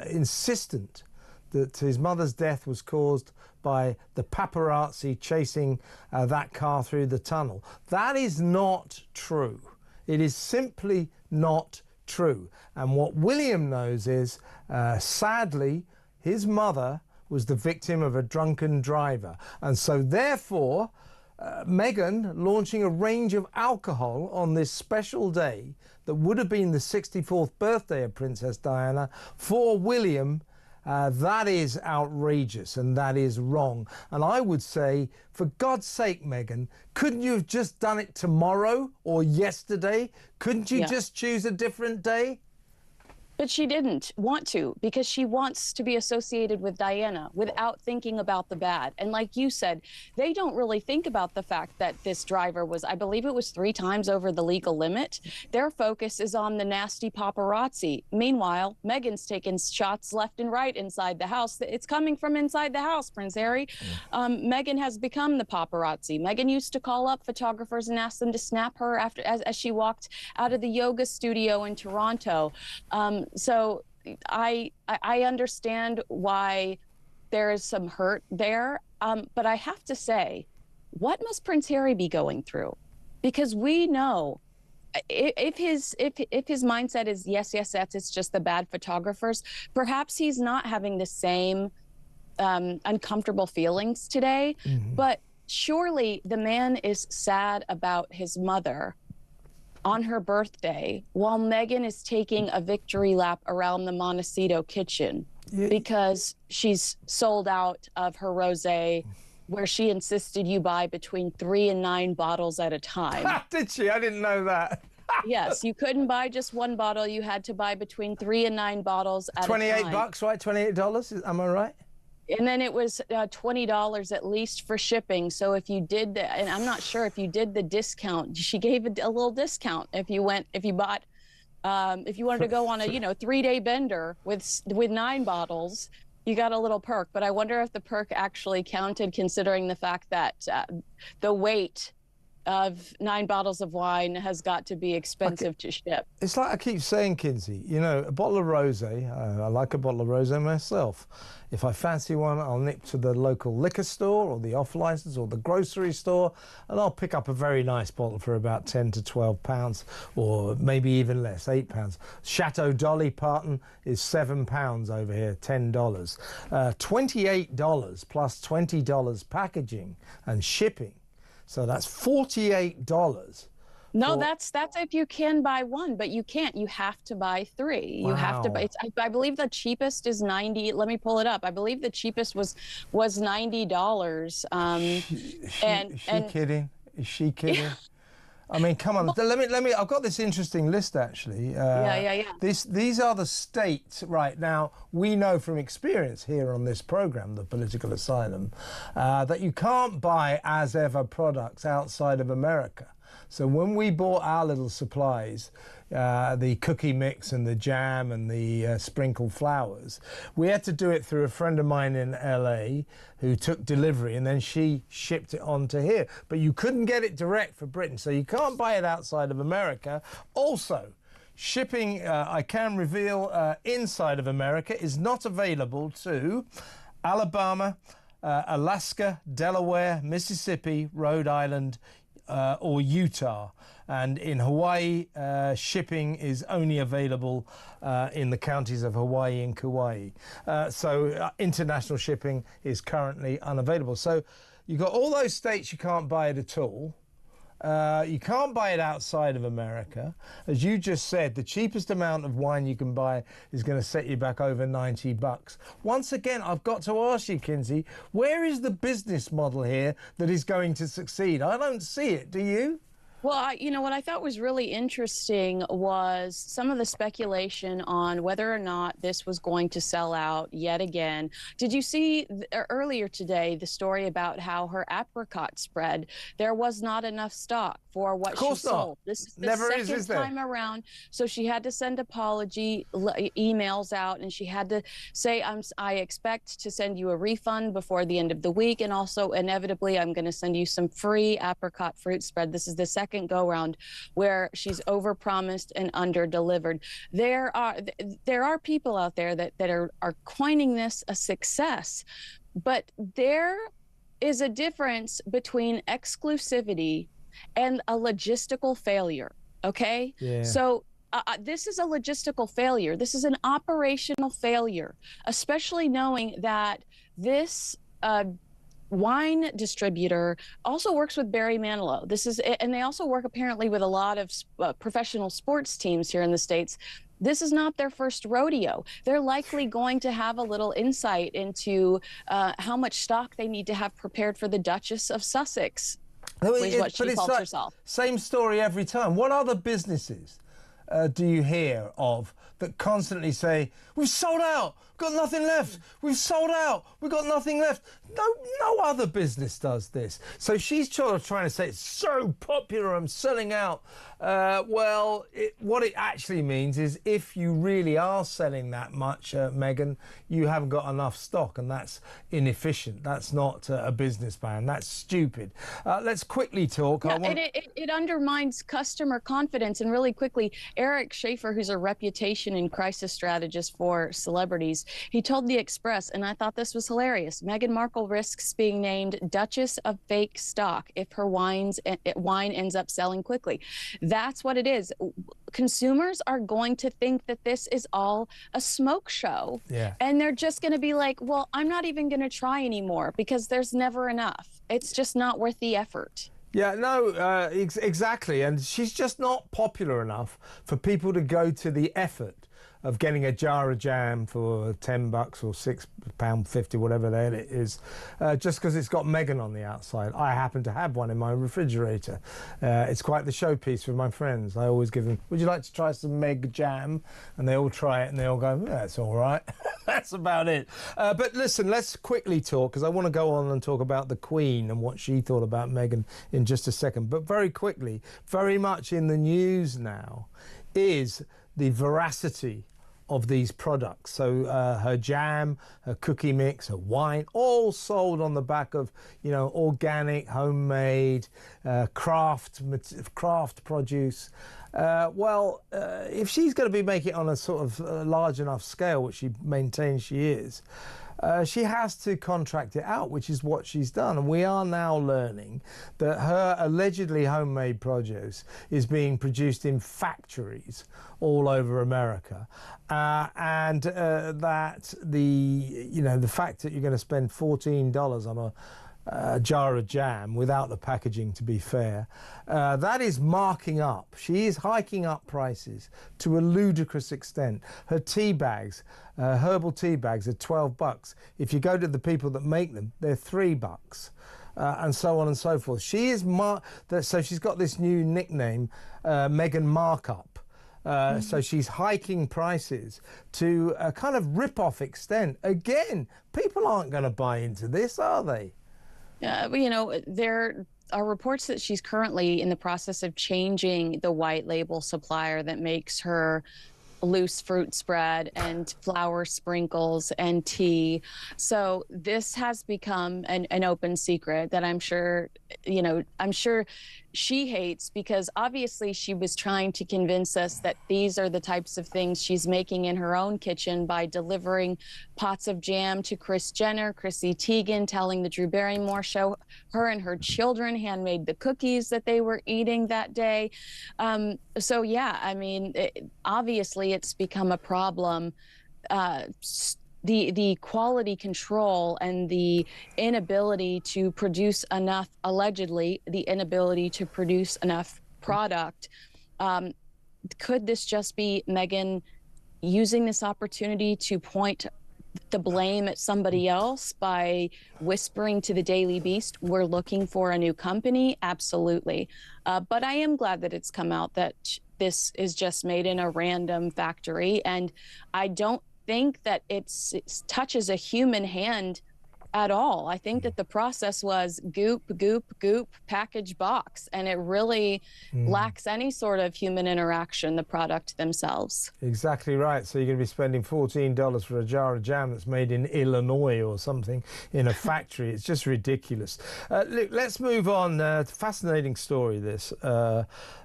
insistent that his mother's death was caused by the paparazzi chasing that car through the tunnel. That is not true. It is simply not true. And what William knows is, sadly, his mother was the victim of a drunken driver. And so therefore, Meghan launching a range of alcohol on this special day that would have been the 64th birthday of Princess Diana for William, that is outrageous and that is wrong. And I would say, for God's sake, Meghan, couldn't you have just done it tomorrow or yesterday? Couldn't you just choose a different day? But she didn't want to, because she wants to be associated with Diana without thinking about the bad. And like you said, they don't really think about the fact that this driver was, I believe it was 3 times over the legal limit. Their focus is on the nasty paparazzi. Meanwhile, Meghan's taking shots left and right inside the house. It's coming from inside the house, Prince Harry. Meghan has become the paparazzi. Meghan used to call up photographers and ask them to snap her after as she walked out of the yoga studio in Toronto. So I understand why there is some hurt there, but I have to say, what must Prince Harry be going through? Because we know if his mindset is yes, it's just the bad photographers, perhaps he's not having the same uncomfortable feelings today. But surely the man is sad about his mother on her birthday while Meghan is taking a victory lap around the Montecito kitchen because she's sold out of her rosé, where she insisted you buy between 3 and 9 bottles at a time. Did she? I didn't know that. Yes, you couldn't buy just 1 bottle. You had to buy between 3 and 9 bottles at a time. $28, right? $28, am I right? And then it was $20 at least for shipping. So if you did, and I'm not sure if you did the discount, she gave a little discount if you wanted to go on a 3-day bender with 9 bottles, you got a little perk. But I wonder if the perk actually counted, considering the fact that the weight of 9 bottles of wine has got to be expensive to ship. It's like I keep saying, Kinsey, a bottle of rosé, I like a bottle of rosé myself. If I fancy one, I'll nip to the local liquor store or the off-license or the grocery store, and I'll pick up a very nice bottle for about 10 to 12 pounds, or maybe even less, 8 pounds. Chateau Dolly Parton is £7 over here, $10. $28 plus $20 packaging and shipping. So that's $48. No, that's if you can buy 1, but you can't. You have to buy 3. You have to buy. I believe the cheapest is 90. Let me pull it up. I believe the cheapest was $90. Is she kidding? Is she kidding? I mean, come on. Let me. I've got this interesting list actually. Yeah. These are the states right now. We know from experience here on this program, the Political Asylum, that you can't buy as ever products outside of America. So when we bought our little supplies, the cookie mix and the jam and the sprinkled flowers, we had to do it through a friend of mine in LA who took delivery, and then she shipped it on to here. But you couldn't get it direct for Britain, so you can't buy it outside of America. Also, shipping, I can reveal, inside of America is not available to Alabama, Alaska, Delaware, Mississippi, Rhode Island, or Utah. And in Hawaii, shipping is only available in the counties of Hawaii and Kauai. So international shipping is currently unavailable. So you've got all those states you can't buy it at all. You can't buy it outside of America. As you just said, the cheapest amount of wine you can buy is going to set you back over $90. Once again, I've got to ask you, Kinsey, where is the business model here that is going to succeed? I don't see it. Do you? Well, what I thought was really interesting was some of the speculation on whether or not this was going to sell out yet again. Did you see earlier today the story about how her apricot spread, there was not enough stock for what she sold? This is the second time around. So she had to send apology emails out, and she had to say, I expect to send you a refund before the end of the week, and also inevitably I'm going to send you some free apricot fruit spread. This is the second go-round where she's overpromised and under-delivered. There are people out there that are coining this a success, but there is a difference between exclusivity and a logistical failure, okay? Yeah. So this is a logistical failure. This is an operational failure, especially knowing that this wine distributor also works with Barry Manilow. And they also work apparently with a lot of professional sports teams here in the States. This is not their first rodeo. They're likely going to have a little insight into how much stock they need to have prepared for the Duchess of Sussex, which is what she calls herself. Same story every time. What other businesses do you hear of that constantly say, we've sold out, got nothing left, we've sold out, we've got nothing left? No other business does this. So she's sort of trying to say it's so popular, I'm selling out. Well, what it actually means is if you really are selling that much, Meghan, you haven't got enough stock, and that's inefficient. That's not a business plan. That's stupid. Let's quickly talk. Yeah, it undermines customer confidence. And really quickly, Eric Schaefer, who's a reputation and crisis strategist for celebrities, he told The Express, and I thought this was hilarious, Meghan Markle risks being named Duchess of Fake Stock if her wine ends up selling quickly. That's what it is. Consumers are going to think that this is all a smoke show. Yeah. And they're just going to be like, well, I'm not even going to try anymore because there's never enough. It's just not worth the effort. Yeah, no, exactly. And she's just not popular enough for people to go to the effort of getting a jar of jam for $10 or £6.50, whatever the hell it is, just because it's got Meghan on the outside. I happen to have one in my refrigerator. It's quite the showpiece with my friends. I always give them, would you like to try some Meg jam? And they all try it and they all go, yeah, it's all right. That's about it. But listen, let's quickly talk, because I want to go on and talk about the Queen and what she thought about Meghan in just a second. But very quickly, very much in the news now is the veracity of these products. So her jam, her cookie mix, her wine, all sold on the back of, you know, organic, homemade, craft produce. Well, if she's going to be making it on a sort of large enough scale, which she maintains she is, she has to contract it out, which is what she's done. And we are now learning that her allegedly homemade produce is being produced in factories all over America. And that the fact that you're going to spend $14 on a jar of jam without the packaging, to be fair, that is marking up. She is hiking up prices to a ludicrous extent. Her tea bags, herbal tea bags, are $12. If you go to the people that make them, they're $3. And so on and so forth. She is so she's got this new nickname, Meghan Markup. So she's hiking prices to a kind of rip-off extent. Again, people aren't going to buy into this, are they? You know, there are reports that she's currently in the process of changing the white label supplier that makes her loose fruit spread and flour sprinkles and tea. So this has become an open secret that I'm sure she hates, because obviously she was trying to convince us that these are the types of things she's making in her own kitchen by delivering pots of jam to Kris Jenner, Chrissy Teigen, telling the Drew Barrymore show her and her children handmade the cookies that they were eating that day. So yeah, I mean, obviously it's become a problem. The quality control and the inability to produce enough, allegedly, the inability to produce enough product. Could this just be Meghan using this opportunity to point the blame at somebody else by whispering to the Daily Beast, we're looking for a new company? Absolutely. But I am glad that it's come out that this is just made in a random factory. And I don't think that it touches a human hand at all. I think that the process was goop, goop, goop, package, box, and it really lacks any sort of human interaction, the product themselves. Exactly right. So you're going to be spending $14 for a jar of jam that's made in Illinois or something in a factory. It's just ridiculous. Look, let's move on. Fascinating story, this.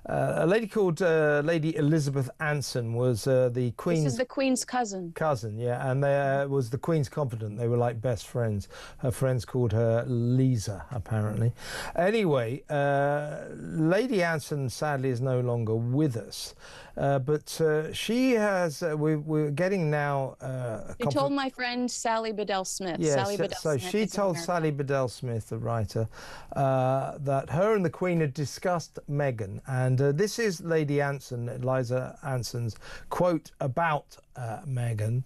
A lady called Lady Elizabeth Anson was the Queen's... This is the Queen's cousin. Cousin, yeah, and was the Queen's confidant. They were like best friends. Her friends called her Lisa, apparently. Anyway, Lady Anson sadly is no longer with us, but she has. We're getting now. She told my friend Sally Bedell Smith. Yeah, Sally Bedell so Smith she told Sally Bedell Smith, the writer, that her and the Queen had discussed Meghan, and this is Lady Anson, Eliza Anson's quote about Meghan.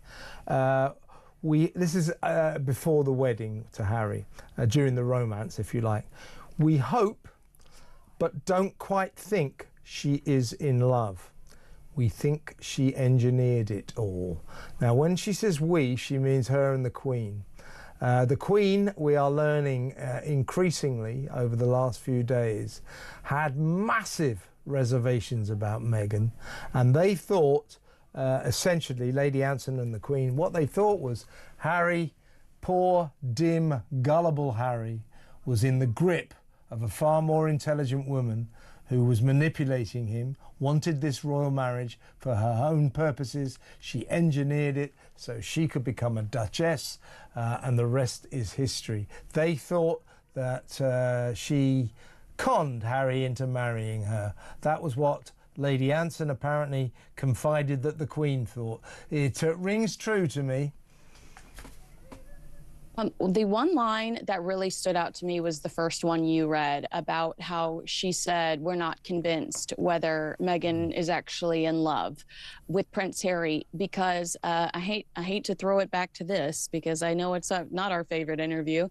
This is before the wedding to Harry, during the romance, if you like. We hope, but don't quite think she is in love. We think she engineered it all. Now, when she says we, she means her and the Queen. The Queen, we are learning increasingly over the last few days, had massive reservations about Meghan, and they thought, essentially, Lady Anson and the Queen, what they thought was Harry, poor, dim, gullible Harry, was in the grip of a far more intelligent woman who was manipulating him, wanted this royal marriage for her own purposes. She engineered it so she could become a duchess, and the rest is history. They thought that she conned Harry into marrying her. That was what Lady Anson apparently confided that the Queen thought. It rings true to me. The one line that really stood out to me was the first one you read about how she said, we're not convinced whether Meghan is actually in love with Prince Harry, because I hate to throw it back to this because I know it's not our favorite interview.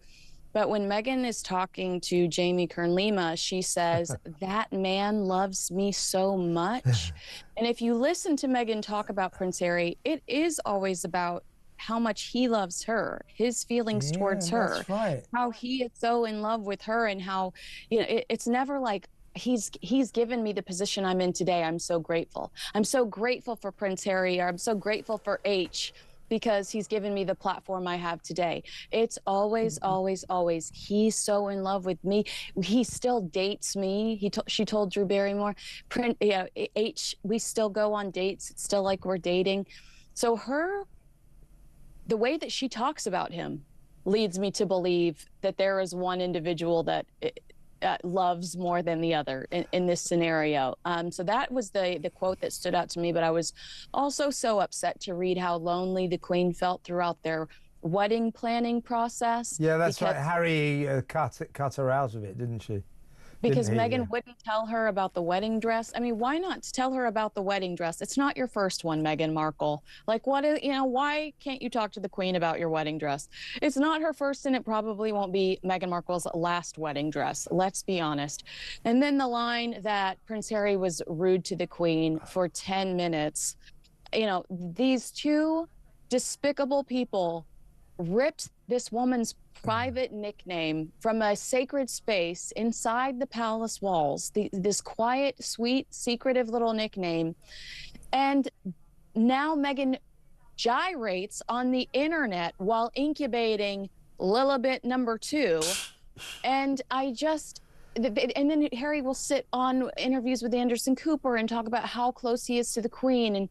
But when Meghan is talking to Jamie Kern-Lima, she says, that man loves me so much. And if you listen to Meghan talk about Prince Harry, it is always about how much he loves her, his feelings towards her, that's right. How he is so in love with her, and how, you know, it's never like he's given me the position I'm in today. I'm so grateful. I'm so grateful for Prince Harry, or I'm so grateful for H because he's given me the platform I have today. It's always, always, always, he's so in love with me. He still dates me. She told Drew Barrymore, H, we still go on dates. It's still like we're dating. So the way that she talks about him leads me to believe that there is one individual that loves more than the other in this scenario. So that was the quote that stood out to me, but I was also so upset to read how lonely the Queen felt throughout their wedding planning process. Yeah, that's right. Harry cut her out of it, didn't she? Because Meghan wouldn't tell her about the wedding dress. I mean, why not tell her about the wedding dress? It's not your first one, Meghan Markle. Like, why can't you talk to the Queen about your wedding dress? It's not her first, and it probably won't be Meghan Markle's last wedding dress. Let's be honest. And then the line that Prince Harry was rude to the Queen for 10 minutes. You know, these two despicable people ripped this woman's private nickname from a sacred space inside the palace walls, this quiet, sweet, secretive little nickname. And now Meghan gyrates on the internet while incubating Lilibet number 2. And and then Harry will sit on interviews with Anderson Cooper and talk about how close he is to the Queen. And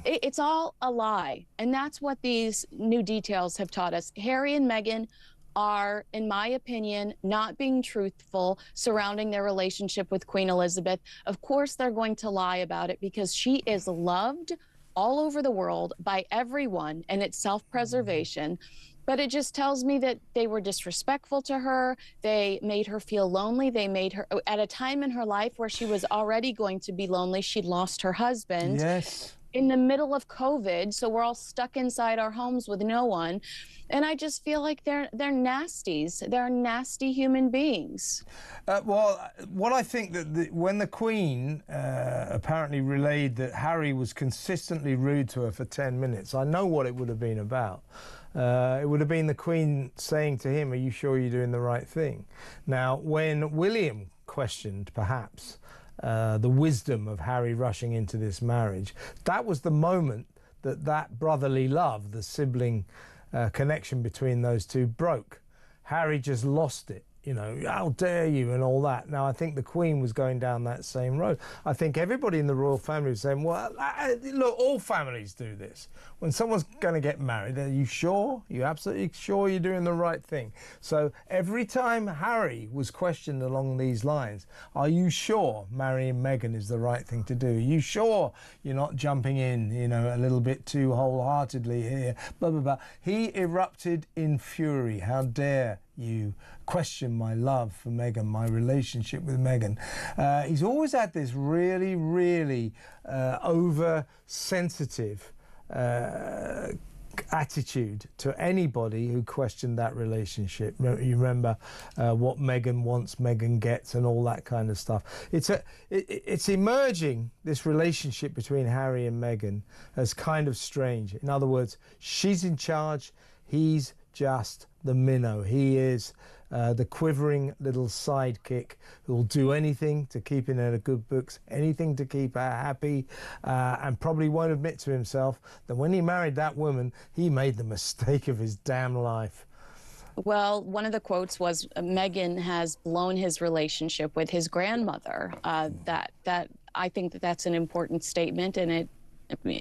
it's all a lie. And that's what these new details have taught us. Harry and Meghan are, in my opinion, not being truthful surrounding their relationship with Queen Elizabeth. Of course, they're going to lie about it because she is loved all over the world by everyone, and it's self-preservation. But it just tells me that they were disrespectful to her. They made her feel lonely. They made her, at a time in her life where she was already going to be lonely, she'd lost her husband. Yes. In the middle of COVID, so we're all stuck inside our homes with no one. And I just feel like they're nasties. They're nasty human beings. Well, what I think that when the Queen apparently relayed that Harry was consistently rude to her for 10 minutes, I know what it would have been about. It would have been the Queen saying to him, are you sure you're doing the right thing? Now, when William questioned, perhaps, the wisdom of Harry rushing into this marriage, that was the moment that brotherly love, the sibling connection between those two broke. Harry just lost it. You know, how dare you and all that. Now, I think the Queen was going down that same road. I think everybody in the royal family was saying, well, look, all families do this. When someone's going to get married, are you sure? Are you absolutely sure you're doing the right thing? So every time Harry was questioned along these lines, are you sure marrying Meghan is the right thing to do? Are you sure you're not jumping in, you know, a little bit too wholeheartedly here? Blah, blah, blah. He erupted in fury. How dare you question my love for Meghan, my relationship with Meghan. He's always had this really, really oversensitive attitude to anybody who questioned that relationship. You remember what Meghan wants, Meghan gets, and all that kind of stuff. It's emerging, this relationship between Harry and Meghan, as kind of strange. In other words, she's in charge, he's just the minnow. He is the quivering little sidekick who will do anything to keep in her good books, anything to keep her happy, and probably won't admit to himself that when he married that woman, he made the mistake of his damn life. Well, one of the quotes was, Meghan has blown his relationship with his grandmother. That I think that's an important statement, and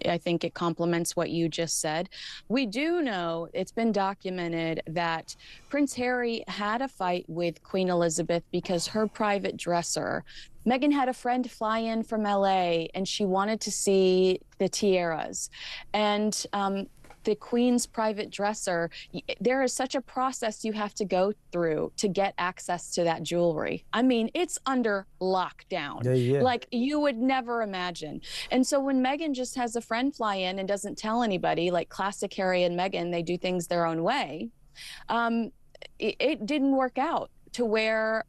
I think it complements what you just said. We do know, it's been documented, that Prince Harry had a fight with Queen Elizabeth because her private dresser, Meghan had a friend fly in from LA and she wanted to see the tiaras. And the Queen's private dresser, there is such a process you have to go through to get access to that jewelry. I mean, it's under lockdown, like you would never imagine. And so when Meghan just has a friend fly in and doesn't tell anybody, like classic Harry and Meghan, they do things their own way, it didn't work out. To where,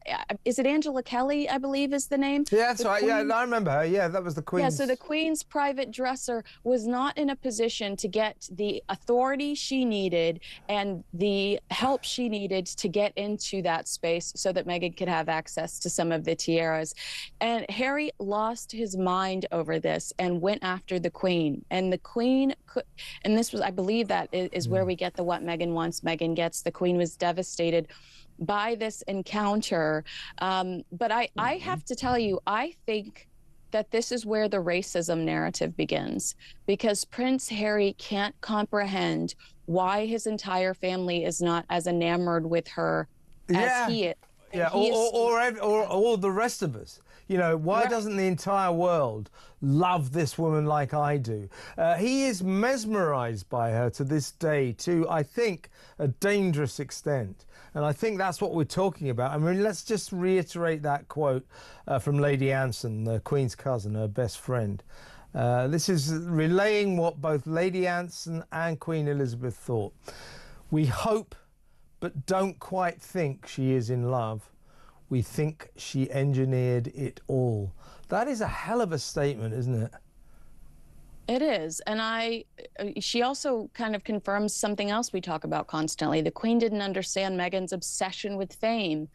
is it Angela Kelly, I believe is the name? Yeah, that's right. Yeah, I remember her. Yeah, that was the Queen's. Yeah, so the Queen's private dresser was not in a position to get the authority she needed and the help she needed to get into that space so that Meghan could have access to some of the tiaras. And Harry lost his mind over this and went after the Queen. And the Queen could, and this was, I believe that is where we get the what Meghan wants, Meghan gets. The Queen was devastated by this encounter. But I have to tell you, I think that this is where the racism narrative begins, because Prince Harry can't comprehend why his entire family is not as enamored with her as he is. Yeah, or all the rest of us. You know, why doesn't the entire world love this woman like I do? He is mesmerised by her to this day, to, I think, a dangerous extent. And I think that's what we're talking about. I mean, let's just reiterate that quote from Lady Anson, the Queen's cousin, her best friend. This is relaying what both Lady Anson and Queen Elizabeth thought. We hope, but don't quite think she is in love. We think she engineered it all. That is a hell of a statement, isn't it? It is. And she also kind of confirms something else we talk about constantly. The Queen didn't understand Meghan's obsession with fame.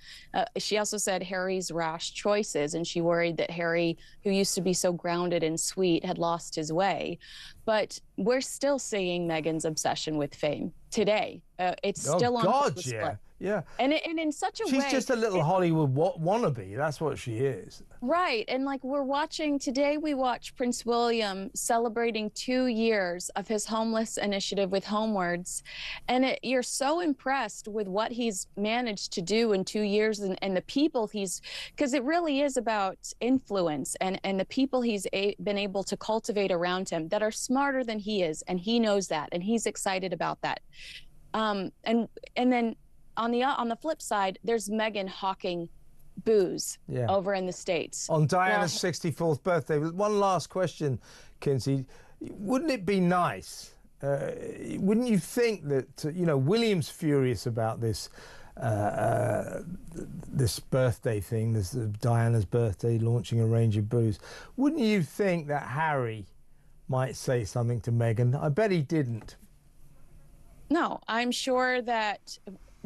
She also said Harry's rash choices, and she worried that Harry, who used to be so grounded and sweet, had lost his way. But we're still seeing Meghan's obsession with fame today. It's still on display. Yeah. And in such a way... She's just a little Hollywood wannabe. That's what she is. Right. And like we're watching, today we watch Prince William celebrating 2 years of his homeless initiative with Homewards. And you're so impressed with what he's managed to do in 2 years and the people he's... Because it really is about influence and the people he's been able to cultivate around him that are smarter than he is. And he knows that. And he's excited about that. And then... On the flip side, there's Meghan hawking booze over in the States. On Diana's 64th birthday. One last question, Kinsey. Wouldn't it be nice, wouldn't you think that, you know, William's furious about this this birthday thing, this Diana's birthday, launching a range of booze. Wouldn't you think that Harry might say something to Meghan? I bet he didn't. No, I'm sure that...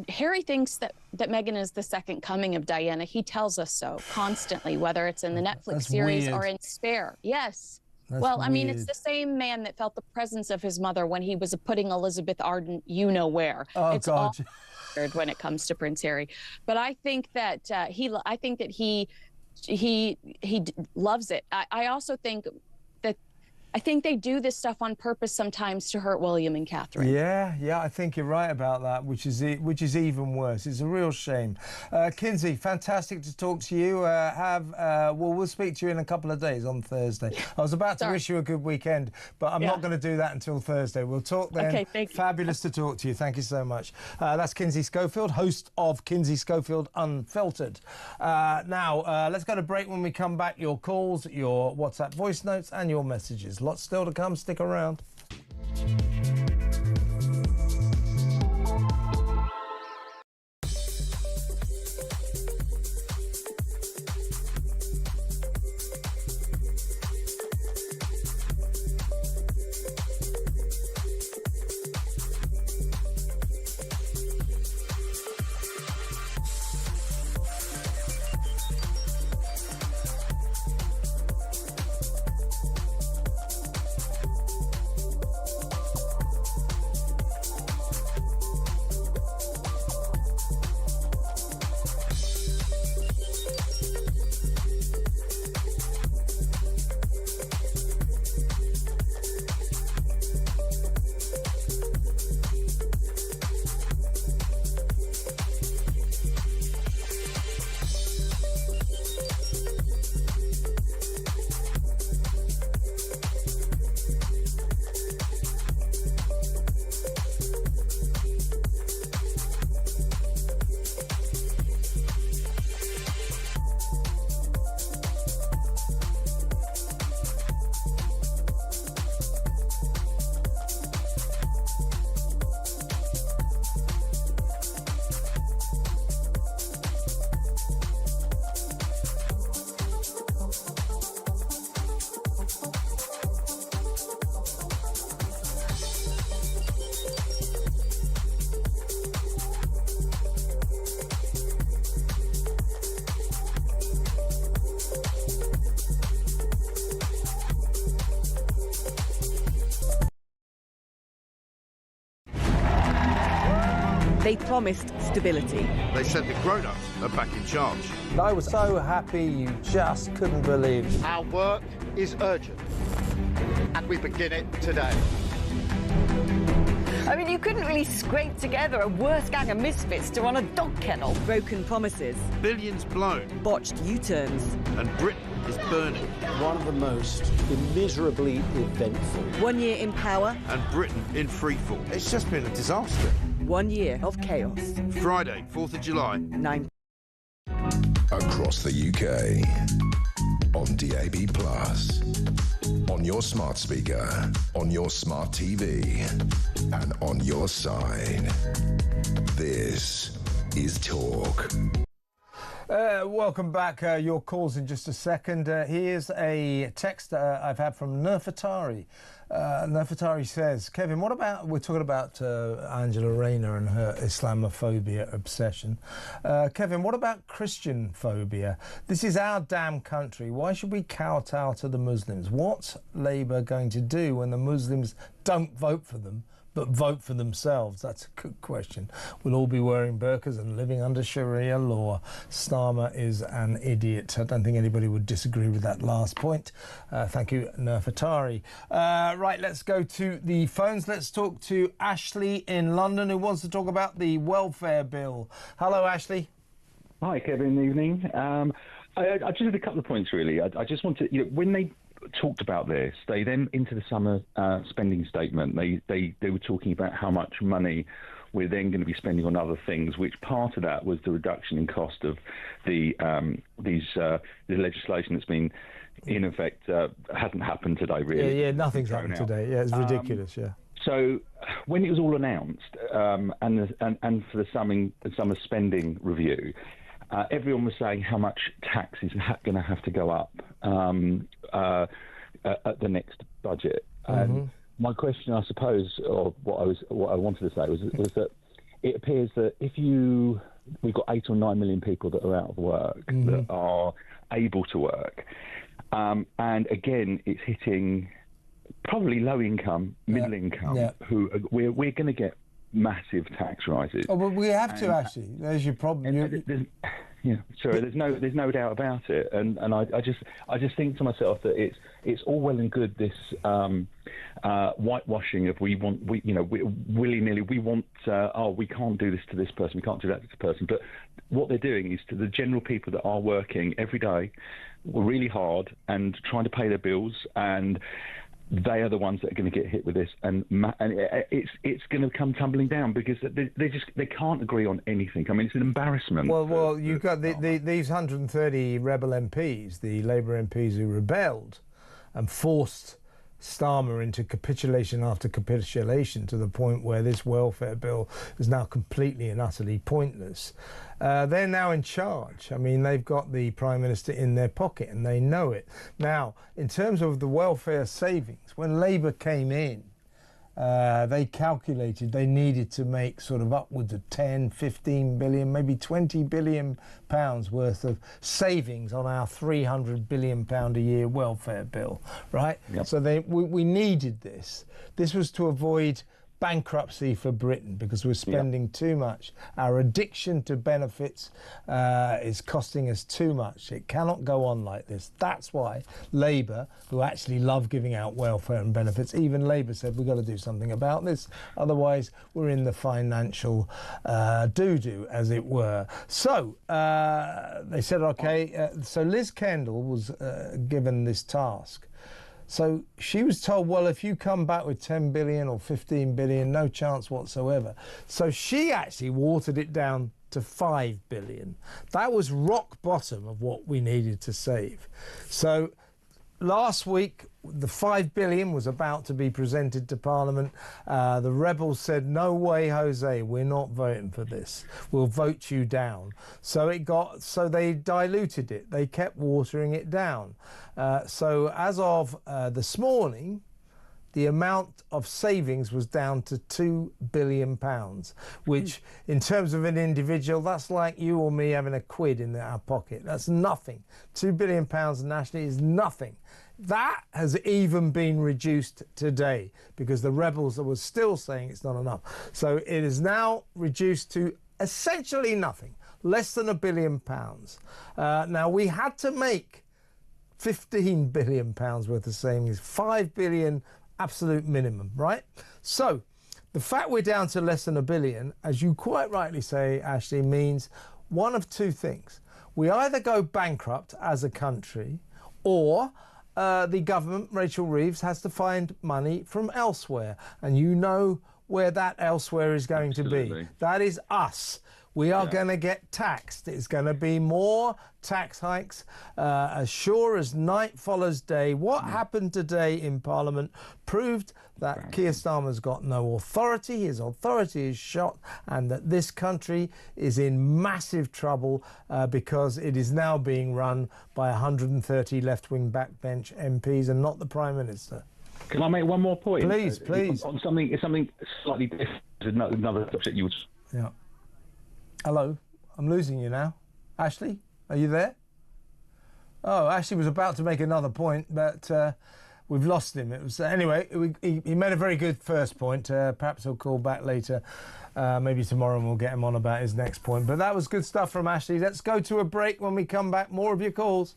Harry thinks that Meghan is the second coming of Diana. He tells us so constantly, whether it's in the Netflix series or in Spare. Yes. Well, I mean, it's the same man that felt the presence of his mother when he was putting Elizabeth Arden, you know where. Oh, it's God. All when it comes to Prince Harry. But I think that he loves it. I also think that they do this stuff on purpose sometimes to hurt William and Catherine. Yeah, I think you're right about that, which is even worse. It's a real shame. Kinsey, fantastic to talk to you. We'll speak to you in a couple of days on Thursday. I was about to wish you a good weekend, but I'm not going to do that until Thursday. We'll talk then. Okay, thank you. Fabulous to talk to you. Thank you so much. That's Kinsey Schofield, host of Kinsey Schofield Unfiltered. Now, let's go to break. When we come back, your calls, your WhatsApp voice notes and your messages. Lots still to come. Stick around. They promised stability. They said the grown-ups are back in charge. I was so happy you just couldn't believe it. Our work is urgent, and we begin it today. I mean, you couldn't really scrape together a worse gang of misfits to run a dog kennel. Broken promises. Billions blown. Botched U-turns. And Britain is burning. One of the most immeasurably eventful. 1 year in power. And Britain in freefall. It's just been a disaster. 1 year of chaos. Friday, 4th of July. 9. Across the UK. On DAB+. On your smart speaker. On your smart TV. And on your side. This is Talk. Welcome back. Your calls in just a second. Here's a text I've had from Nerfatari. Nerfatari says, Kevin, what about, we're talking about Angela Rayner and her Islamophobia obsession. Kevin, what about Christian phobia? This is our damn country. Why should we kowtow to the Muslims? What's Labour going to do when the Muslims don't vote for them, but vote for themselves? That's a good question. We'll all be wearing burqas and living under Sharia law. Starmer is an idiot. I don't think anybody would disagree with that last point. Thank you, Nerfatari. Right, let's go to the phones. Let's talk to Ashley in London, who wants to talk about the welfare bill. Hello, Ashley. Hi, Kevin. Evening. I just had a couple of points, really. I just want to, when they talked about this, they then, into the summer spending statement, they were talking about how much money we're then going to be spending on other things, which part of that was the reduction in cost of the legislation that's been in effect hasn't happened today, really. Yeah, nothing's happened today. Yeah, it's ridiculous. Yeah. So when it was all announced, and for the summer spending review, everyone was saying how much tax is going to have to go up at the next budget. And my question, I suppose, or what I wanted to say was that it appears that we've got 8 or 9 million people that are out of work, that are able to work, and again, it's hitting probably low income, middle income, who we're going to get massive tax rises. Oh, but we have to, actually. There's your problem. There's no doubt about it, and I just think to myself that it's all well and good, this whitewashing of willy-nilly we want we can't do this to this person, we can't do that to this person, but what they're doing is to the general people that are working every day really hard and trying to pay their bills, and they are the ones that are going to get hit with this, and it's going to come tumbling down because they can't agree on anything. I mean, it's an embarrassment. Well, you've got these 130 rebel MPs, the Labour MPs who rebelled and forced Starmer into capitulation after capitulation, to the point where this welfare bill is now completely and utterly pointless. They're now in charge. I mean, they've got the Prime Minister in their pocket and they know it. Now, in terms of the welfare savings, when Labour came in, they calculated they needed to make sort of upwards of 10, 15 billion, maybe 20 billion pounds worth of savings on our 300 billion pound a year welfare bill, right? Yep. So we needed this. This was to avoid bankruptcy for Britain because we're spending too much. Our addiction to benefits is costing us too much. It cannot go on like this. That's why Labour, who actually love giving out welfare and benefits, even Labour said we've got to do something about this, otherwise we're in the financial doo-doo, as it were. So they said, okay, so Liz Kendall was given this task. So she was told, well, if you come back with 10 billion or 15 billion, no chance whatsoever. So she actually watered it down to 5 billion. That was rock bottom of what we needed to save. So last week, the 5 billion was about to be presented to Parliament. The rebels said, no way, Jose, we're not voting for this. We'll vote you down. So they diluted it. They kept watering it down. So as of this morning, the amount of savings was down to £2 billion, which in terms of an individual, that's like you or me having a quid in our pocket. That's nothing. £2 billion nationally is nothing. That has even been reduced today because the rebels were still saying it's not enough. So it is now reduced to essentially nothing, less than £1 billion. Now, we had to make £15 billion worth of savings, £5 billion absolute minimum, right? So the fact we're down to less than £1 billion, as you quite rightly say, Ashley, means one of two things. We either go bankrupt as a country, or the government, Rachel Reeves, has to find money from elsewhere. And you know where that elsewhere is going to be. That is us. We are going to get taxed. It's going to be more tax hikes as sure as night follows day. What happened today in Parliament proved that Keir Starmer's got no authority. His authority is shot, and that this country is in massive trouble because it is now being run by 130 left-wing backbench MPs and not the Prime Minister. Can I make one more point? Please, please. On something slightly different, another subject you would... Yeah. Hello, I'm losing you now. Ashley, are you there? Oh, Ashley was about to make another point, but we've lost him. It was anyway. He made a very good first point. Perhaps he'll call back later, maybe tomorrow, and we'll get him on about his next point. But that was good stuff from Ashley. Let's go to a break. When we come back, more of your calls.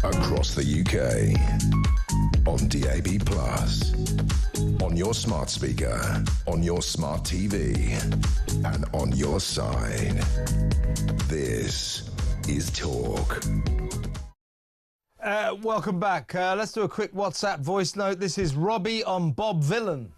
Across the UK, on DAB+, on your smart speaker, on your smart TV, and on your side. This is Talk. Welcome back. Let's do a quick WhatsApp voice note. This is Robbie on Bob Vylan.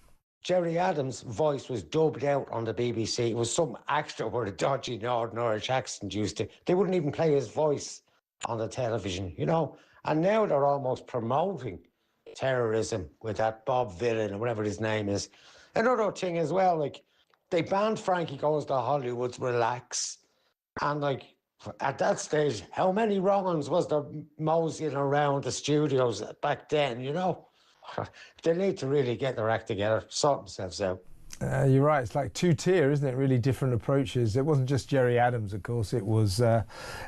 Gerry Adams' voice was dubbed out on the BBC. It was some extra where a dodgy Northern Irish accent used to. They wouldn't even play his voice on the television, you know. And now they're almost promoting terrorism with that Bob Vylan or whatever his name is. Another thing as well, like, they banned Frankie Goes to Hollywood's Relax. And, like, at that stage, how many wrong-uns was there moseying around the studios back then, you know? They need to really get their act together, sort themselves out. You're right, it's like two-tier, isn't it? Really different approaches. It wasn't just Gerry Adams, of course, it was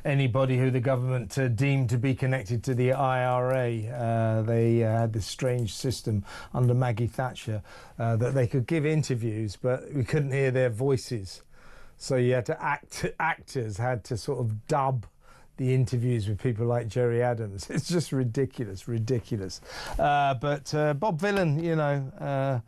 anybody who the government deemed to be connected to the IRA. They had this strange system under Maggie Thatcher that they could give interviews, but we couldn't hear their voices. So you had to actors had to sort of dub the interviews with people like Gerry Adams. It's just ridiculous. But Bob Vylan, you know,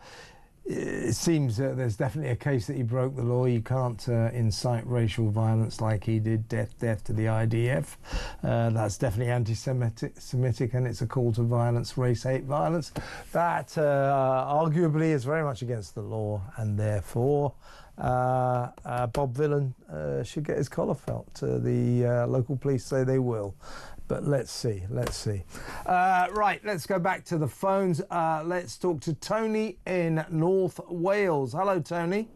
it seems there's definitely a case that he broke the law. You can't incite racial violence like he did. Death to the IDF. That's definitely anti-Semitic, and it's a call to violence, race hate violence. That arguably is very much against the law, and therefore Bob Villan should get his collar felt. The local police say they will. But let's see. Right, let's go back to the phones. Let's talk to Tony in North Wales. Hello, Tony.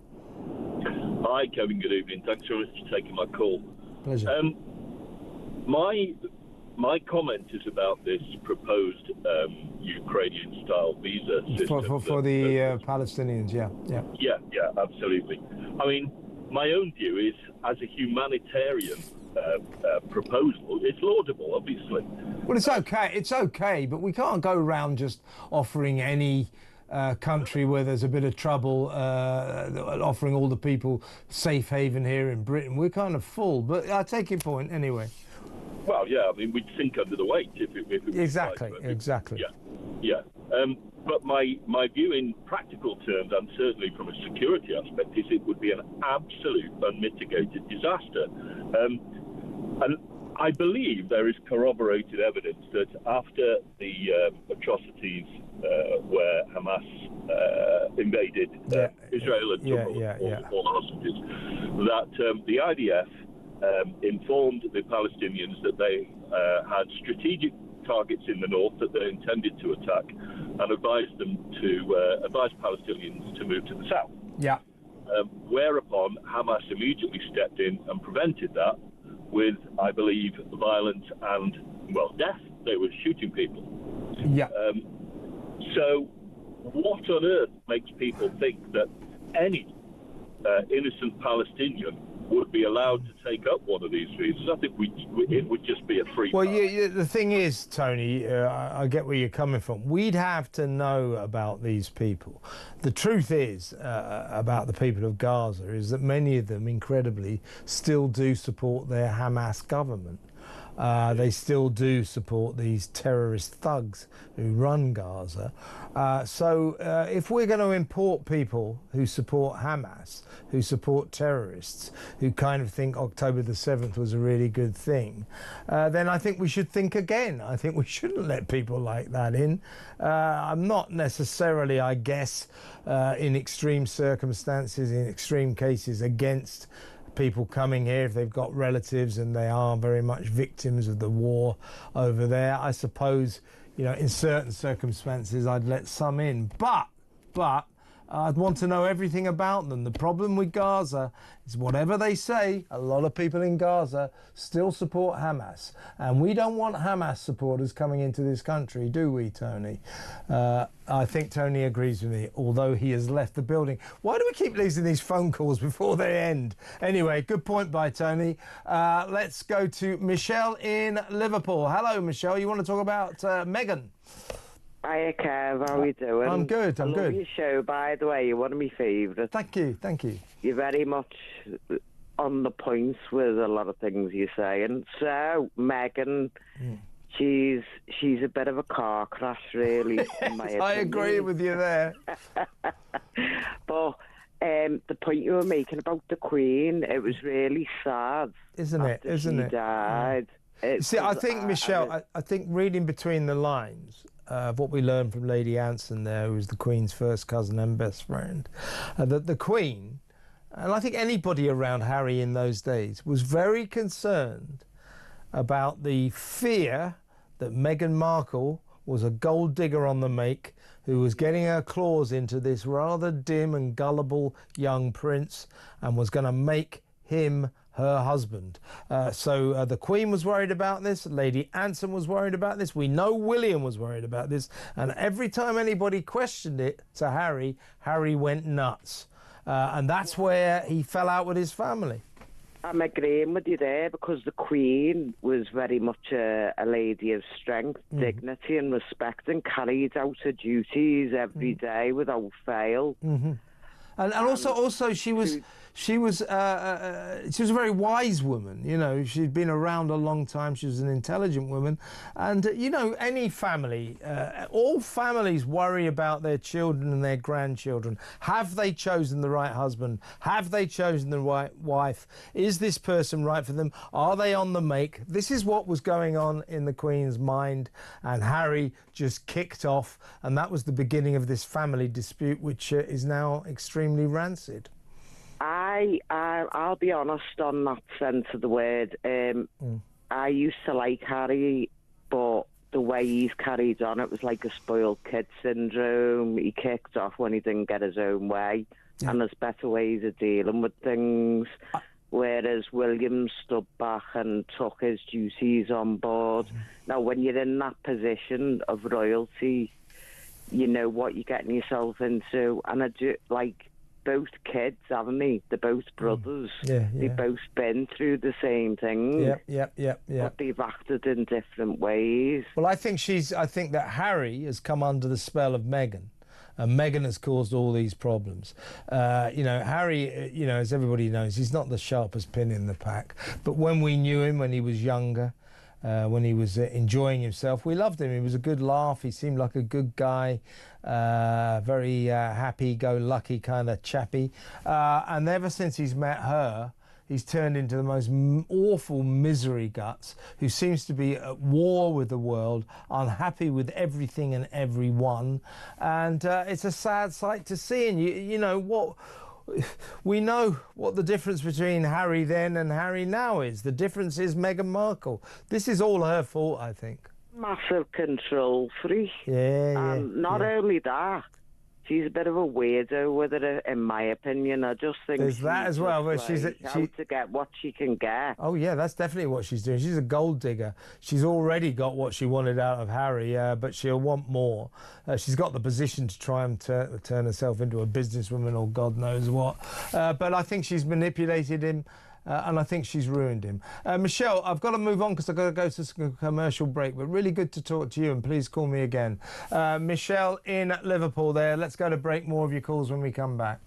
Hi, Kevin. Good evening. Thanks so much for taking my call. Pleasure. My comment is about this proposed Ukrainian-style visa system. For the Palestinians, yeah. Yeah, absolutely. I mean, my own view is, as a humanitarian proposal, it's laudable, obviously. Well, it's okay, but we can't go around just offering any country where there's a bit of trouble, offering all the people safe haven here in Britain. We're kind of full, but I take your point anyway. Well, yeah, I mean, we'd sink under the weight if it was exactly. Yeah. But my view in practical terms, and certainly from a security aspect, is it would be an absolute unmitigated disaster. And I believe there is corroborated evidence that after the atrocities where Hamas invaded Israel and took all the hostages, that the IDF informed the Palestinians that they had strategic targets in the north that they intended to attack, and advised Palestinians to move to the south. Yeah. Whereupon Hamas immediately stepped in and prevented that with, I believe, violence and, well, death. They were shooting people. Yeah. So what on earth makes people think that any innocent Palestinian would be allowed to take up one of these visas? I think it would just be a free pass. Well, the thing is, Tony, I get where you're coming from. We'd have to know about these people. The truth is, about the people of Gaza, is that many of them, incredibly, still do support their Hamas government. They still do support these terrorist thugs who run Gaza. So if we're going to import people who support Hamas, who support terrorists, who kind of think October the 7th was a really good thing, then I think we should think again. I think we shouldn't let people like that in. I'm not necessarily, I guess, in extreme circumstances, in extreme cases, against people coming here if they've got relatives and they are very much victims of the war over there. I suppose, in certain circumstances I'd let some in, but I'd want to know everything about them. The problem with Gaza is, whatever they say, a lot of people in Gaza still support Hamas, and we don't want Hamas supporters coming into this country, do we, Tony? I think Tony agrees with me, although he has left the building. Why do we keep losing these phone calls before they end? Anyway, good point by Tony. Let's go to Michelle in Liverpool. Hello, Michelle. You want to talk about Megan? Hiya, Kev. How are you doing? I'm good. I love your show, by the way. You're one of my favourites. Thank you. You're very much on the points with a lot of things you're saying. So, Megan, she's a bit of a car crash, really. In my I agree with you there. But the point you were making about the Queen, it was really sad. Isn't it? She died. See, I think, Michelle, I think reading between the lines, what we learned from Lady Anson there, who was the Queen's first cousin and best friend, that the Queen, and I think anybody around Harry in those days, was very concerned about the fear that Meghan Markle was a gold digger on the make who was getting her claws into this rather dim and gullible young prince and was going to make him her husband. So the Queen was worried about this. Lady Anson was worried about this. We know William was worried about this. And every time anybody questioned it to Harry, Harry went nuts. And that's where he fell out with his family. I'm agreeing with you there, because the Queen was very much a lady of strength, dignity and respect, and carried out her duties every day without fail. And also she was she was a very wise woman. You know, she'd been around a long time. She was an intelligent woman. And, you know, any family, all families worry about their children and their grandchildren. Have they chosen the right husband? Have they chosen the right wife? Is this person right for them? Are they on the make? This is what was going on in the Queen's mind, and Harry just kicked off, and that was the beginning of this family dispute, which is now extremely rancid. I'll be honest on that sense of the word. I used to like Harry, but the way he's carried on, it was like a spoiled kid syndrome. He kicked off when he didn't get his own way, and there's better ways of dealing with things. Whereas William stood back and took his duties on board. Now, when you're in that position of royalty, you know what you're getting yourself into. And I do, like, both kids, haven't they? They're both brothers. They've both been through the same thing. But they've acted in different ways. Well, I think that Harry has come under the spell of Meghan. And Meghan has caused all these problems. You know, Harry, you know, as everybody knows, he's not the sharpest pin in the pack. But when we knew him, when he was younger, when he was enjoying himself, we loved him. He was a good laugh. He seemed like a good guy, very happy-go-lucky kind of chappy. And ever since he's met her, he's turned into the most awful misery guts, who seems to be at war with the world, unhappy with everything and everyone. And it's a sad sight to see. And you know what? We know what the difference between Harry then and Harry now is. The difference is Meghan Markle. This is all her fault, I think. Massive control freak. And not only that, she's a bit of a weirdo with it, in my opinion. I just think there's that as well, where she's out to get what she can get. Oh yeah, that's definitely what she's doing. She's a gold digger. She's already got what she wanted out of Harry, but she'll want more. She's got the position to try and turn herself into a businesswoman or God knows what. But I think she's manipulated him. And I think she's ruined him. Michelle, I've got to move on because I've got to go to a commercial break, but really good to talk to you, and please call me again. Michelle in Liverpool there. Let's go to break. More of your calls when we come back.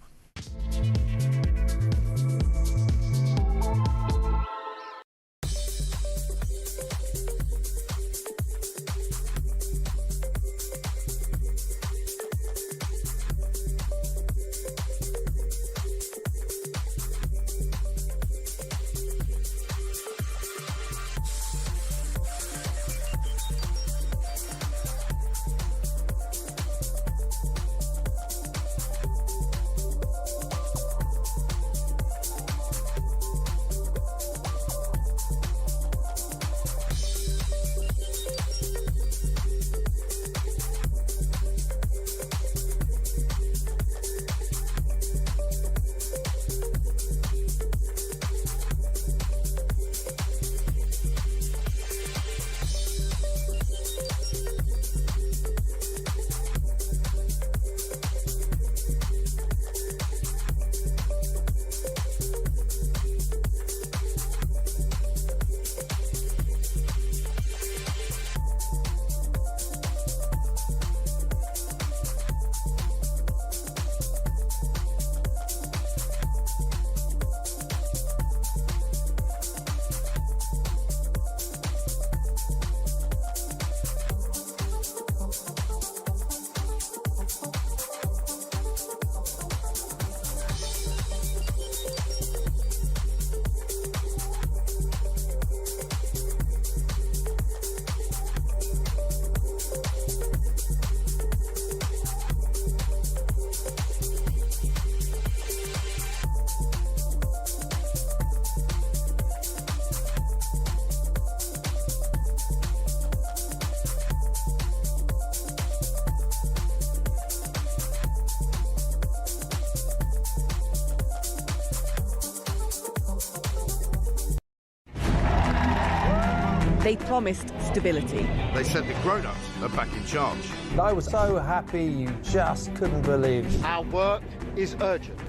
They promised stability. They said the grown-ups are back in charge. I was so happy you just couldn't believe it. Our work is urgent,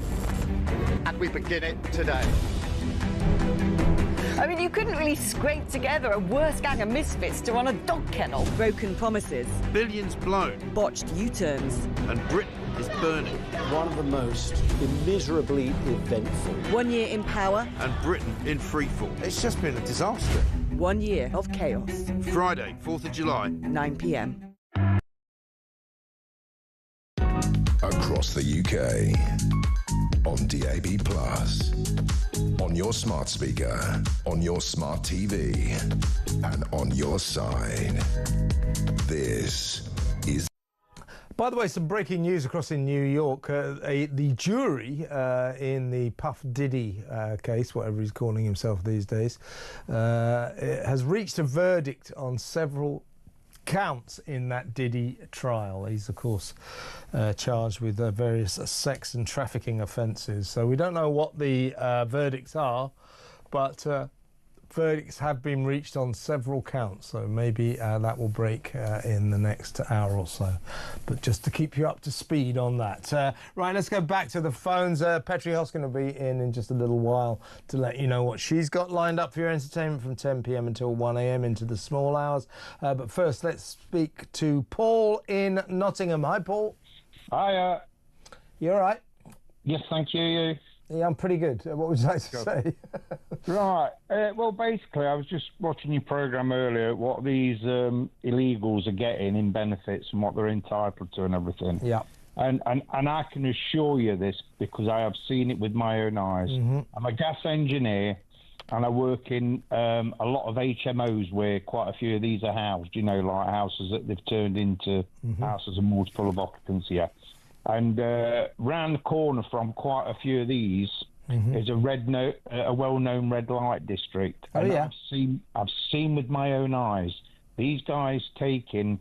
and we begin it today. I mean, you couldn't really scrape together a worse gang of misfits to run a dog kennel. Broken promises. Billions blown. Botched U-turns. And Britain is burning. One of the most immeasurably eventful. 1 year in power. And Britain in freefall. It's just been a disaster. 1 year of chaos. Friday, 4th of July. 9 p.m. Across the UK. On DAB+. On your smart speaker. On your smart TV. And on your side. This is... By the way, some breaking news across in New York. The jury in the Puff Diddy case, whatever he's calling himself these days, has reached a verdict on several counts in that Diddy trial. He's, of course, charged with various sex and trafficking offences. So we don't know what the verdicts are, but verdicts have been reached on several counts, so maybe that will break in the next hour or so. But just to keep you up to speed on that. Right, let's go back to the phones. Petri Hoskin will be in just a little while to let you know what she's got lined up for your entertainment from 10 p.m. until 1 a.m. into the small hours. But first, let's speak to Paul in Nottingham. Hi, Paul. Hi. You all right? Yes, thank you. You? Yeah, I'm pretty good. What would you like to say? Right. Well, basically, I was just watching your programme earlier, what these illegals are getting in benefits and what they're entitled to and everything. Yeah. And I can assure you this because I have seen it with my own eyes. Mm-hmm. I'm a gas engineer and I work in a lot of HMOs where quite a few of these are housed, you know, like houses that they've turned into houses of multiple of occupancy. Yeah. And round the corner from quite a few of these is a well-known red light district. Oh, and yeah. I've seen with my own eyes these guys taking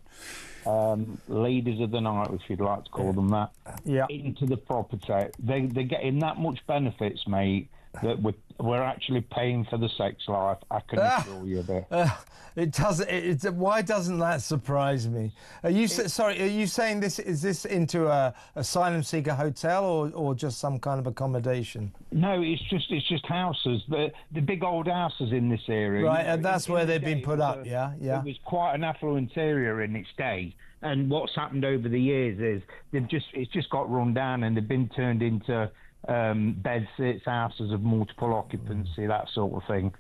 ladies of the night, if you'd like to call them that, into the property. They're getting that much benefits, mate, that we're actually paying for the sex life. I can assure you that. It doesn't. Why doesn't that surprise me? Are you sorry? Are you saying this is this into a asylum seeker hotel or just some kind of accommodation? No, it's just houses. The big old houses in this area. Right, and that's where they've been put up. Yeah. It was quite an affluent area in its day. And what's happened over the years is it's just got run down and they've been turned into bedsits, houses of multiple occupancy, that sort of thing.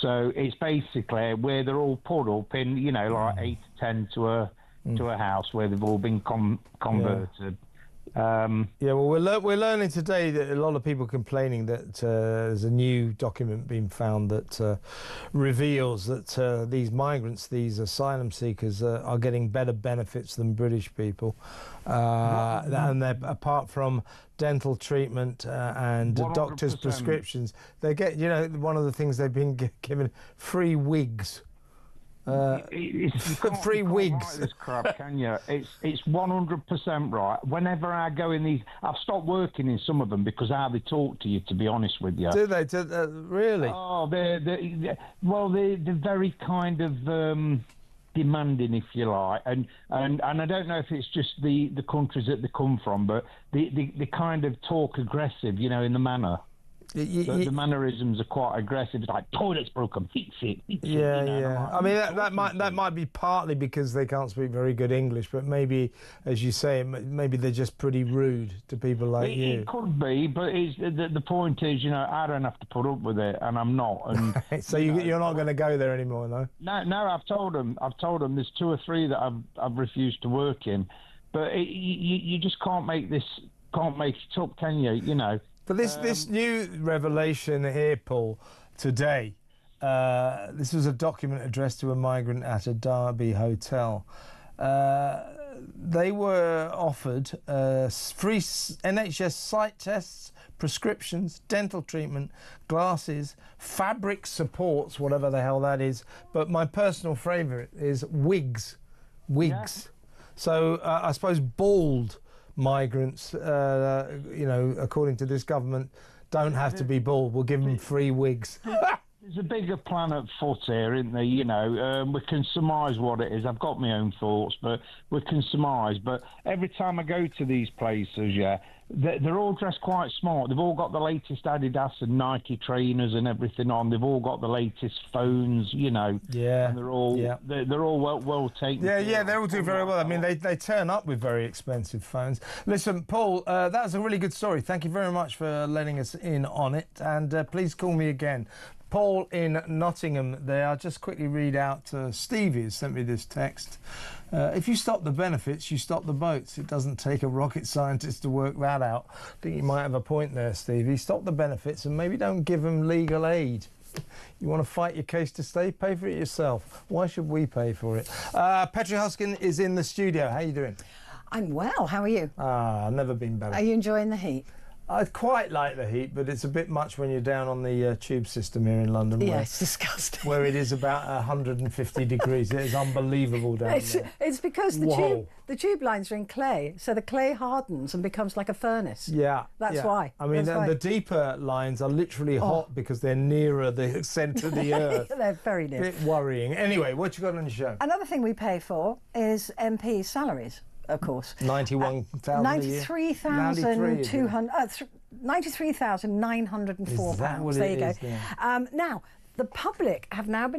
So it's basically where they're all put up in, you know, like 8 to 10 to a house where they've all been converted. Well, we're learning today that a lot of people complaining that there's a new document being found that reveals that these migrants, these asylum seekers, are getting better benefits than British people, and they're, apart from dental treatment and 100%. Doctors' prescriptions, they get, you know, one of the things they've been given free wigs. Free wigs. This crap, can you? It's 100% right. Whenever I go in these, I've stopped working in some of them because how they talk to you. To be honest with you, do they? Really? Oh, they're very kind of demanding, if you like, and I don't know if it's just the countries that they come from, but they kind of talk aggressive, you know, in the manner. The mannerisms are quite aggressive. It's like, toilet's broken, fix it. Yeah, you know, yeah. like, I mean, that might be partly because they can't speak very good English, but maybe, as you say, maybe they're just pretty rude to people like you. It could be, but the point is, you know, I don't have to put up with it, and I'm not. And so you're not going to go there anymore, no? No. I've told them. There's 2 or 3 that I've refused to work in, but you just can't make it up, can you? You know. But this new revelation here, Paul, today, this was a document addressed to a migrant at a Derby hotel. They were offered free NHS site tests, prescriptions, dental treatment, glasses, fabric supports, whatever the hell that is. But my personal favourite is wigs. Yeah. So I suppose bald migrants, you know, according to this government, don't have to be bald. We'll give them free wigs. There's a bigger plan at foot here, isn't there? You know, we can surmise what it is. I've got my own thoughts, but we can surmise. But every time I go to these places, they're all dressed quite smart. They've all got the latest Adidas and Nike trainers and everything on. They've all got the latest phones, you know. Yeah. And they're all well taken. Yeah, they all do very well. I mean, they turn up with very expensive phones. Listen, Paul, that was a really good story. Thank you very much for letting us in on it. And please call me again. Paul in Nottingham there. I'll just quickly read out Stevie has sent me this text. If you stop the benefits, you stop the boats. It doesn't take a rocket scientist to work that out. I think you might have a point there, Stevie. Stop the benefits and maybe don't give them legal aid. You want to fight your case to stay? Pay for it yourself. Why should we pay for it? Petri Hoskin is in the studio. How are you doing? I'm well. How are you? I've never been better. Are you enjoying the heat? I quite like the heat, but it's a bit much when you're down on the tube system here in London. Yeah, it's disgusting. Where it is about 150 degrees. It is unbelievable down there. It's because the tube lines are in clay, so the clay hardens and becomes like a furnace. Yeah. That's why. I mean, the deeper lines are literally hot because they're nearer the centre of the earth. They're very near. Bit worrying. Anyway, what you got on your show? Another thing we pay for is MP salaries. Of course. 91,000 93,904 pounds. There you go. Now, the public have now been